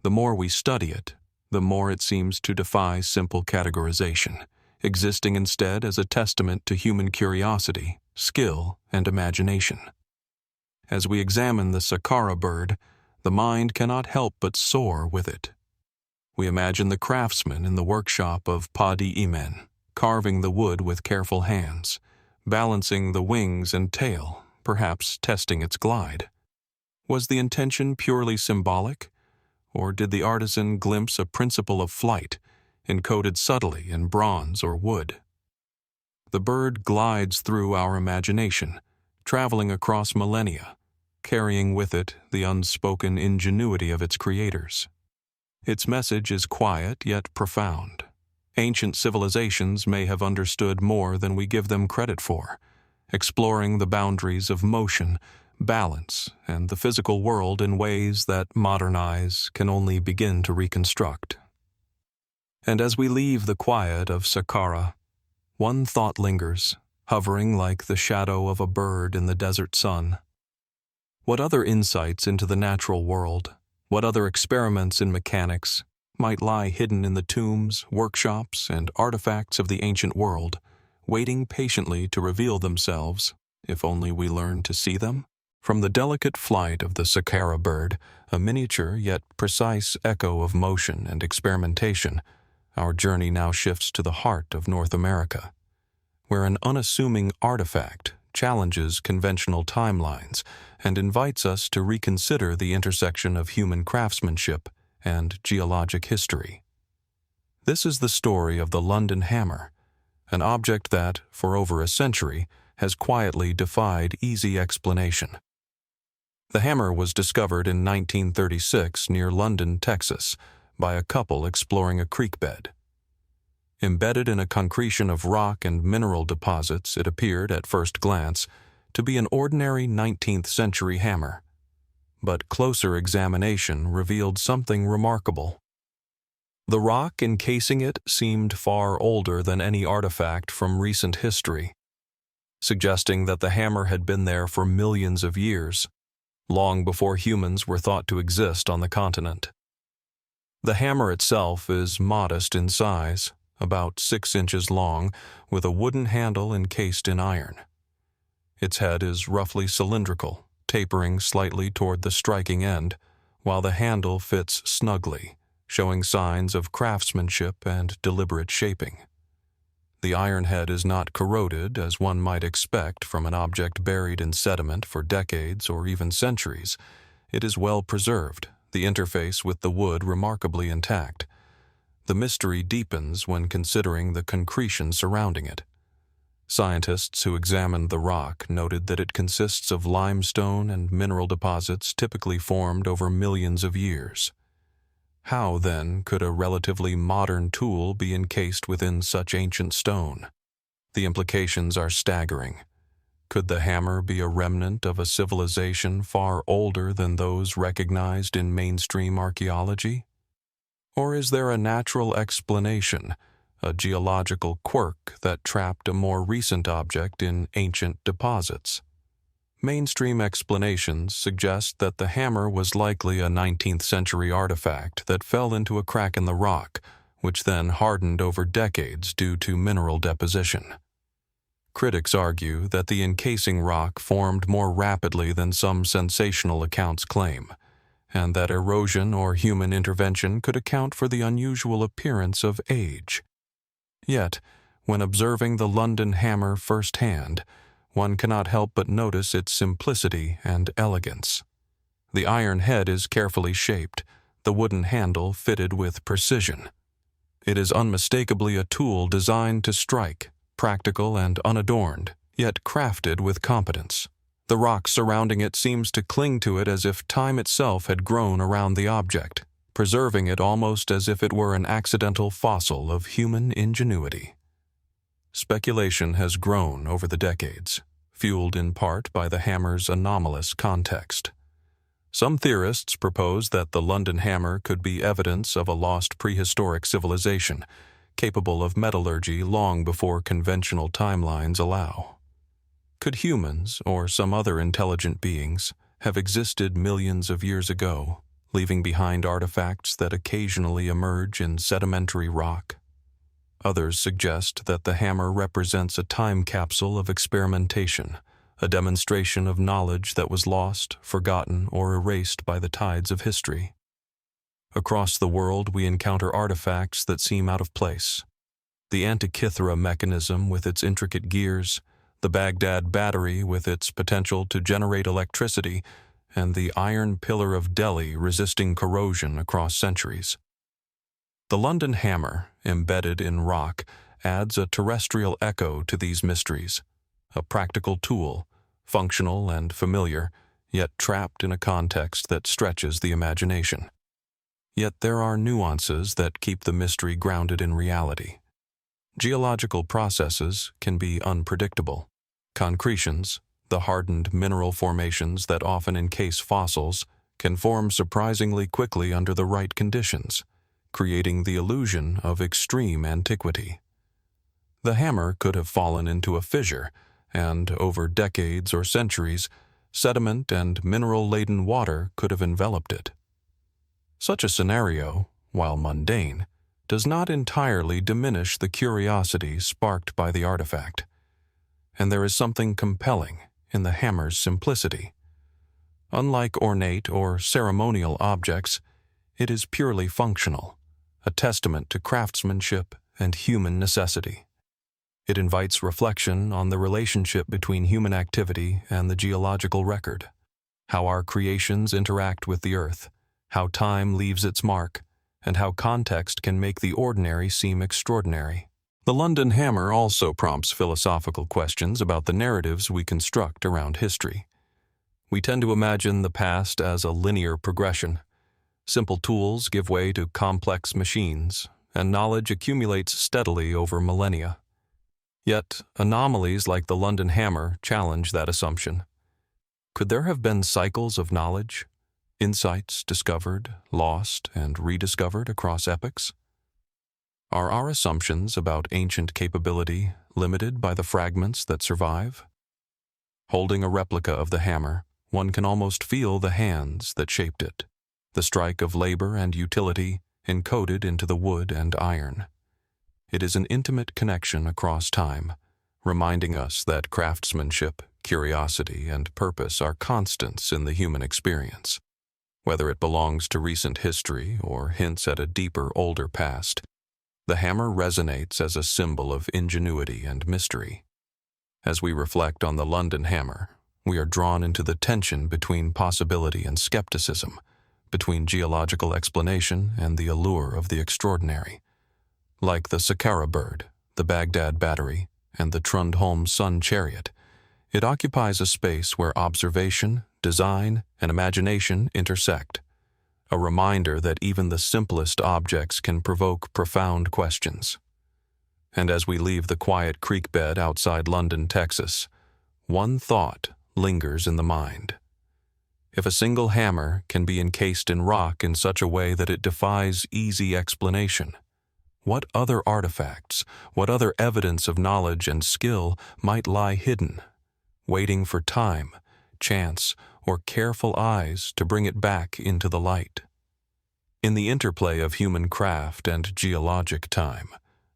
The more we study it, the more it seems to defy simple categorization, existing instead as a testament to human curiosity, skill, and imagination. As we examine the Saqqara bird, the mind cannot help but soar with it. We imagine the craftsman in the workshop of Padi Imen, carving the wood with careful hands, balancing the wings and tail, perhaps testing its glide. Was the intention purely symbolic, or did the artisan glimpse a principle of flight, encoded subtly in bronze or wood? The bird glides through our imagination, traveling across millennia, carrying with it the unspoken ingenuity of its creators. Its message is quiet yet profound. Ancient civilizations may have understood more than we give them credit for, exploring the boundaries of motion, balance, and the physical world in ways that modern eyes can only begin to reconstruct. And as we leave the quiet of Saqqara, one thought lingers, hovering like the shadow of a bird in the desert sun. What other insights into the natural world, what other experiments in mechanics, might lie hidden in the tombs, workshops, and artifacts of the ancient world, waiting patiently to reveal themselves, if only we learn to see them? From the delicate flight of the Saqqara bird, a miniature yet precise echo of motion and experimentation, our journey now shifts to the heart of North America, where an unassuming artifact challenges conventional timelines and invites us to reconsider the intersection of human craftsmanship and geologic history. This is the story of the London hammer, an object that, for over a century, has quietly defied easy explanation. The hammer was discovered in 1936 near London, Texas, by a couple exploring a creek bed. Embedded in a concretion of rock and mineral deposits, it appeared, at first glance, to be an ordinary 19th-century hammer. But closer examination revealed something remarkable. The rock encasing it seemed far older than any artifact from recent history, suggesting that the hammer had been there for millions of years, long before humans were thought to exist on the continent. The hammer itself is modest in size, about 6 inches long, with a wooden handle encased in iron. Its head is roughly cylindrical, tapering slightly toward the striking end, while the handle fits snugly, showing signs of craftsmanship and deliberate shaping. The iron head is not corroded, as one might expect from an object buried in sediment for decades or even centuries. It is well preserved, the interface with the wood remarkably intact. The mystery deepens when considering the concretion surrounding it. Scientists who examined the rock noted that it consists of limestone and mineral deposits typically formed over millions of years. How, then, could a relatively modern tool be encased within such ancient stone? The implications are staggering. Could the hammer be a remnant of a civilization far older than those recognized in mainstream archaeology? Or is there a natural explanation, a geological quirk that trapped a more recent object in ancient deposits? Mainstream explanations suggest that the hammer was likely a 19th-century artifact that fell into a crack in the rock, which then hardened over decades due to mineral deposition. Critics argue that the encasing rock formed more rapidly than some sensational accounts claim, and that erosion or human intervention could account for the unusual appearance of age. Yet, when observing the London hammer firsthand, one cannot help but notice its simplicity and elegance. The iron head is carefully shaped, the wooden handle fitted with precision. It is unmistakably a tool designed to strike, practical and unadorned, yet crafted with competence. The rock surrounding it seems to cling to it as if time itself had grown around the object, preserving it almost as if it were an accidental fossil of human ingenuity. Speculation has grown over the decades, fueled in part by the hammer's anomalous context. Some theorists propose that the London hammer could be evidence of a lost prehistoric civilization, capable of metallurgy long before conventional timelines allow. Could humans, or some other intelligent beings, have existed millions of years ago, leaving behind artifacts that occasionally emerge in sedimentary rock? Others suggest that the hammer represents a time capsule of experimentation, a demonstration of knowledge that was lost, forgotten, or erased by the tides of history. Across the world, we encounter artifacts that seem out of place. The Antikythera Mechanism with its intricate gears, the Baghdad Battery with its potential to generate electricity, and the iron pillar of Delhi resisting corrosion across centuries. The London hammer, embedded in rock, adds a terrestrial echo to these mysteries, a practical tool, functional and familiar, yet trapped in a context that stretches the imagination. Yet there are nuances that keep the mystery grounded in reality. Geological processes can be unpredictable. Concretions, the hardened mineral formations that often encase fossils, can form surprisingly quickly under the right conditions, creating the illusion of extreme antiquity. The hammer could have fallen into a fissure, and over decades or centuries, sediment and mineral-laden water could have enveloped it. Such a scenario, while mundane, does not entirely diminish the curiosity sparked by the artifact. And there is something compelling in the hammer's simplicity. Unlike ornate or ceremonial objects, it is purely functional, a testament to craftsmanship and human necessity. It invites reflection on the relationship between human activity and the geological record, how our creations interact with the earth, how time leaves its mark, and how context can make the ordinary seem extraordinary. The London Hammer also prompts philosophical questions about the narratives we construct around history. We tend to imagine the past as a linear progression. Simple tools give way to complex machines, and knowledge accumulates steadily over millennia. Yet, anomalies like the London Hammer challenge that assumption. Could there have been cycles of knowledge, insights discovered, lost, and rediscovered across epochs? Are our assumptions about ancient capability limited by the fragments that survive? Holding a replica of the hammer, one can almost feel the hands that shaped it, the strike of labor and utility encoded into the wood and iron. It is an intimate connection across time, reminding us that craftsmanship, curiosity, and purpose are constants in the human experience. Whether it belongs to recent history or hints at a deeper, older past, the hammer resonates as a symbol of ingenuity and mystery. As we reflect on the London Hammer, we are drawn into the tension between possibility and skepticism, between geological explanation and the allure of the extraordinary. Like the Saqqara Bird, the Baghdad Battery, and the Trundholm Sun Chariot, it occupies a space where observation, design, and imagination intersect, a reminder that even the simplest objects can provoke profound questions. And as we leave the quiet creek bed outside London, Texas, one thought lingers in the mind. If a single hammer can be encased in rock in such a way that it defies easy explanation, what other artifacts, what other evidence of knowledge and skill might lie hidden, waiting for time, chance, or careful eyes to bring it back into the light? In the interplay of human craft and geologic time,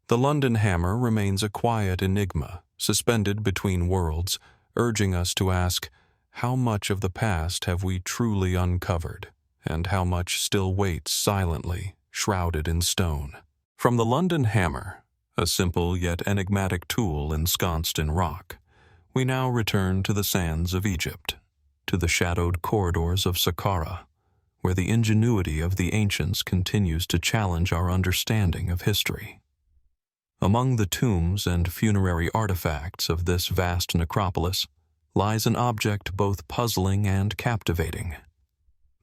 the London Hammer remains a quiet enigma, suspended between worlds, urging us to ask, how much of the past have we truly uncovered, and how much still waits silently, shrouded in stone? From the London Hammer, a simple yet enigmatic tool ensconced in rock, we now return to the sands of Egypt, to the shadowed corridors of Saqqara, where the ingenuity of the ancients continues to challenge our understanding of history. Among the tombs and funerary artifacts of this vast necropolis lies an object both puzzling and captivating: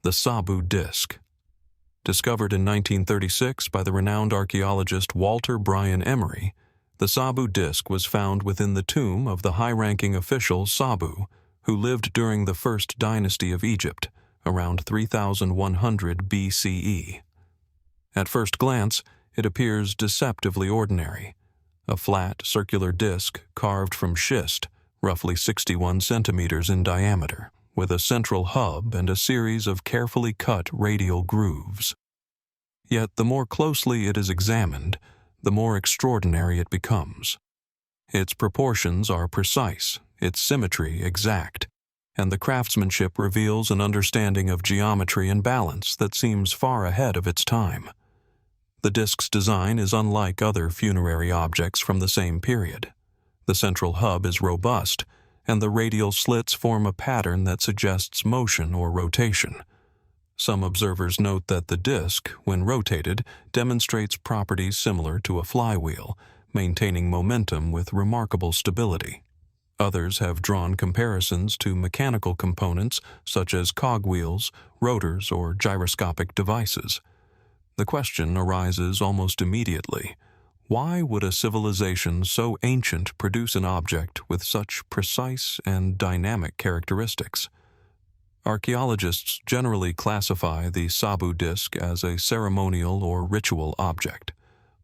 the Sabu Disk. Discovered in 1936 by the renowned archaeologist Walter Bryan Emery, the Sabu Disk was found within the tomb of the high-ranking official Sabu, who lived during the First Dynasty of Egypt, around 3100 BCE. At first glance, it appears deceptively ordinary: a flat, circular disk carved from schist, roughly 61 centimeters in diameter, with a central hub and a series of carefully cut radial grooves. Yet the more closely it is examined, the more extraordinary it becomes. Its proportions are precise, its symmetry exact, and the craftsmanship reveals an understanding of geometry and balance that seems far ahead of its time. The disk's design is unlike other funerary objects from the same period. The central hub is robust, and the radial slits form a pattern that suggests motion or rotation. Some observers note that the disk, when rotated, demonstrates properties similar to a flywheel, maintaining momentum with remarkable stability. Others have drawn comparisons to mechanical components such as cogwheels, rotors, or gyroscopic devices. The question arises almost immediately: why would a civilization so ancient produce an object with such precise and dynamic characteristics? Archaeologists generally classify the Sabu Disk as a ceremonial or ritual object,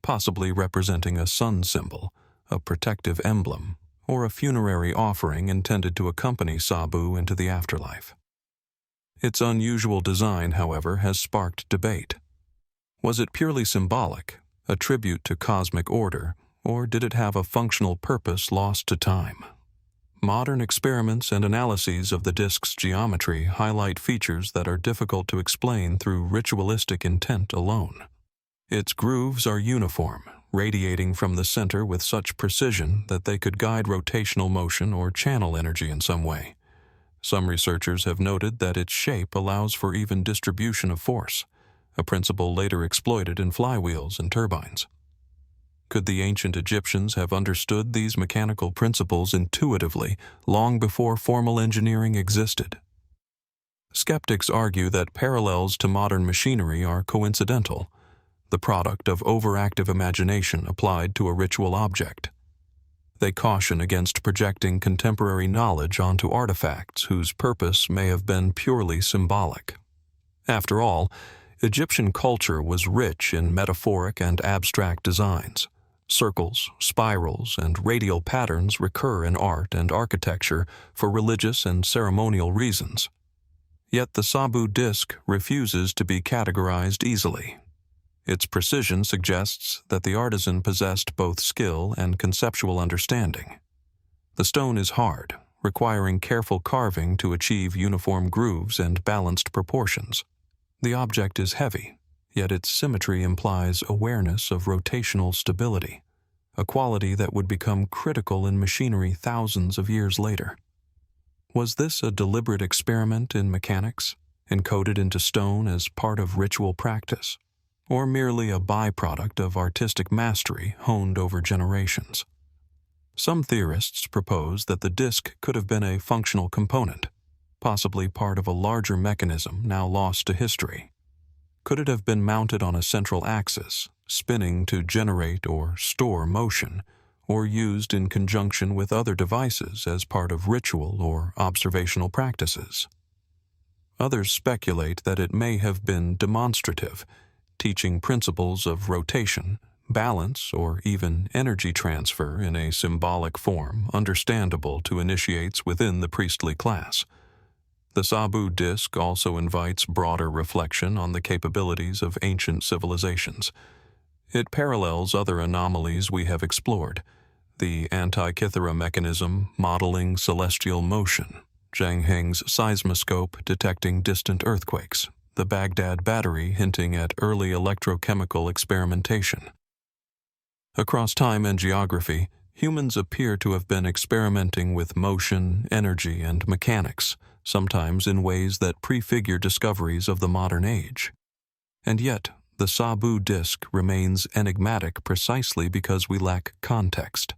possibly representing a sun symbol, a protective emblem, or a funerary offering intended to accompany Sabu into the afterlife. Its unusual design, however, has sparked debate. Was it purely symbolic, a tribute to cosmic order, or did it have a functional purpose lost to time? Modern experiments and analyses of the disk's geometry highlight features that are difficult to explain through ritualistic intent alone. Its grooves are uniform, radiating from the center with such precision that they could guide rotational motion or channel energy in some way. Some researchers have noted that its shape allows for even distribution of force, a principle later exploited in flywheels and turbines. Could the ancient Egyptians have understood these mechanical principles intuitively long before formal engineering existed? Skeptics argue that parallels to modern machinery are coincidental, the product of overactive imagination applied to a ritual object. They caution against projecting contemporary knowledge onto artifacts whose purpose may have been purely symbolic. After all, Egyptian culture was rich in metaphoric and abstract designs. Circles, spirals, and radial patterns recur in art and architecture for religious and ceremonial reasons. Yet the Sabu Disk refuses to be categorized easily. Its precision suggests that the artisan possessed both skill and conceptual understanding. The stone is hard, requiring careful carving to achieve uniform grooves and balanced proportions. The object is heavy, yet its symmetry implies awareness of rotational stability, a quality that would become critical in machinery thousands of years later. Was this a deliberate experiment in mechanics, encoded into stone as part of ritual practice, or merely a byproduct of artistic mastery honed over generations? Some theorists propose that the disk could have been a functional component, possibly part of a larger mechanism now lost to history. Could it have been mounted on a central axis, spinning to generate or store motion, or used in conjunction with other devices as part of ritual or observational practices? Others speculate that it may have been demonstrative, teaching principles of rotation, balance, or even energy transfer in a symbolic form understandable to initiates within the priestly class. The Sabu Disk also invites broader reflection on the capabilities of ancient civilizations. It parallels other anomalies we have explored: the Antikythera Mechanism modeling celestial motion, Zhang Heng's seismoscope detecting distant earthquakes, the Baghdad Battery hinting at early electrochemical experimentation. Across time and geography, humans appear to have been experimenting with motion, energy, and mechanics, sometimes in ways that prefigure discoveries of the modern age. And yet, the Sabu Disk remains enigmatic precisely because we lack context.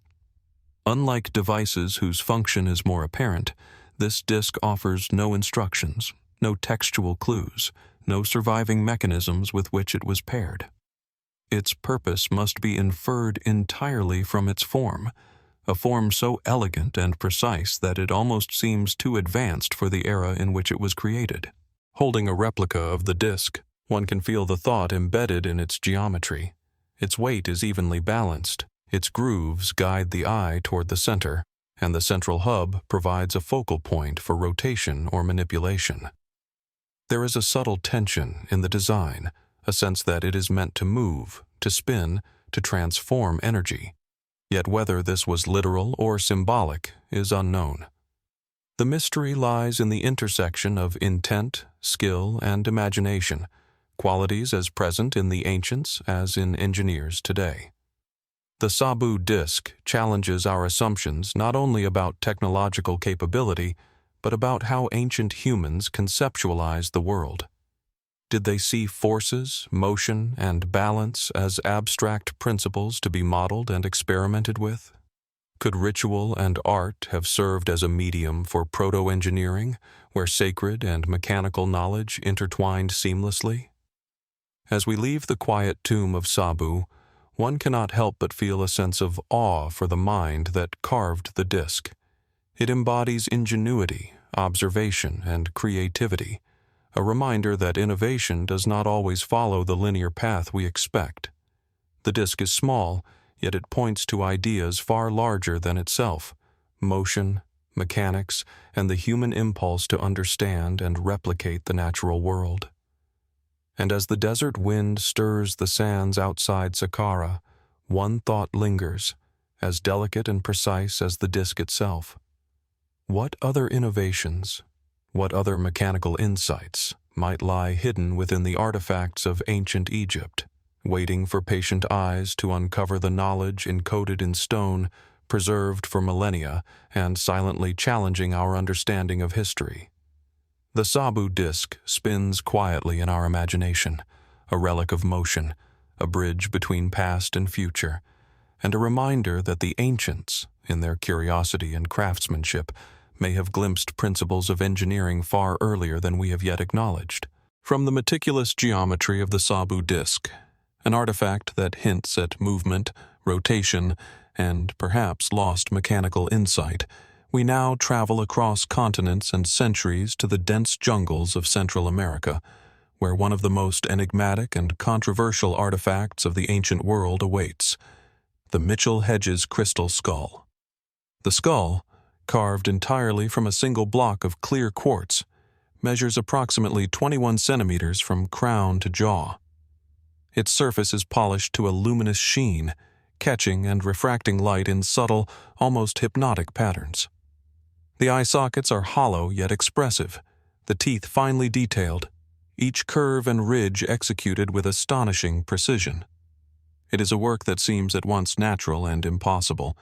Unlike devices whose function is more apparent, this disk offers no instructions, no textual clues, no surviving mechanisms with which it was paired. Its purpose must be inferred entirely from its form, a form so elegant and precise that it almost seems too advanced for the era in which it was created. Holding a replica of the disk, one can feel the thought embedded in its geometry. Its weight is evenly balanced, its grooves guide the eye toward the center, and the central hub provides a focal point for rotation or manipulation. There is a subtle tension in the design, a sense that it is meant to move, to spin, to transform energy. Yet whether this was literal or symbolic is unknown. The mystery lies in the intersection of intent, skill, and imagination, qualities as present in the ancients as in engineers today. The Sabu Disk challenges our assumptions not only about technological capability, but about how ancient humans conceptualized the world. Did they see forces, motion, and balance as abstract principles to be modeled and experimented with? Could ritual and art have served as a medium for proto-engineering, where sacred and mechanical knowledge intertwined seamlessly? As we leave the quiet tomb of Sabu, one cannot help but feel a sense of awe for the mind that carved the disk. It embodies ingenuity, observation, and creativity, a reminder that innovation does not always follow the linear path we expect. The disk is small, yet it points to ideas far larger than itself: motion, mechanics, and the human impulse to understand and replicate the natural world. And as the desert wind stirs the sands outside Saqqara, one thought lingers, as delicate and precise as the disk itself. What other innovations, what other mechanical insights might lie hidden within the artifacts of ancient Egypt, waiting for patient eyes to uncover the knowledge encoded in stone preserved for millennia and silently challenging our understanding of history. The Sabu Disk spins quietly in our imagination, a relic of motion, a bridge between past and future, and a reminder that the ancients, in their curiosity and craftsmanship, may have glimpsed principles of engineering far earlier than we have yet acknowledged. From the meticulous geometry of the Sabu Disk, an artifact that hints at movement, rotation, and perhaps lost mechanical insight, we now travel across continents and centuries to the dense jungles of Central America, where one of the most enigmatic and controversial artifacts of the ancient world awaits: the Mitchell-Hedges crystal skull. The skull, carved entirely from a single block of clear quartz, measures approximately 21 centimeters from crown to jaw. Its surface is polished to a luminous sheen, catching and refracting light in subtle, almost hypnotic patterns. The eye sockets are hollow yet expressive, the teeth finely detailed, each curve and ridge executed with astonishing precision. It is a work that seems at once natural and impossible,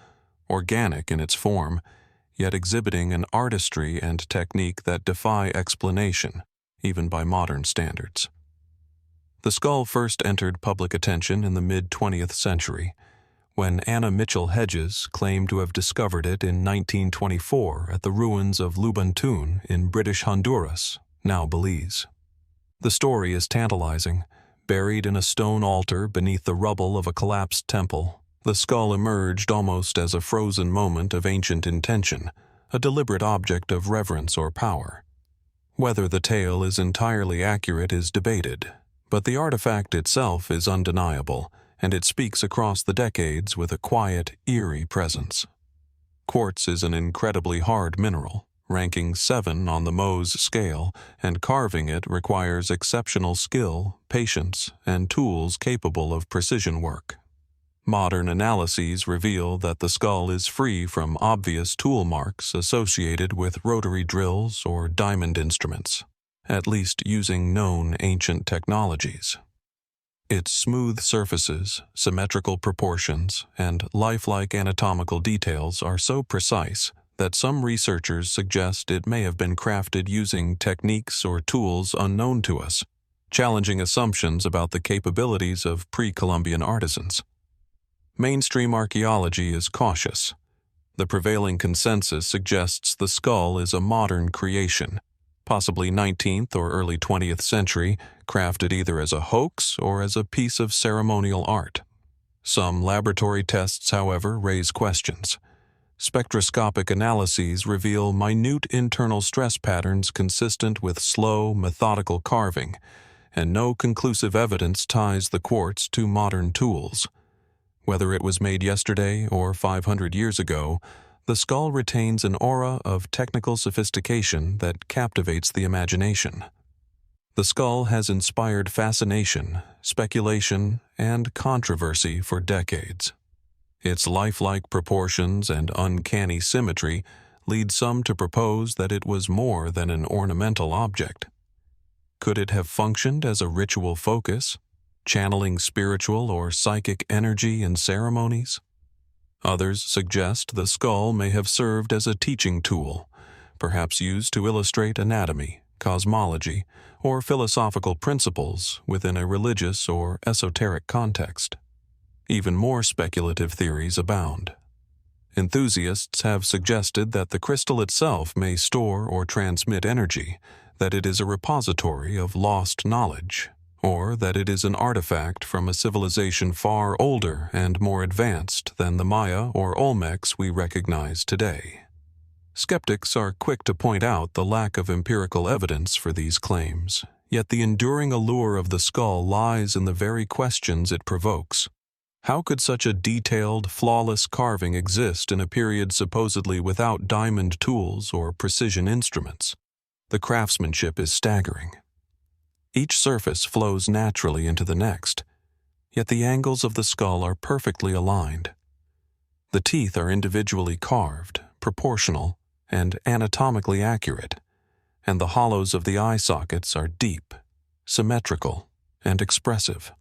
organic in its form, yet exhibiting an artistry and technique that defy explanation, even by modern standards. The skull first entered public attention in the mid-20th century, when Anna Mitchell-Hedges claimed to have discovered it in 1924 at the ruins of Lubantun in British Honduras, now Belize. The story is tantalizing. Buried in a stone altar beneath the rubble of a collapsed temple, the skull emerged almost as a frozen moment of ancient intention, a deliberate object of reverence or power. Whether the tale is entirely accurate is debated, but the artifact itself is undeniable, and it speaks across the decades with a quiet, eerie presence. Quartz is an incredibly hard mineral, ranking 7 on the Mohs scale, and carving it requires exceptional skill, patience, and tools capable of precision work. Modern analyses reveal that the skull is free from obvious tool marks associated with rotary drills or diamond instruments, at least using known ancient technologies. Its smooth surfaces, symmetrical proportions, and lifelike anatomical details are so precise that some researchers suggest it may have been crafted using techniques or tools unknown to us, challenging assumptions about the capabilities of pre-Columbian artisans. Mainstream archaeology is cautious. The prevailing consensus suggests the skull is a modern creation, possibly 19th or early 20th century, crafted either as a hoax or as a piece of ceremonial art. Some laboratory tests, however, raise questions. Spectroscopic analyses reveal minute internal stress patterns consistent with slow, methodical carving, and no conclusive evidence ties the quartz to modern tools. Whether it was made yesterday or 500 years ago, the skull retains an aura of technical sophistication that captivates the imagination. The skull has inspired fascination, speculation, and controversy for decades. Its lifelike proportions and uncanny symmetry lead some to propose that it was more than an ornamental object. Could it have functioned as a ritual focus, channeling spiritual or psychic energy in ceremonies? Others suggest the skull may have served as a teaching tool, perhaps used to illustrate anatomy, cosmology, or philosophical principles within a religious or esoteric context. Even more speculative theories abound. Enthusiasts have suggested that the crystal itself may store or transmit energy, that it is a repository of lost knowledge, or that it is an artifact from a civilization far older and more advanced than the Maya or Olmecs we recognize today. Skeptics are quick to point out the lack of empirical evidence for these claims, yet the enduring allure of the skull lies in the very questions it provokes. How could such a detailed, flawless carving exist in a period supposedly without diamond tools or precision instruments? The craftsmanship is staggering. Each surface flows naturally into the next, yet the angles of the skull are perfectly aligned. The teeth are individually carved, proportional, and anatomically accurate, and the hollows of the eye sockets are deep, symmetrical, and expressive.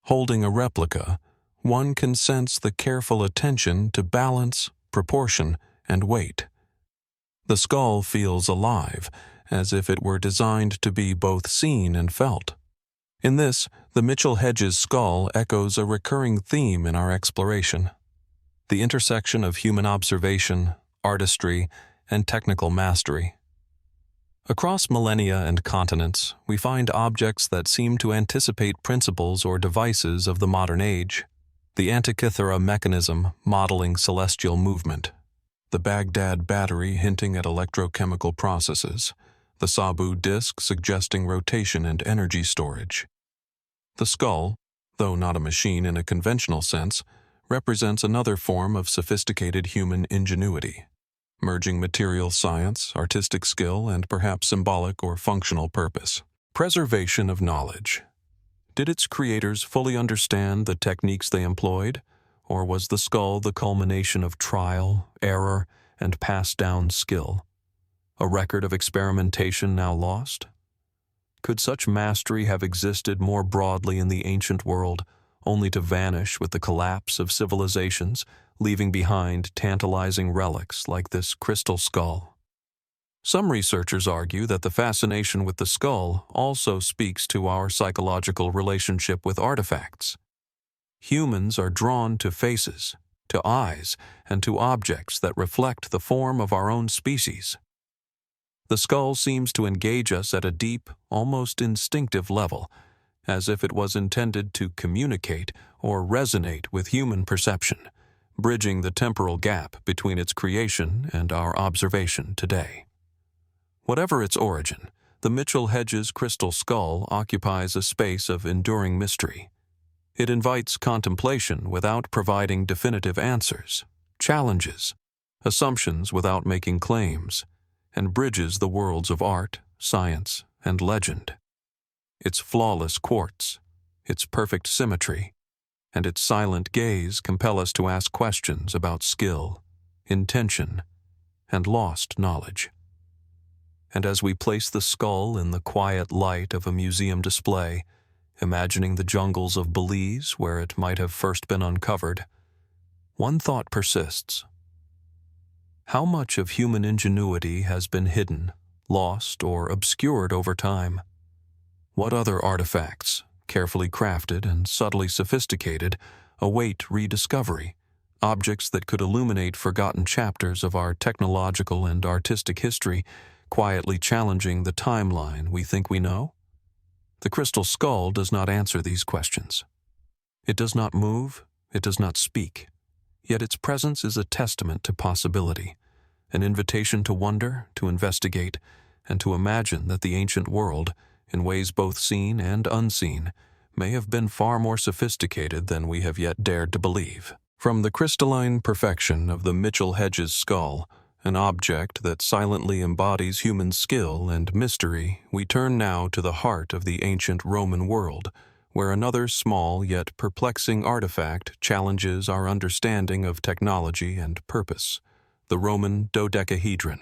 Holding a replica, one can sense the careful attention to balance, proportion, and weight. The skull feels alive, as if it were designed to be both seen and felt. In this, the Mitchell-Hedges skull echoes a recurring theme in our exploration: the intersection of human observation, artistry, and technical mastery. Across millennia and continents, we find objects that seem to anticipate principles or devices of the modern age. The Antikythera Mechanism modeling celestial movement, the Baghdad Battery hinting at electrochemical processes, the Sabu Disk suggesting rotation and energy storage. The skull, though not a machine in a conventional sense, represents another form of sophisticated human ingenuity, merging material science, artistic skill, and perhaps symbolic or functional purpose. Preservation of knowledge. Did its creators fully understand the techniques they employed, or was the skull the culmination of trial, error, and passed-down skill? A record of experimentation now lost? Could such mastery have existed more broadly in the ancient world, only to vanish with the collapse of civilizations, leaving behind tantalizing relics like this crystal skull? Some researchers argue that the fascination with the skull also speaks to our psychological relationship with artifacts. Humans are drawn to faces, to eyes, and to objects that reflect the form of our own species. The skull seems to engage us at a deep, almost instinctive level, as if it was intended to communicate or resonate with human perception, bridging the temporal gap between its creation and our observation today. Whatever its origin, the Mitchell-Hedges crystal skull occupies a space of enduring mystery. It invites contemplation without providing definitive answers, challenges assumptions without making claims, and bridges the worlds of art, science, and legend. Its flawless quartz, its perfect symmetry, and its silent gaze compel us to ask questions about skill, intention, and lost knowledge. And as we place the skull in the quiet light of a museum display, imagining the jungles of Belize where it might have first been uncovered, one thought persists. How much of human ingenuity has been hidden, lost, or obscured over time? What other artifacts, carefully crafted and subtly sophisticated, await rediscovery, objects that could illuminate forgotten chapters of our technological and artistic history, quietly challenging the timeline we think we know? The crystal skull does not answer these questions. It does not move, it does not speak, yet its presence is a testament to possibility, an invitation to wonder, to investigate, and to imagine that the ancient world, in ways both seen and unseen, may have been far more sophisticated than we have yet dared to believe. From the crystalline perfection of the Mitchell-Hedges skull, an object that silently embodies human skill and mystery, we turn now to the heart of the ancient Roman world, where another small yet perplexing artifact challenges our understanding of technology and purpose: the Roman Dodecahedron.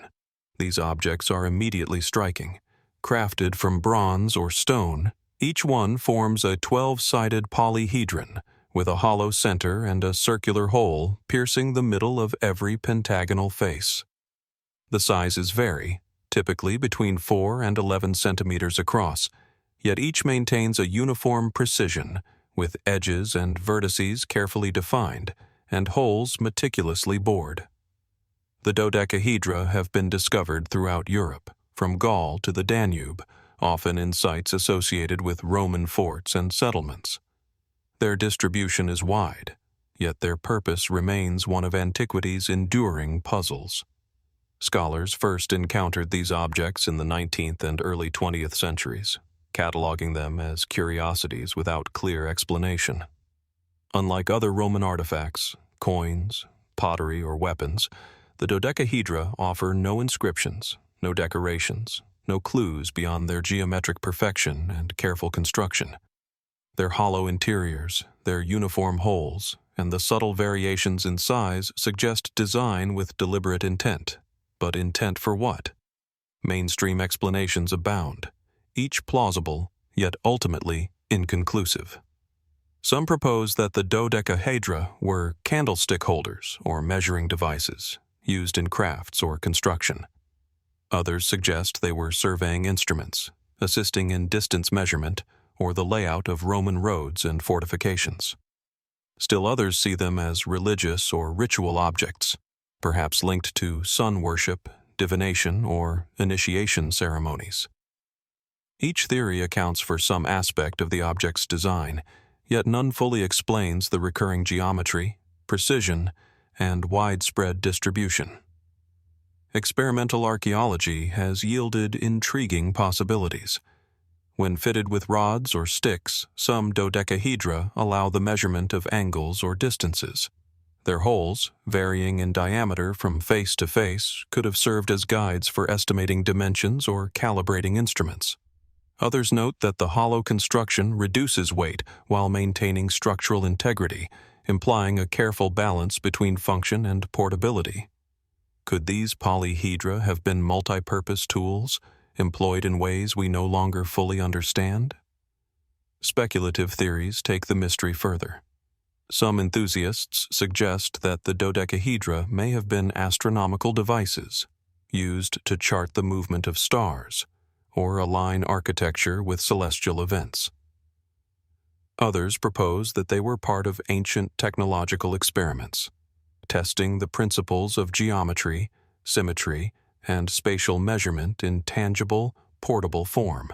These objects are immediately striking. Crafted from bronze or stone, each one forms a 12-sided polyhedron, with a hollow center and a circular hole piercing the middle of every pentagonal face. The sizes vary, typically between 4 and 11 centimeters across, yet each maintains a uniform precision, with edges and vertices carefully defined, and holes meticulously bored. The dodecahedra have been discovered throughout Europe, from Gaul to the Danube, often in sites associated with Roman forts and settlements. Their distribution is wide, yet their purpose remains one of antiquity's enduring puzzles. Scholars first encountered these objects in the 19th and early 20th centuries, cataloging them as curiosities without clear explanation. Unlike other Roman artifacts, coins, pottery, or weapons, the dodecahedra offer no inscriptions, no decorations, no clues beyond their geometric perfection and careful construction. Their hollow interiors, their uniform holes, and the subtle variations in size suggest design with deliberate intent. But intent for what? Mainstream explanations abound, each plausible, yet ultimately inconclusive. Some propose that the dodecahedra were candlestick holders or measuring devices used in crafts or construction. Others suggest they were surveying instruments, assisting in distance measurement or the layout of Roman roads and fortifications. Still others see them as religious or ritual objects, perhaps linked to sun worship, divination, or initiation ceremonies. Each theory accounts for some aspect of the object's design, yet none fully explains the recurring geometry, precision, and widespread distribution. Experimental archaeology has yielded intriguing possibilities. When fitted with rods or sticks, some dodecahedra allow the measurement of angles or distances. Their holes, varying in diameter from face to face, could have served as guides for estimating dimensions or calibrating instruments. Others note that the hollow construction reduces weight while maintaining structural integrity, implying a careful balance between function and portability. Could these polyhedra have been multi-purpose tools, employed in ways we no longer fully understand? Speculative theories take the mystery further. Some enthusiasts suggest that the dodecahedra may have been astronomical devices, used to chart the movement of stars, or align architecture with celestial events. Others propose that they were part of ancient technological experiments, testing the principles of geometry, symmetry, and spatial measurement in tangible, portable form.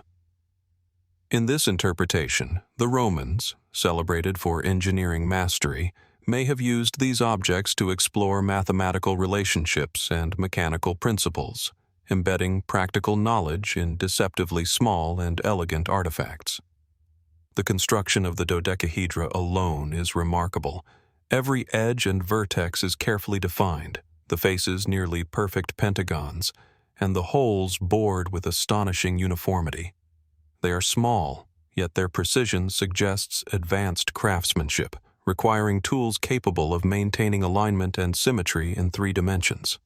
In this interpretation, the Romans, celebrated for engineering mastery, may have used these objects to explore mathematical relationships and mechanical principles, embedding practical knowledge in deceptively small and elegant artifacts. The construction of the dodecahedra alone is remarkable. Every edge and vertex is carefully defined, the faces nearly perfect pentagons, and the holes bored with astonishing uniformity. They are small, yet their precision suggests advanced craftsmanship, requiring tools capable of maintaining alignment and symmetry in 3 dimensions.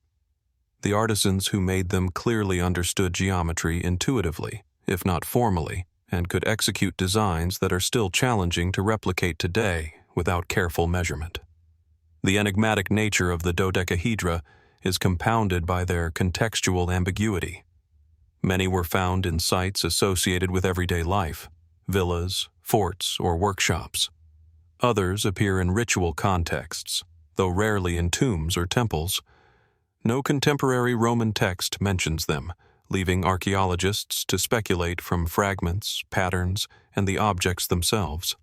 The artisans who made them clearly understood geometry intuitively, if not formally, and could execute designs that are still challenging to replicate today without careful measurement. The enigmatic nature of the dodecahedra is compounded by their contextual ambiguity. Many were found in sites associated with everyday life, villas, forts, or workshops. Others appear in ritual contexts, though rarely in tombs or temples. No contemporary Roman text mentions them, leaving archaeologists to speculate from fragments, patterns, and the objects themselves.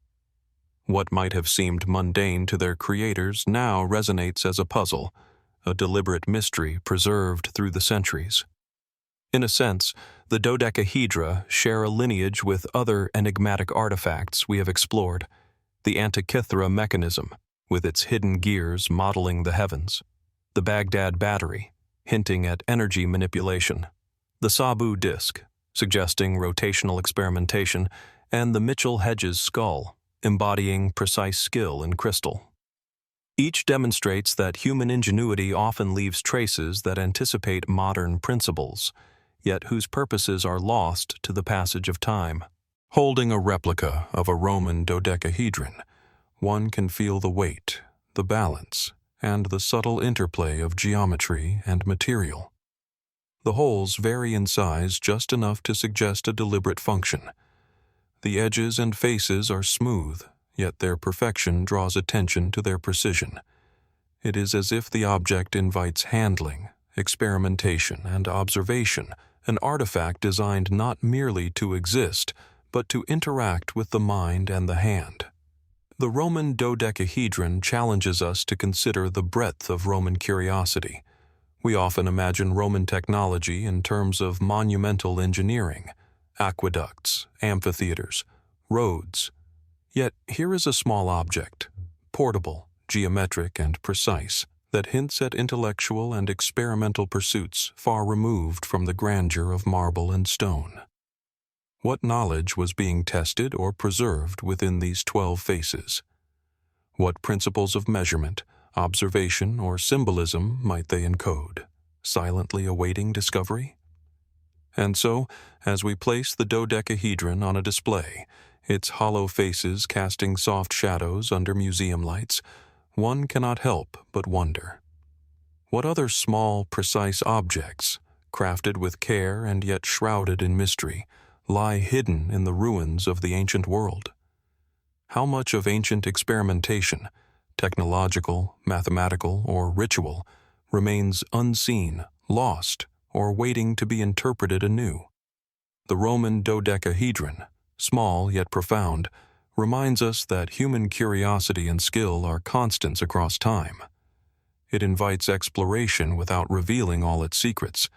What might have seemed mundane to their creators now resonates as a puzzle, a deliberate mystery preserved through the centuries. In a sense, the dodecahedra share a lineage with other enigmatic artifacts we have explored: the Antikythera Mechanism, with its hidden gears modeling the heavens; the Baghdad Battery, hinting at energy manipulation; the Sabu Disk, suggesting rotational experimentation; and the Mitchell-Hedges skull, embodying precise skill in crystal. Each demonstrates that human ingenuity often leaves traces that anticipate modern principles, yet whose purposes are lost to the passage of time. Holding a replica of a Roman dodecahedron, one can feel the weight, the balance, and the subtle interplay of geometry and material. The holes vary in size just enough to suggest a deliberate function. The edges and faces are smooth, yet their perfection draws attention to their precision. It is as if the object invites handling, experimentation, and observation, an artifact designed not merely to exist, but to interact with the mind and the hand. The Roman dodecahedron challenges us to consider the breadth of Roman curiosity. We often imagine Roman technology in terms of monumental engineering, aqueducts, amphitheaters, roads. Yet here is a small object, portable, geometric, and precise, that hints at intellectual and experimental pursuits far removed from the grandeur of marble and stone. What knowledge was being tested or preserved within these 12 faces? What principles of measurement, observation, or symbolism might they encode, silently awaiting discovery? And so, as we place the dodecahedron on a display, its hollow faces casting soft shadows under museum lights, one cannot help but wonder. What other small, precise objects, crafted with care and yet shrouded in mystery, lie hidden in the ruins of the ancient world? How much of ancient experimentation, technological, mathematical, or ritual, remains unseen, lost, or waiting to be interpreted anew? The Roman Dodecahedron, small yet profound, reminds us that human curiosity and skill are constants across time. It invites exploration without revealing all its secrets,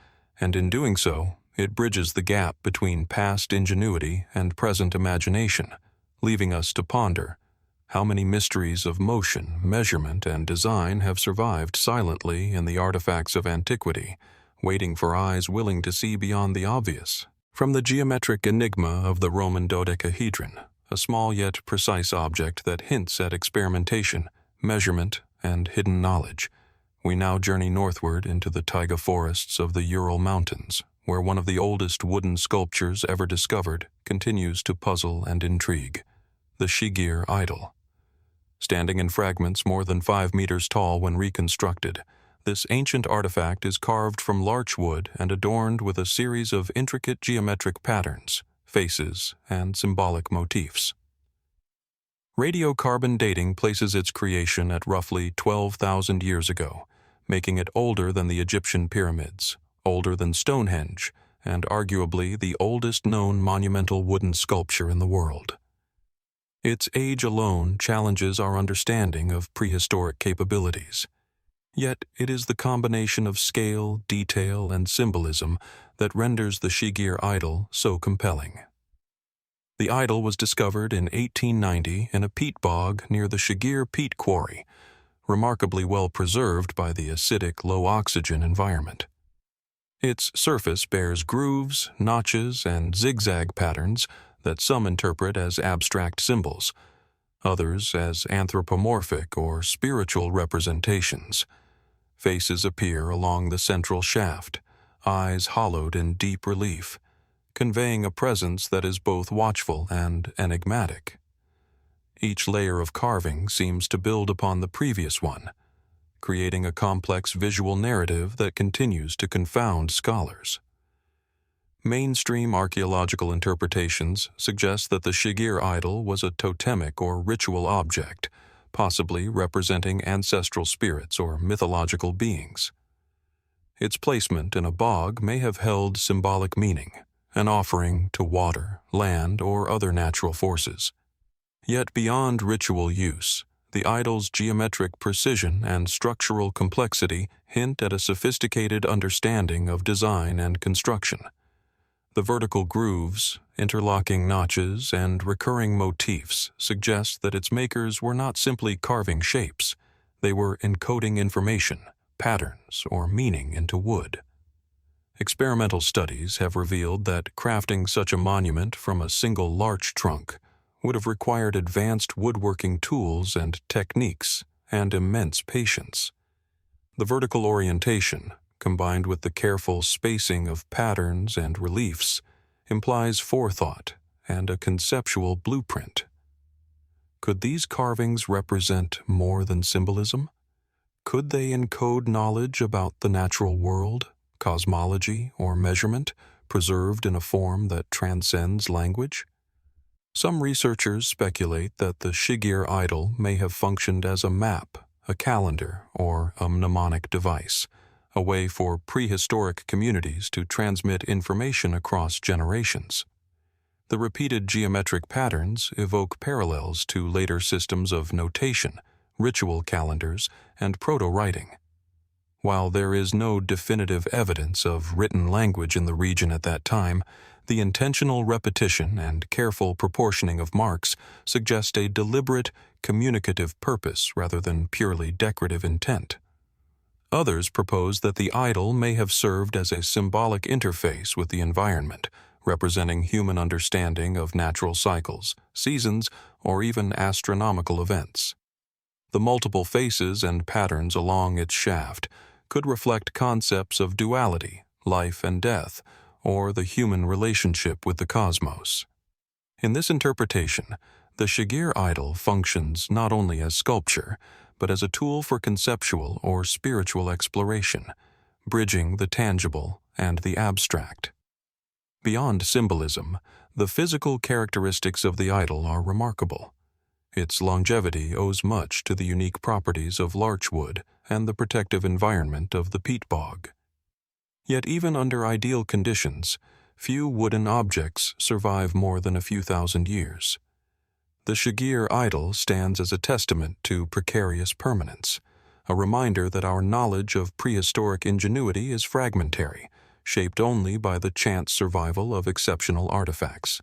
and in doing so, it bridges the gap between past ingenuity and present imagination, leaving us to ponder how many mysteries of motion, measurement, and design have survived silently in the artifacts of antiquity, waiting for eyes willing to see beyond the obvious. From the geometric enigma of the Roman dodecahedron, a small yet precise object that hints at experimentation, measurement, and hidden knowledge, we now journey northward into the taiga forests of the Ural Mountains, where one of the oldest wooden sculptures ever discovered continues to puzzle and intrigue: the Shigir Idol. Standing in fragments more than 5 meters tall when reconstructed, this ancient artifact is carved from larch wood and adorned with a series of intricate geometric patterns, faces, and symbolic motifs. Radiocarbon dating places its creation at roughly 12,000 years ago, making it older than the Egyptian pyramids, older than Stonehenge, and arguably the oldest known monumental wooden sculpture in the world. Its age alone challenges our understanding of prehistoric capabilities. Yet it is the combination of scale, detail, and symbolism that renders the Shigir Idol so compelling. The idol was discovered in 1890 in a peat bog near the Shigir Peat Quarry, remarkably well preserved by the acidic, low-oxygen environment. Its surface bears grooves, notches, and zigzag patterns that some interpret as abstract symbols, others as anthropomorphic or spiritual representations. Faces appear along the central shaft, eyes hollowed in deep relief, conveying a presence that is both watchful and enigmatic. Each layer of carving seems to build upon the previous one, creating a complex visual narrative that continues to confound scholars. Mainstream archaeological interpretations suggest that the Shigir Idol was a totemic or ritual object, possibly representing ancestral spirits or mythological beings. Its placement in a bog may have held symbolic meaning, an offering to water, land, or other natural forces. Yet beyond ritual use, the idol's geometric precision and structural complexity hint at a sophisticated understanding of design and construction. The vertical grooves, interlocking notches, and recurring motifs suggest that its makers were not simply carving shapes, they were encoding information, patterns, or meaning into wood. Experimental studies have revealed that crafting such a monument from a single larch trunk would have required advanced woodworking tools and techniques and immense patience. The vertical orientation, combined with the careful spacing of patterns and reliefs, implies forethought and a conceptual blueprint. Could these carvings represent more than symbolism? Could they encode knowledge about the natural world, cosmology, or measurement, preserved in a form that transcends language? Some researchers speculate that the Shigir Idol may have functioned as a map, a calendar, or a mnemonic device, a way for prehistoric communities to transmit information across generations. The repeated geometric patterns evoke parallels to later systems of notation, ritual calendars, and proto-writing. While there is no definitive evidence of written language in the region at that time, the intentional repetition and careful proportioning of marks suggest a deliberate, communicative purpose rather than purely decorative intent. Others propose that the idol may have served as a symbolic interface with the environment, representing human understanding of natural cycles, seasons, or even astronomical events. The multiple faces and patterns along its shaft could reflect concepts of duality, life and death, or the human relationship with the cosmos. In this interpretation, the Shigir Idol functions not only as sculpture, but as a tool for conceptual or spiritual exploration, bridging the tangible and the abstract. Beyond symbolism, the physical characteristics of the idol are remarkable. Its longevity owes much to the unique properties of larchwood and the protective environment of the peat bog. Yet even under ideal conditions, few wooden objects survive more than a few thousand years. The Shigir Idol stands as a testament to precarious permanence, a reminder that our knowledge of prehistoric ingenuity is fragmentary, shaped only by the chance survival of exceptional artifacts.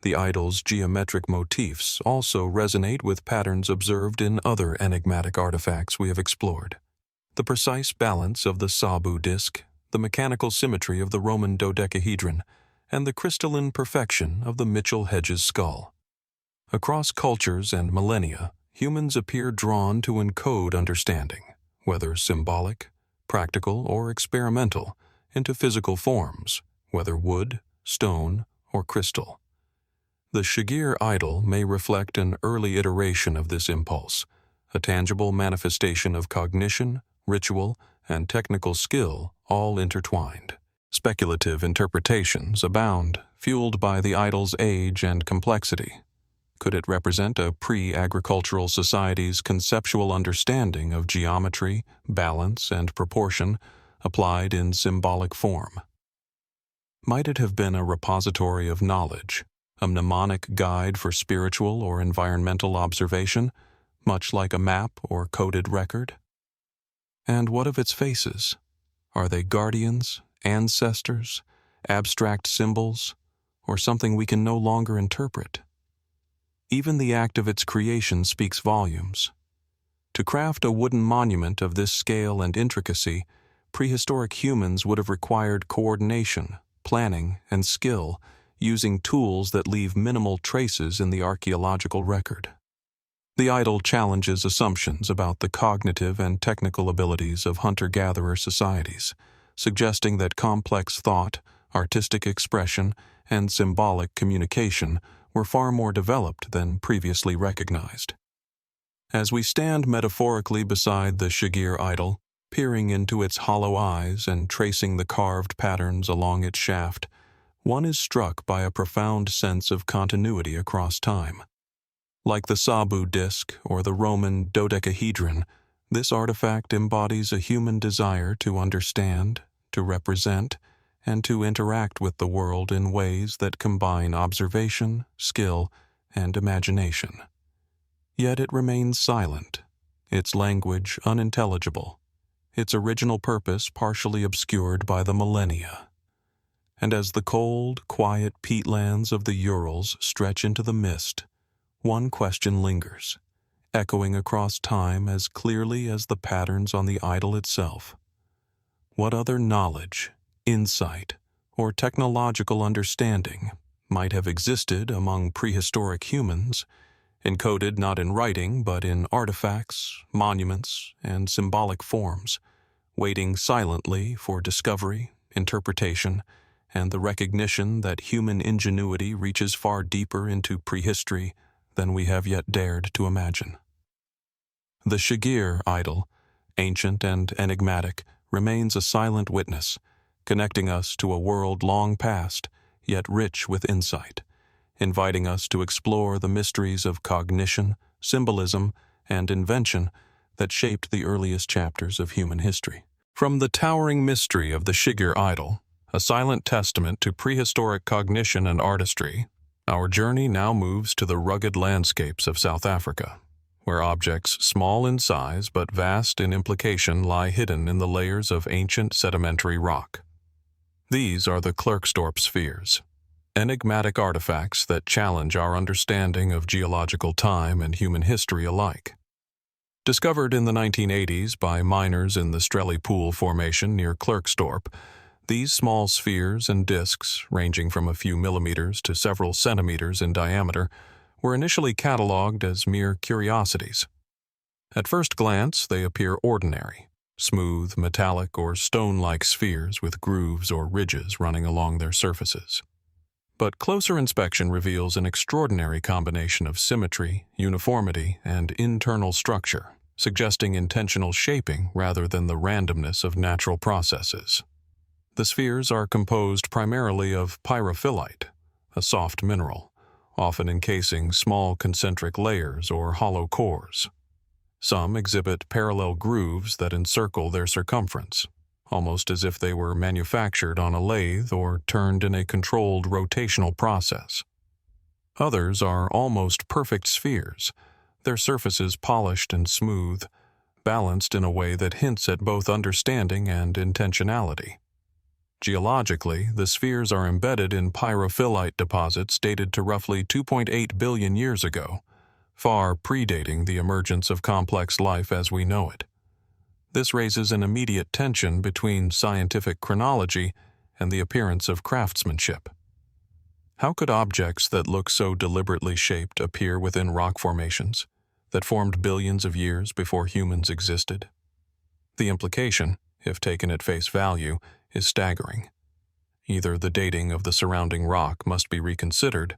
The idol's geometric motifs also resonate with patterns observed in other enigmatic artifacts we have explored. The precise balance of the Sabu Disk, the mechanical symmetry of the Roman Dodecahedron, and the crystalline perfection of the Mitchell-Hedges skull. Across cultures and millennia, humans appear drawn to encode understanding, whether symbolic, practical, or experimental, into physical forms, whether wood, stone, or crystal. The Shigir Idol may reflect an early iteration of this impulse, a tangible manifestation of cognition, ritual, and technical skill all intertwined. Speculative interpretations abound, fueled by the idol's age and complexity. Could it represent a pre-agricultural society's conceptual understanding of geometry, balance, and proportion applied in symbolic form? Might it have been a repository of knowledge, a mnemonic guide for spiritual or environmental observation, much like a map or coded record? And what of its faces? Are they guardians, ancestors, abstract symbols, or something we can no longer interpret? Even the act of its creation speaks volumes. To craft a wooden monument of this scale and intricacy, prehistoric humans would have required coordination, planning, and skill, using tools that leave minimal traces in the archaeological record. The idol challenges assumptions about the cognitive and technical abilities of hunter-gatherer societies, suggesting that complex thought, artistic expression, and symbolic communication were far more developed than previously recognized. As we stand metaphorically beside the Shigir Idol, peering into its hollow eyes and tracing the carved patterns along its shaft, one is struck by a profound sense of continuity across time. Like the Sabu Disk or the Roman Dodecahedron, this artifact embodies a human desire to understand, to represent, and to interact with the world in ways that combine observation, skill, and imagination. Yet it remains silent, its language unintelligible, its original purpose partially obscured by the millennia. And as the cold, quiet peatlands of the Urals stretch into the mist, one question lingers, echoing across time as clearly as the patterns on the idol itself. What other knowledge, insight, or technological understanding might have existed among prehistoric humans, encoded not in writing but in artifacts, monuments, and symbolic forms, waiting silently for discovery, interpretation, and the recognition that human ingenuity reaches far deeper into prehistory than we have yet dared to imagine. The Shigir Idol, ancient and enigmatic, remains a silent witness, connecting us to a world long past, yet rich with insight, inviting us to explore the mysteries of cognition, symbolism, and invention that shaped the earliest chapters of human history. From the towering mystery of the Shigir Idol, a silent testament to prehistoric cognition and artistry, our journey now moves to the rugged landscapes of South Africa, where objects small in size but vast in implication lie hidden in the layers of ancient sedimentary rock. These are the Klerksdorp Spheres, enigmatic artifacts that challenge our understanding of geological time and human history alike. Discovered in the 1980s by miners in the Strelly Pool Formation near Klerksdorp, these small spheres and disks, ranging from a few millimeters to several centimeters in diameter, were initially catalogued as mere curiosities. At first glance, they appear ordinary, smooth, metallic, or stone-like spheres with grooves or ridges running along their surfaces. But closer inspection reveals an extraordinary combination of symmetry, uniformity, and internal structure, suggesting intentional shaping rather than the randomness of natural processes. The spheres are composed primarily of pyrophyllite, a soft mineral, often encasing small concentric layers or hollow cores. Some exhibit parallel grooves that encircle their circumference, almost as if they were manufactured on a lathe or turned in a controlled rotational process. Others are almost perfect spheres, their surfaces polished and smooth, balanced in a way that hints at both understanding and intentionality. Geologically, the spheres are embedded in pyrophyllite deposits dated to roughly 2.8 billion years ago, far predating the emergence of complex life as we know it. This raises an immediate tension between scientific chronology and the appearance of craftsmanship. How could objects that look so deliberately shaped appear within rock formations that formed billions of years before humans existed? The implication, if taken at face value, is staggering. Either the dating of the surrounding rock must be reconsidered,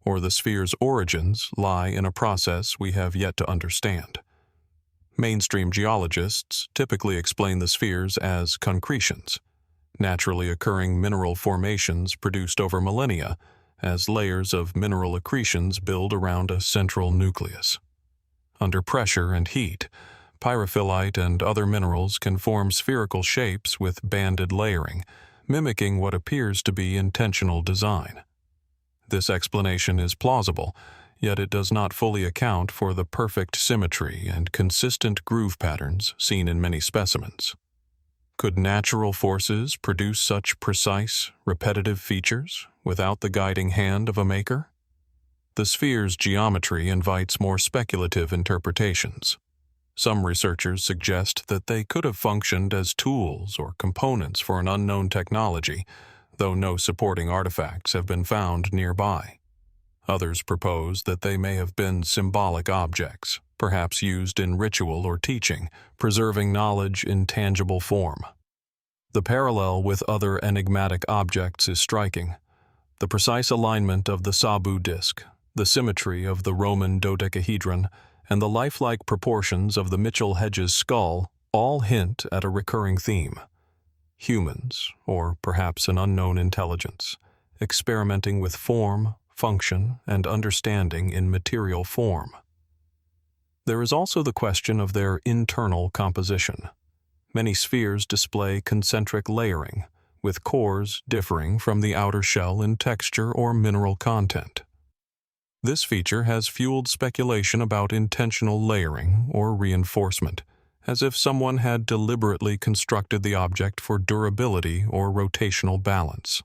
or the sphere's origins lie in a process we have yet to understand. Mainstream geologists typically explain the spheres as concretions, naturally occurring mineral formations produced over millennia as layers of mineral accretions build around a central nucleus. Under pressure and heat, pyrophyllite and other minerals can form spherical shapes with banded layering, mimicking what appears to be intentional design. This explanation is plausible, yet it does not fully account for the perfect symmetry and consistent groove patterns seen in many specimens. Could natural forces produce such precise, repetitive features without the guiding hand of a maker? The sphere's geometry invites more speculative interpretations. Some researchers suggest that they could have functioned as tools or components for an unknown technology, though no supporting artifacts have been found nearby. Others propose that they may have been symbolic objects, perhaps used in ritual or teaching, preserving knowledge in tangible form. The parallel with other enigmatic objects is striking. The precise alignment of the Sabu Disk, the symmetry of the Roman Dodecahedron, and the lifelike proportions of the Mitchell-Hedges skull all hint at a recurring theme. Humans, or perhaps an unknown intelligence, experimenting with form, function, and understanding in material form. There is also the question of their internal composition. Many spheres display concentric layering, with cores differing from the outer shell in texture or mineral content. This feature has fueled speculation about intentional layering or reinforcement, as if someone had deliberately constructed the object for durability or rotational balance.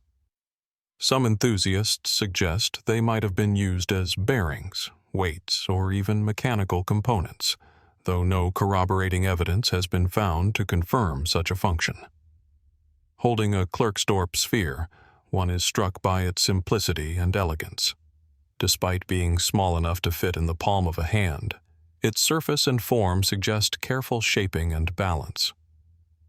Some enthusiasts suggest they might have been used as bearings, weights, or even mechanical components, though no corroborating evidence has been found to confirm such a function. Holding a Klerksdorp sphere, one is struck by its simplicity and elegance. Despite being small enough to fit in the palm of a hand, its surface and form suggest careful shaping and balance.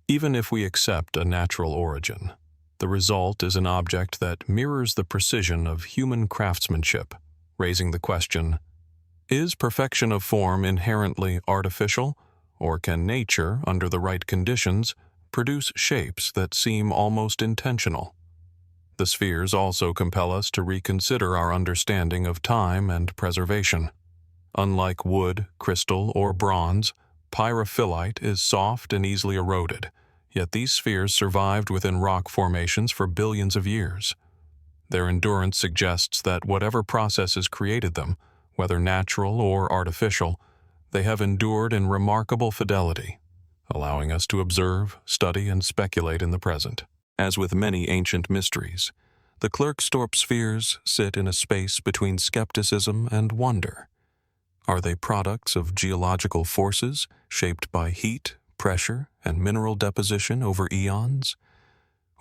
Even if we accept a natural origin, the result is an object that mirrors the precision of human craftsmanship, raising the question, is perfection of form inherently artificial, or can nature, under the right conditions, produce shapes that seem almost intentional? The spheres also compel us to reconsider our understanding of time and preservation. Unlike wood, crystal, or bronze, pyrophyllite is soft and easily eroded, yet these spheres survived within rock formations for billions of years. Their endurance suggests that whatever processes created them, whether natural or artificial, they have endured in remarkable fidelity, allowing us to observe, study, and speculate in the present. As with many ancient mysteries, the Klerksdorp Spheres sit in a space between skepticism and wonder. Are they products of geological forces shaped by heat, pressure, and mineral deposition over eons?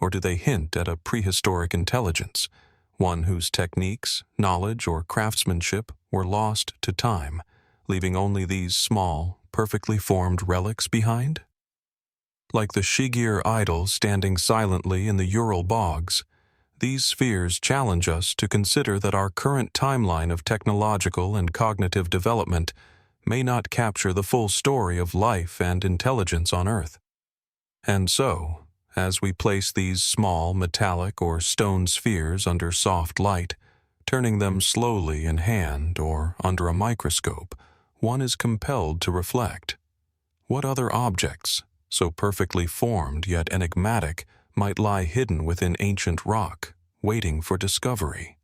Or do they hint at a prehistoric intelligence, one whose techniques, knowledge, or craftsmanship were lost to time, leaving only these small, perfectly formed relics behind? Like the Shigir Idol standing silently in the Ural bogs, These spheres challenge us to consider that our current timeline of technological and cognitive development may not capture the full story of life and intelligence on Earth. And so, as we place these small metallic or stone spheres under soft light, turning them slowly in hand or under a microscope, one is compelled to reflect. What other objects, so perfectly formed yet enigmatic, might lie hidden within ancient rock, waiting for discovery?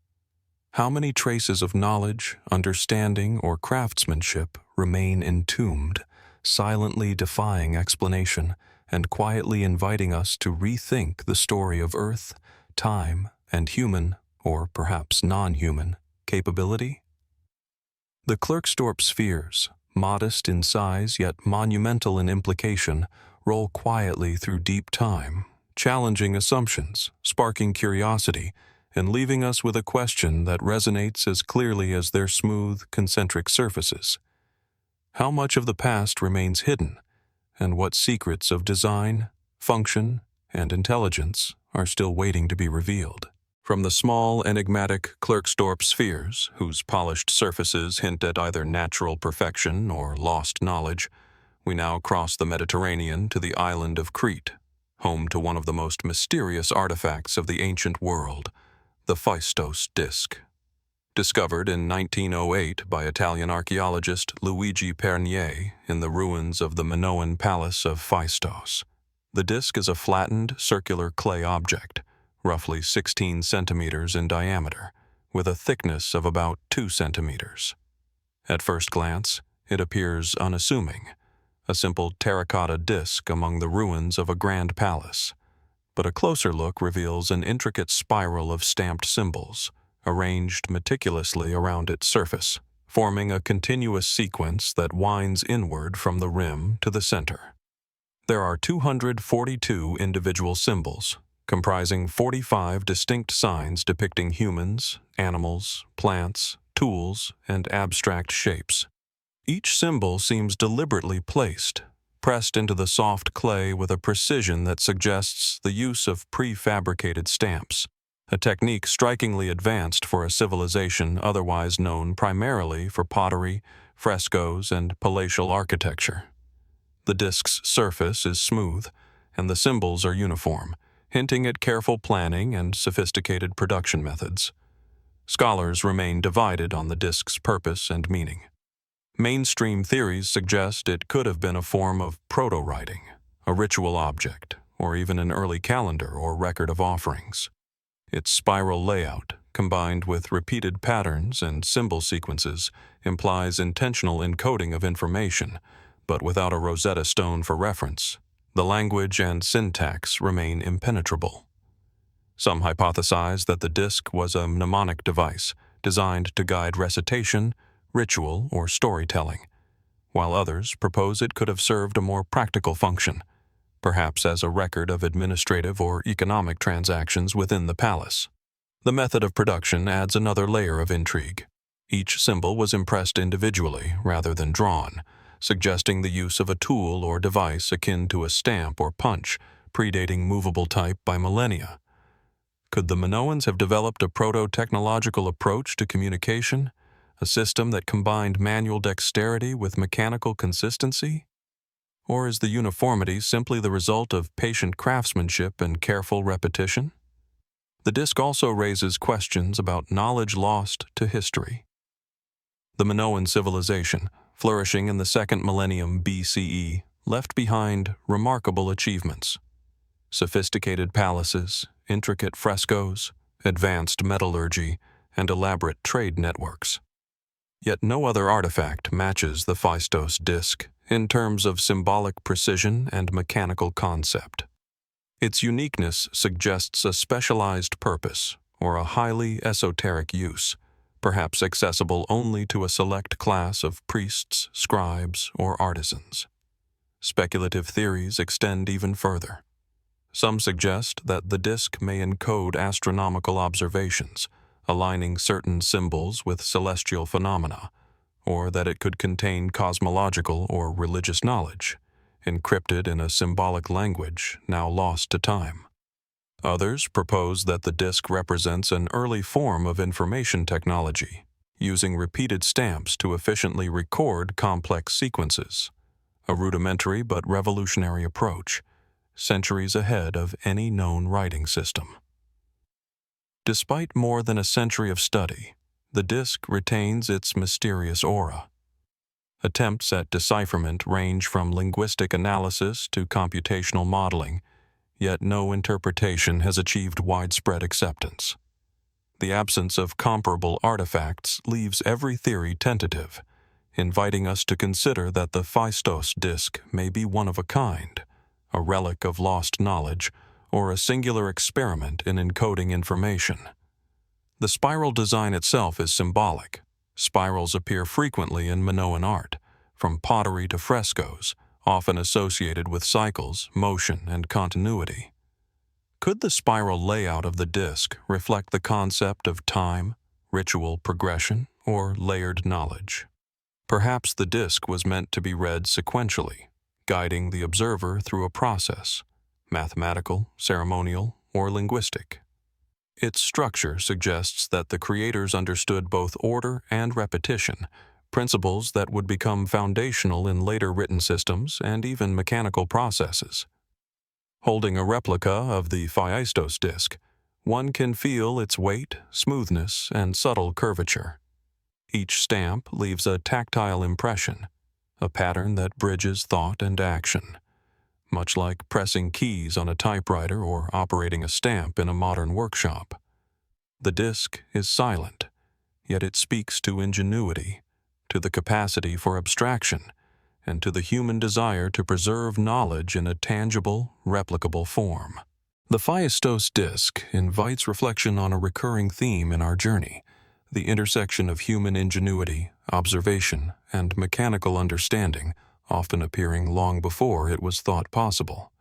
How many traces of knowledge, understanding, or craftsmanship remain entombed, silently defying explanation and quietly inviting us to rethink the story of Earth, time, and human, or perhaps non-human, capability? The Klerksdorp Spheres, modest in size yet monumental in implication, roll quietly through deep time, challenging assumptions, sparking curiosity, and leaving us with a question that resonates as clearly as their smooth, concentric surfaces. How much of the past remains hidden, and what secrets of design, function, and intelligence are still waiting to be revealed? From the small, enigmatic Klerksdorp spheres, whose polished surfaces hint at either natural perfection or lost knowledge, we now cross the Mediterranean to the island of Crete, home to one of the most mysterious artifacts of the ancient world, the Phaistos Disk. Discovered in 1908 by Italian archaeologist Luigi Pernier in the ruins of the Minoan Palace of Phaistos, the disk is a flattened, circular clay object, roughly 16 centimeters in diameter, with a thickness of about 2 centimeters. At first glance, it appears unassuming, a simple terracotta disk among the ruins of a grand palace. But a closer look reveals an intricate spiral of stamped symbols, arranged meticulously around its surface, forming a continuous sequence that winds inward from the rim to the center. There are 242 individual symbols, comprising 45 distinct signs depicting humans, animals, plants, tools, and abstract shapes. Each symbol seems deliberately placed, pressed into the soft clay with a precision that suggests the use of prefabricated stamps, a technique strikingly advanced for a civilization otherwise known primarily for pottery, frescoes, and palatial architecture. The disk's surface is smooth, and the symbols are uniform, hinting at careful planning and sophisticated production methods. Scholars remain divided on the disk's purpose and meaning. Mainstream theories suggest it could have been a form of proto-writing, a ritual object, or even an early calendar or record of offerings. Its spiral layout, combined with repeated patterns and symbol sequences, implies intentional encoding of information, but without a Rosetta Stone for reference, the language and syntax remain impenetrable. Some hypothesize that the disk was a mnemonic device designed to guide recitation, ritual, or storytelling, while others propose it could have served a more practical function, perhaps as a record of administrative or economic transactions within the palace. The method of production adds another layer of intrigue. Each symbol was impressed individually rather than drawn, suggesting the use of a tool or device akin to a stamp or punch, predating movable type by millennia. Could the Minoans have developed a proto-technological approach to communication, a system that combined manual dexterity with mechanical consistency? Or is the uniformity simply the result of patient craftsmanship and careful repetition? The disk also raises questions about knowledge lost to history. The Minoan civilization, flourishing in the 2nd millennium BCE, left behind remarkable achievements. Sophisticated palaces, intricate frescoes, advanced metallurgy, and elaborate trade networks. Yet no other artifact matches the Phaistos Disk in terms of symbolic precision and mechanical concept. Its uniqueness suggests a specialized purpose or a highly esoteric use, perhaps accessible only to a select class of priests, scribes, or artisans. Speculative theories extend even further. Some suggest that the disk may encode astronomical observations, aligning certain symbols with celestial phenomena, or that it could contain cosmological or religious knowledge, encrypted in a symbolic language now lost to time. Others propose that the disk represents an early form of information technology, using repeated stamps to efficiently record complex sequences, a rudimentary but revolutionary approach, centuries ahead of any known writing system. Despite more than a century of study, the disk retains its mysterious aura. Attempts at decipherment range from linguistic analysis to computational modeling, yet no interpretation has achieved widespread acceptance. The absence of comparable artifacts leaves every theory tentative, inviting us to consider that the Phaistos Disk may be one of a kind, a relic of lost knowledge, or a singular experiment in encoding information. The spiral design itself is symbolic. Spirals appear frequently in Minoan art, from pottery to frescoes, often associated with cycles, motion, and continuity. Could the spiral layout of the disk reflect the concept of time, ritual progression, or layered knowledge? Perhaps the disk was meant to be read sequentially, guiding the observer through a process, mathematical, ceremonial, or linguistic. Its structure suggests that the creators understood both order and repetition, principles that would become foundational in later written systems and even mechanical processes. Holding a replica of the Phaistos Disk, one can feel its weight, smoothness, and subtle curvature. Each stamp leaves a tactile impression, a pattern that bridges thought and action, much like pressing keys on a typewriter or operating a stamp in a modern workshop. The disk is silent, yet it speaks to ingenuity, to the capacity for abstraction, and to the human desire to preserve knowledge in a tangible, replicable form. The Phaistos Disk invites reflection on a recurring theme in our journey, the intersection of human ingenuity, observation, and mechanical understanding, often appearing long before it was thought possible.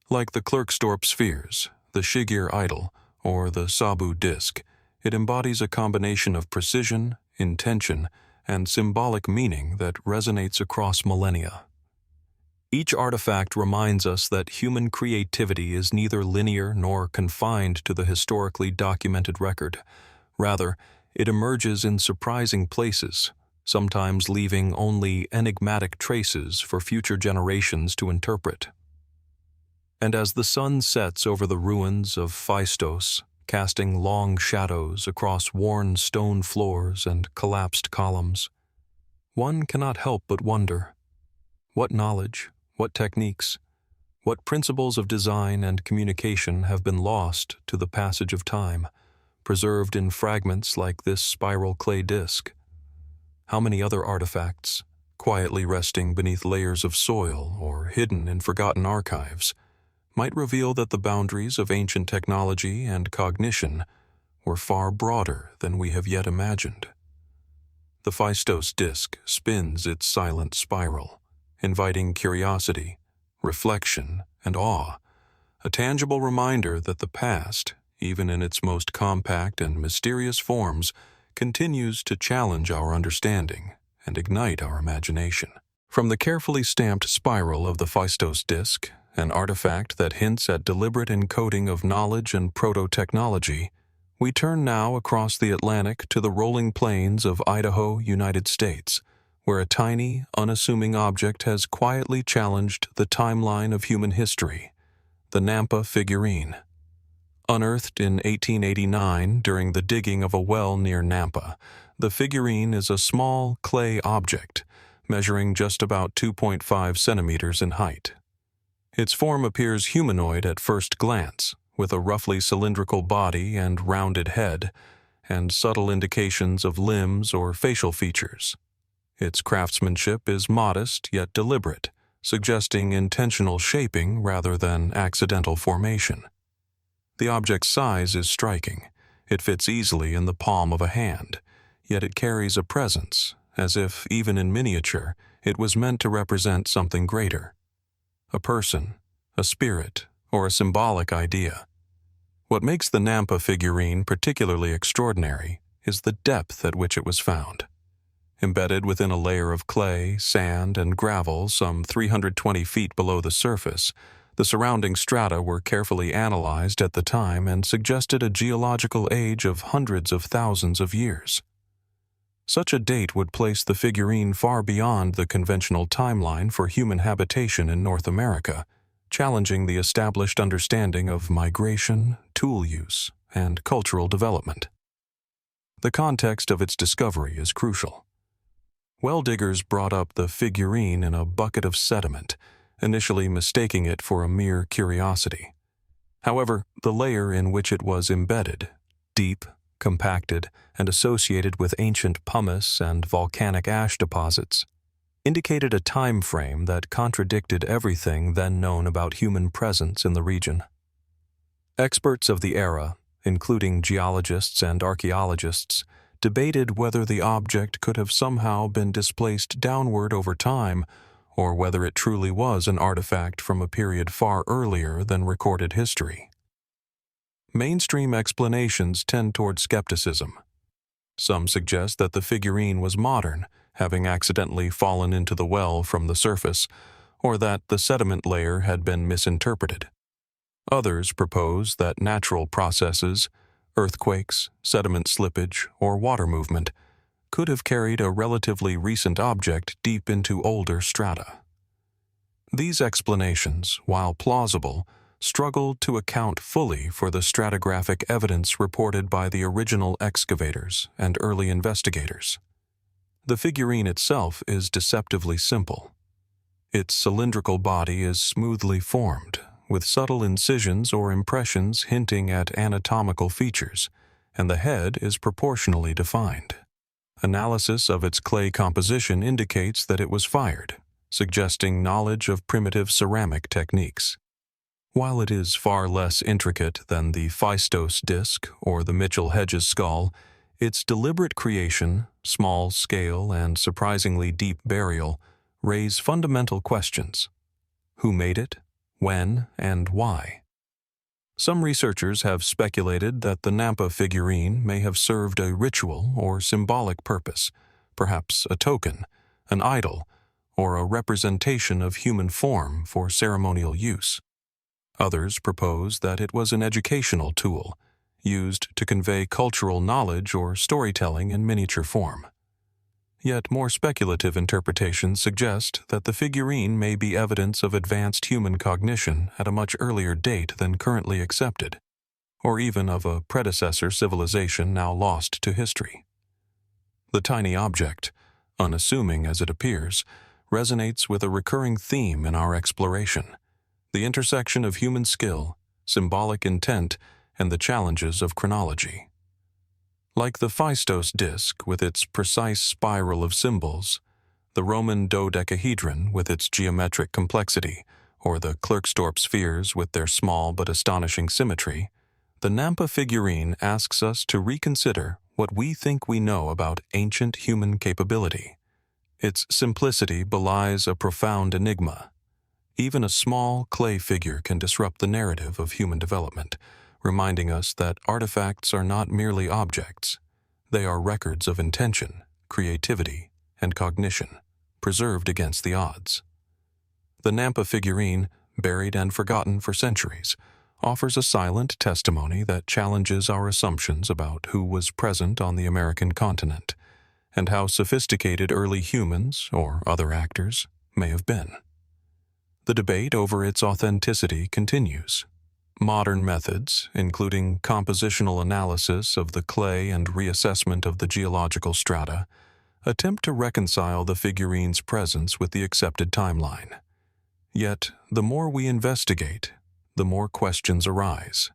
Like the Klerksdorp Spheres, the Shigir Idol, or the Sabu Disk, it embodies a combination of precision, intention, and symbolic meaning that resonates across millennia. Each artifact reminds us that human creativity is neither linear nor confined to the historically documented record. Rather, it emerges in surprising places, sometimes leaving only enigmatic traces for future generations to interpret. And as the sun sets over the ruins of Phaistos, casting long shadows across worn stone floors and collapsed columns, one cannot help but wonder, what knowledge, what techniques, what principles of design and communication have been lost to the passage of time, preserved in fragments like this spiral clay disk? How many other artifacts, quietly resting beneath layers of soil or hidden in forgotten archives, might reveal that the boundaries of ancient technology and cognition were far broader than we have yet imagined? The Phaistos Disk spins its silent spiral, inviting curiosity, reflection, and awe, a tangible reminder that the past, even in its most compact and mysterious forms, continues to challenge our understanding and ignite our imagination. From the carefully stamped spiral of the Phaistos Disk, an artifact that hints at deliberate encoding of knowledge and proto-technology, we turn now across the Atlantic to the rolling plains of Idaho, United States, where a tiny, unassuming object has quietly challenged the timeline of human history, the Nampa Figurine. Unearthed in 1889 during the digging of a well near Nampa, the figurine is a small clay object, measuring just about 2.5 centimeters in height. Its form appears humanoid at first glance, with a roughly cylindrical body and rounded head, and subtle indications of limbs or facial features. Its craftsmanship is modest yet deliberate, suggesting intentional shaping rather than accidental formation. The object's size is striking. It fits easily in the palm of a hand, yet it carries a presence, as if, even in miniature, it was meant to represent something greater. A person, a spirit, or a symbolic idea. What makes the Nampa figurine particularly extraordinary is the depth at which it was found. Embedded within a layer of clay, sand, and gravel some 320 feet below the surface, The surrounding strata were carefully analyzed at the time and suggested a geological age of hundreds of thousands of years. Such a date would place the figurine far beyond the conventional timeline for human habitation in North America, challenging the established understanding of migration, tool use, and cultural development. The context of its discovery is crucial. Well diggers brought up the figurine in a bucket of sediment, initially mistaking it for a mere curiosity. However, the layer in which it was embedded, deep, compacted, and associated with ancient pumice and volcanic ash deposits, indicated a time frame that contradicted everything then known about human presence in the region. Experts of the era, including geologists and archaeologists, debated whether the object could have somehow been displaced downward over time, or whether it truly was an artifact from a period far earlier than recorded history. Mainstream explanations tend toward skepticism. Some suggest that the figurine was modern, having accidentally fallen into the well from the surface, or that the sediment layer had been misinterpreted. Others propose that natural processes, earthquakes, sediment slippage, or water movement, could have carried a relatively recent object deep into older strata. These explanations, while plausible, struggled to account fully for the stratigraphic evidence reported by the original excavators and early investigators. The figurine itself is deceptively simple. Its cylindrical body is smoothly formed, with subtle incisions or impressions hinting at anatomical features, and the head is proportionally defined. Analysis of its clay composition indicates that it was fired, suggesting knowledge of primitive ceramic techniques. While it is far less intricate than the Phaistos Disk or the Mitchell-Hedges skull, its deliberate creation, small scale, and surprisingly deep burial raise fundamental questions. Who made it? When? And why? Some researchers have speculated that the Nampa figurine may have served a ritual or symbolic purpose, perhaps a token, an idol, or a representation of human form for ceremonial use. Others propose that it was an educational tool, used to convey cultural knowledge or storytelling in miniature form. Yet more speculative interpretations suggest that the figurine may be evidence of advanced human cognition at a much earlier date than currently accepted, or even of a predecessor civilization now lost to history. The tiny object, unassuming as it appears, resonates with a recurring theme in our exploration: the intersection of human skill, symbolic intent, and the challenges of chronology. Like the Phaistos Disk with its precise spiral of symbols, the Roman Dodecahedron with its geometric complexity, or the Klerksdorp Spheres with their small but astonishing symmetry, the Nampa figurine asks us to reconsider what we think we know about ancient human capability. Its simplicity belies a profound enigma. Even a small clay figure can disrupt the narrative of human development, reminding us that artifacts are not merely objects. They are records of intention, creativity, and cognition, preserved against the odds. The Nampa figurine, buried and forgotten for centuries, offers a silent testimony that challenges our assumptions about who was present on the American continent, and how sophisticated early humans, or other actors, may have been. The debate over its authenticity continues. Modern methods, including compositional analysis of the clay and reassessment of the geological strata, attempt to reconcile the figurine's presence with the accepted timeline. Yet, the more we investigate, the more questions arise.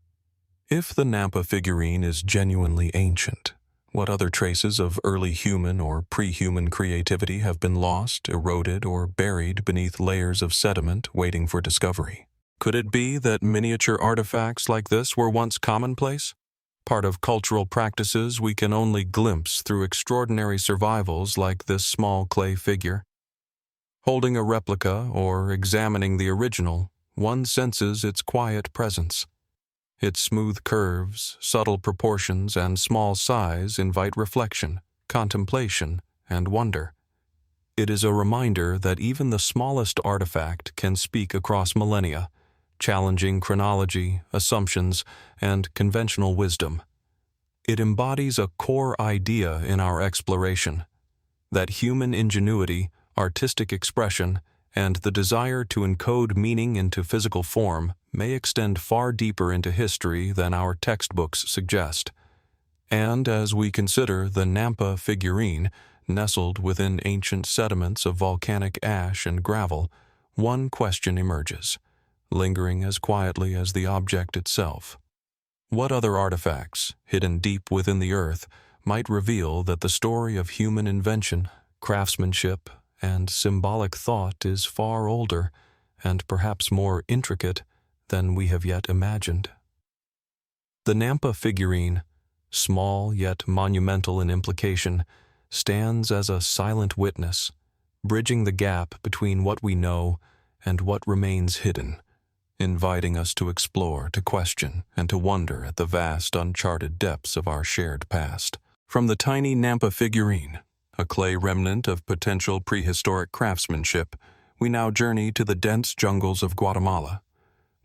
If the Nampa figurine is genuinely ancient, what other traces of early human or pre-human creativity have been lost, eroded, or buried beneath layers of sediment waiting for discovery? Could it be that miniature artifacts like this were once commonplace? Part of cultural practices we can only glimpse through extraordinary survivals like this small clay figure. Holding a replica or examining the original, one senses its quiet presence. Its smooth curves, subtle proportions, and small size invite reflection, contemplation, and wonder. It is a reminder that even the smallest artifact can speak across millennia, challenging chronology, assumptions, and conventional wisdom. It embodies a core idea in our exploration, that human ingenuity, artistic expression, and the desire to encode meaning into physical form may extend far deeper into history than our textbooks suggest. And as we consider the Nampa Figurine, nestled within ancient sediments of volcanic ash and gravel, one question emerges, lingering as quietly as the object itself. What other artifacts, hidden deep within the earth, might reveal that the story of human invention, craftsmanship, and symbolic thought is far older and perhaps more intricate than we have yet imagined? The Nampa Figurine, small yet monumental in implication, stands as a silent witness, bridging the gap between what we know and what remains hidden, inviting us to explore, to question, and to wonder at the vast, uncharted depths of our shared past. From the tiny Nampa Figurine, a clay remnant of potential prehistoric craftsmanship, we now journey to the dense jungles of Guatemala,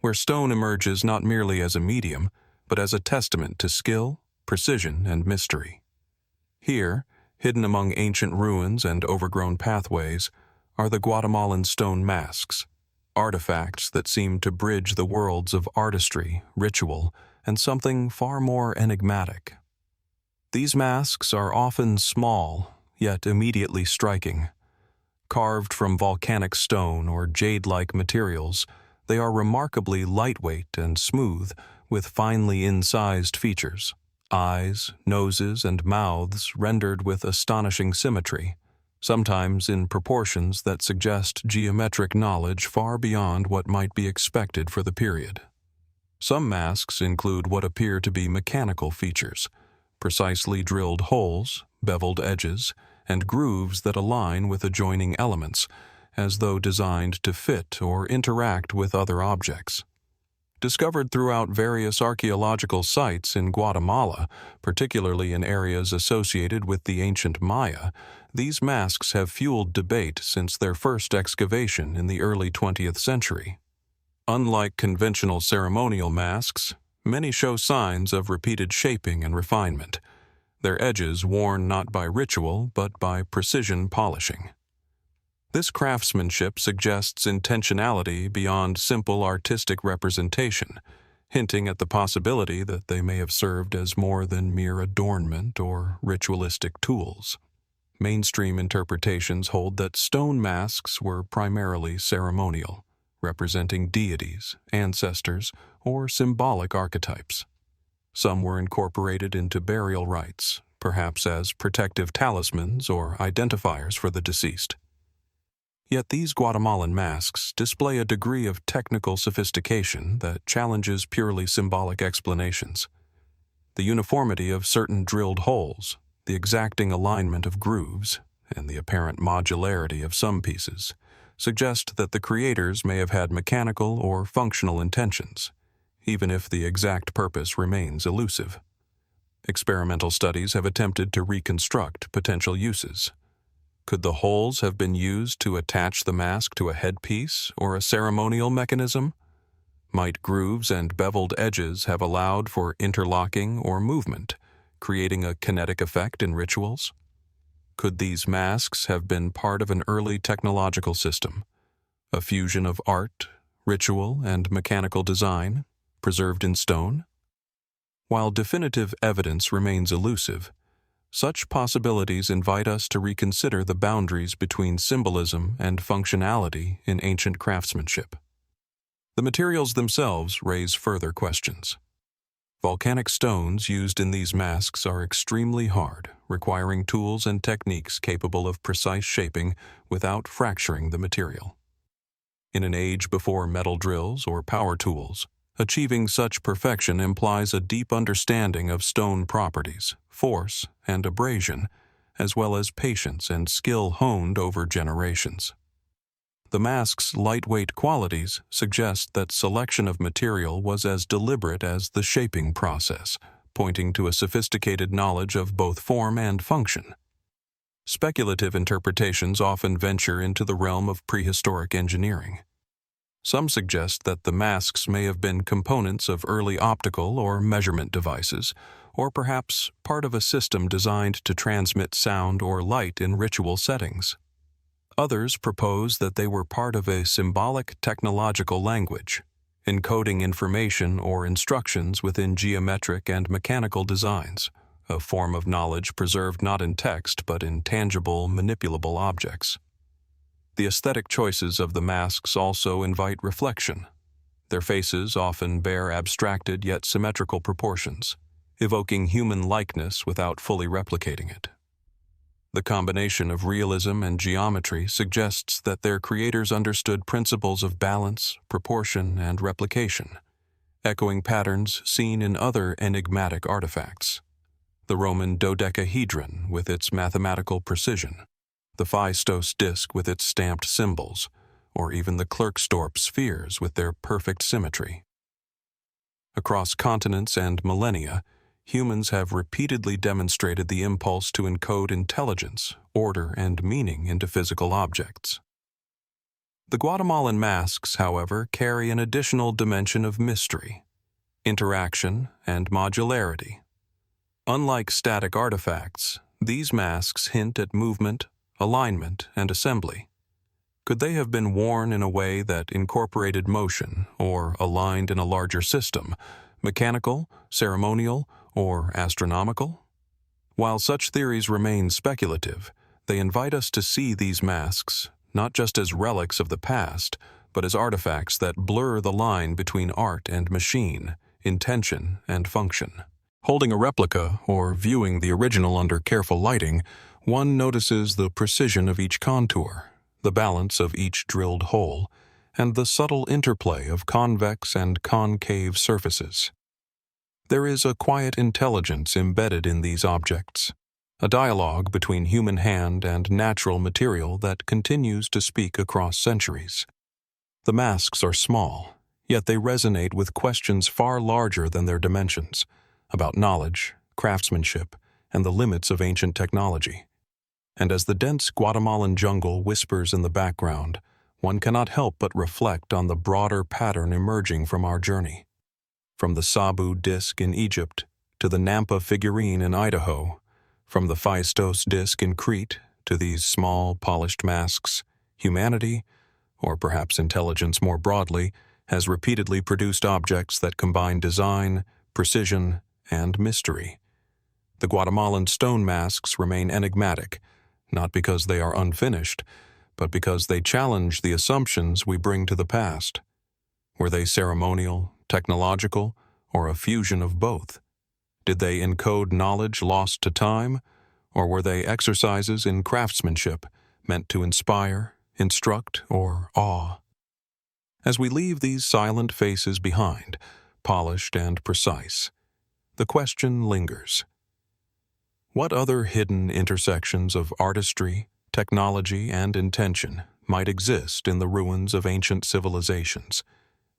where stone emerges not merely as a medium, but as a testament to skill, precision, and mystery. Here, hidden among ancient ruins and overgrown pathways, are the Guatemalan stone masks, artifacts that seem to bridge the worlds of artistry, ritual, and something far more enigmatic. These masks are often small, yet immediately striking. Carved from volcanic stone or jade-like materials, they are remarkably lightweight and smooth, with finely incised features. Eyes, noses, and mouths rendered with astonishing symmetry, sometimes in proportions that suggest geometric knowledge far beyond what might be expected for the period. Some masks include what appear to be mechanical features, precisely drilled holes, beveled edges, and grooves that align with adjoining elements, as though designed to fit or interact with other objects. Discovered throughout various archaeological sites in Guatemala, particularly in areas associated with the ancient Maya, these masks have fueled debate since their first excavation in the early 20th century. Unlike conventional ceremonial masks, many show signs of repeated shaping and refinement, their edges worn not by ritual but by precision polishing. This craftsmanship suggests intentionality beyond simple artistic representation, hinting at the possibility that they may have served as more than mere adornment or ritualistic tools. Mainstream interpretations hold that stone masks were primarily ceremonial, representing deities, ancestors, or symbolic archetypes. Some were incorporated into burial rites, perhaps as protective talismans or identifiers for the deceased. Yet these Guatemalan masks display a degree of technical sophistication that challenges purely symbolic explanations. The uniformity of certain drilled holes, the exacting alignment of grooves, and the apparent modularity of some pieces suggest that the creators may have had mechanical or functional intentions, even if the exact purpose remains elusive. Experimental studies have attempted to reconstruct potential uses. Could the holes have been used to attach the mask to a headpiece or a ceremonial mechanism? Might grooves and beveled edges have allowed for interlocking or movement, creating a kinetic effect in rituals? Could these masks have been part of an early technological system, a fusion of art, ritual, and mechanical design, preserved in stone? While definitive evidence remains elusive, such possibilities invite us to reconsider the boundaries between symbolism and functionality in ancient craftsmanship. The materials themselves raise further questions. Volcanic stones used in these masks are extremely hard, requiring tools and techniques capable of precise shaping without fracturing the material. In an age before metal drills or power tools, achieving such perfection implies a deep understanding of stone properties, force, and abrasion, as well as patience and skill honed over generations. The mask's lightweight qualities suggest that selection of material was as deliberate as the shaping process, pointing to a sophisticated knowledge of both form and function. Speculative interpretations often venture into the realm of prehistoric engineering. Some suggest that the masks may have been components of early optical or measurement devices, or perhaps part of a system designed to transmit sound or light in ritual settings. Others propose that they were part of a symbolic technological language, encoding information or instructions within geometric and mechanical designs, a form of knowledge preserved not in text but in tangible, manipulable objects. The aesthetic choices of the masks also invite reflection. Their faces often bear abstracted yet symmetrical proportions, evoking human likeness without fully replicating it. The combination of realism and geometry suggests that their creators understood principles of balance, proportion, and replication, echoing patterns seen in other enigmatic artifacts. The Roman Dodecahedron with its mathematical precision, the Phaistos Disk with its stamped symbols, or even the Klerksdorp Spheres with their perfect symmetry. Across continents and millennia, humans have repeatedly demonstrated the impulse to encode intelligence, order, and meaning into physical objects. The Guatemalan masks, however, carry an additional dimension of mystery, interaction, and modularity. Unlike static artifacts, these masks hint at movement, alignment, and assembly. Could they have been worn in a way that incorporated motion or aligned in a larger system, mechanical, ceremonial, or astronomical? While such theories remain speculative, they invite us to see these masks not just as relics of the past, but as artifacts that blur the line between art and machine, intention and function. Holding a replica or viewing the original under careful lighting, one notices the precision of each contour, the balance of each drilled hole, and the subtle interplay of convex and concave surfaces. There is a quiet intelligence embedded in these objects, a dialogue between human hand and natural material that continues to speak across centuries. The masks are small, yet they resonate with questions far larger than their dimensions, about knowledge, craftsmanship, and the limits of ancient technology. And as the dense Guatemalan jungle whispers in the background, one cannot help but reflect on the broader pattern emerging from our journey. From the Sabu Disk in Egypt to the Nampa Figurine in Idaho, from the Phaistos Disk in Crete to these small, polished masks, humanity, or perhaps intelligence more broadly, has repeatedly produced objects that combine design, precision, and mystery. The Guatemalan stone masks remain enigmatic, not because they are unfinished, but because they challenge the assumptions we bring to the past. Were they ceremonial, technological, or a fusion of both? Did they encode knowledge lost to time, or were they exercises in craftsmanship meant to inspire, instruct, or awe? As we leave these silent faces behind, polished and precise, the question lingers. What other hidden intersections of artistry, technology, and intention might exist in the ruins of ancient civilizations,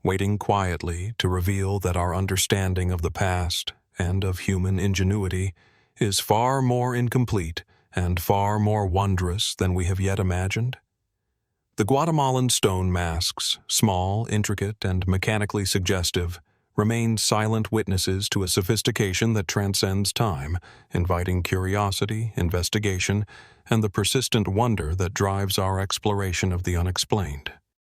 waiting quietly to reveal that our understanding of the past and of human ingenuity is far more incomplete and far more wondrous than we have yet imagined? The Guatemalan stone masks, small, intricate, and mechanically suggestive, remain silent witnesses to a sophistication that transcends time, inviting curiosity, investigation, and the persistent wonder that drives our exploration of the unexplained.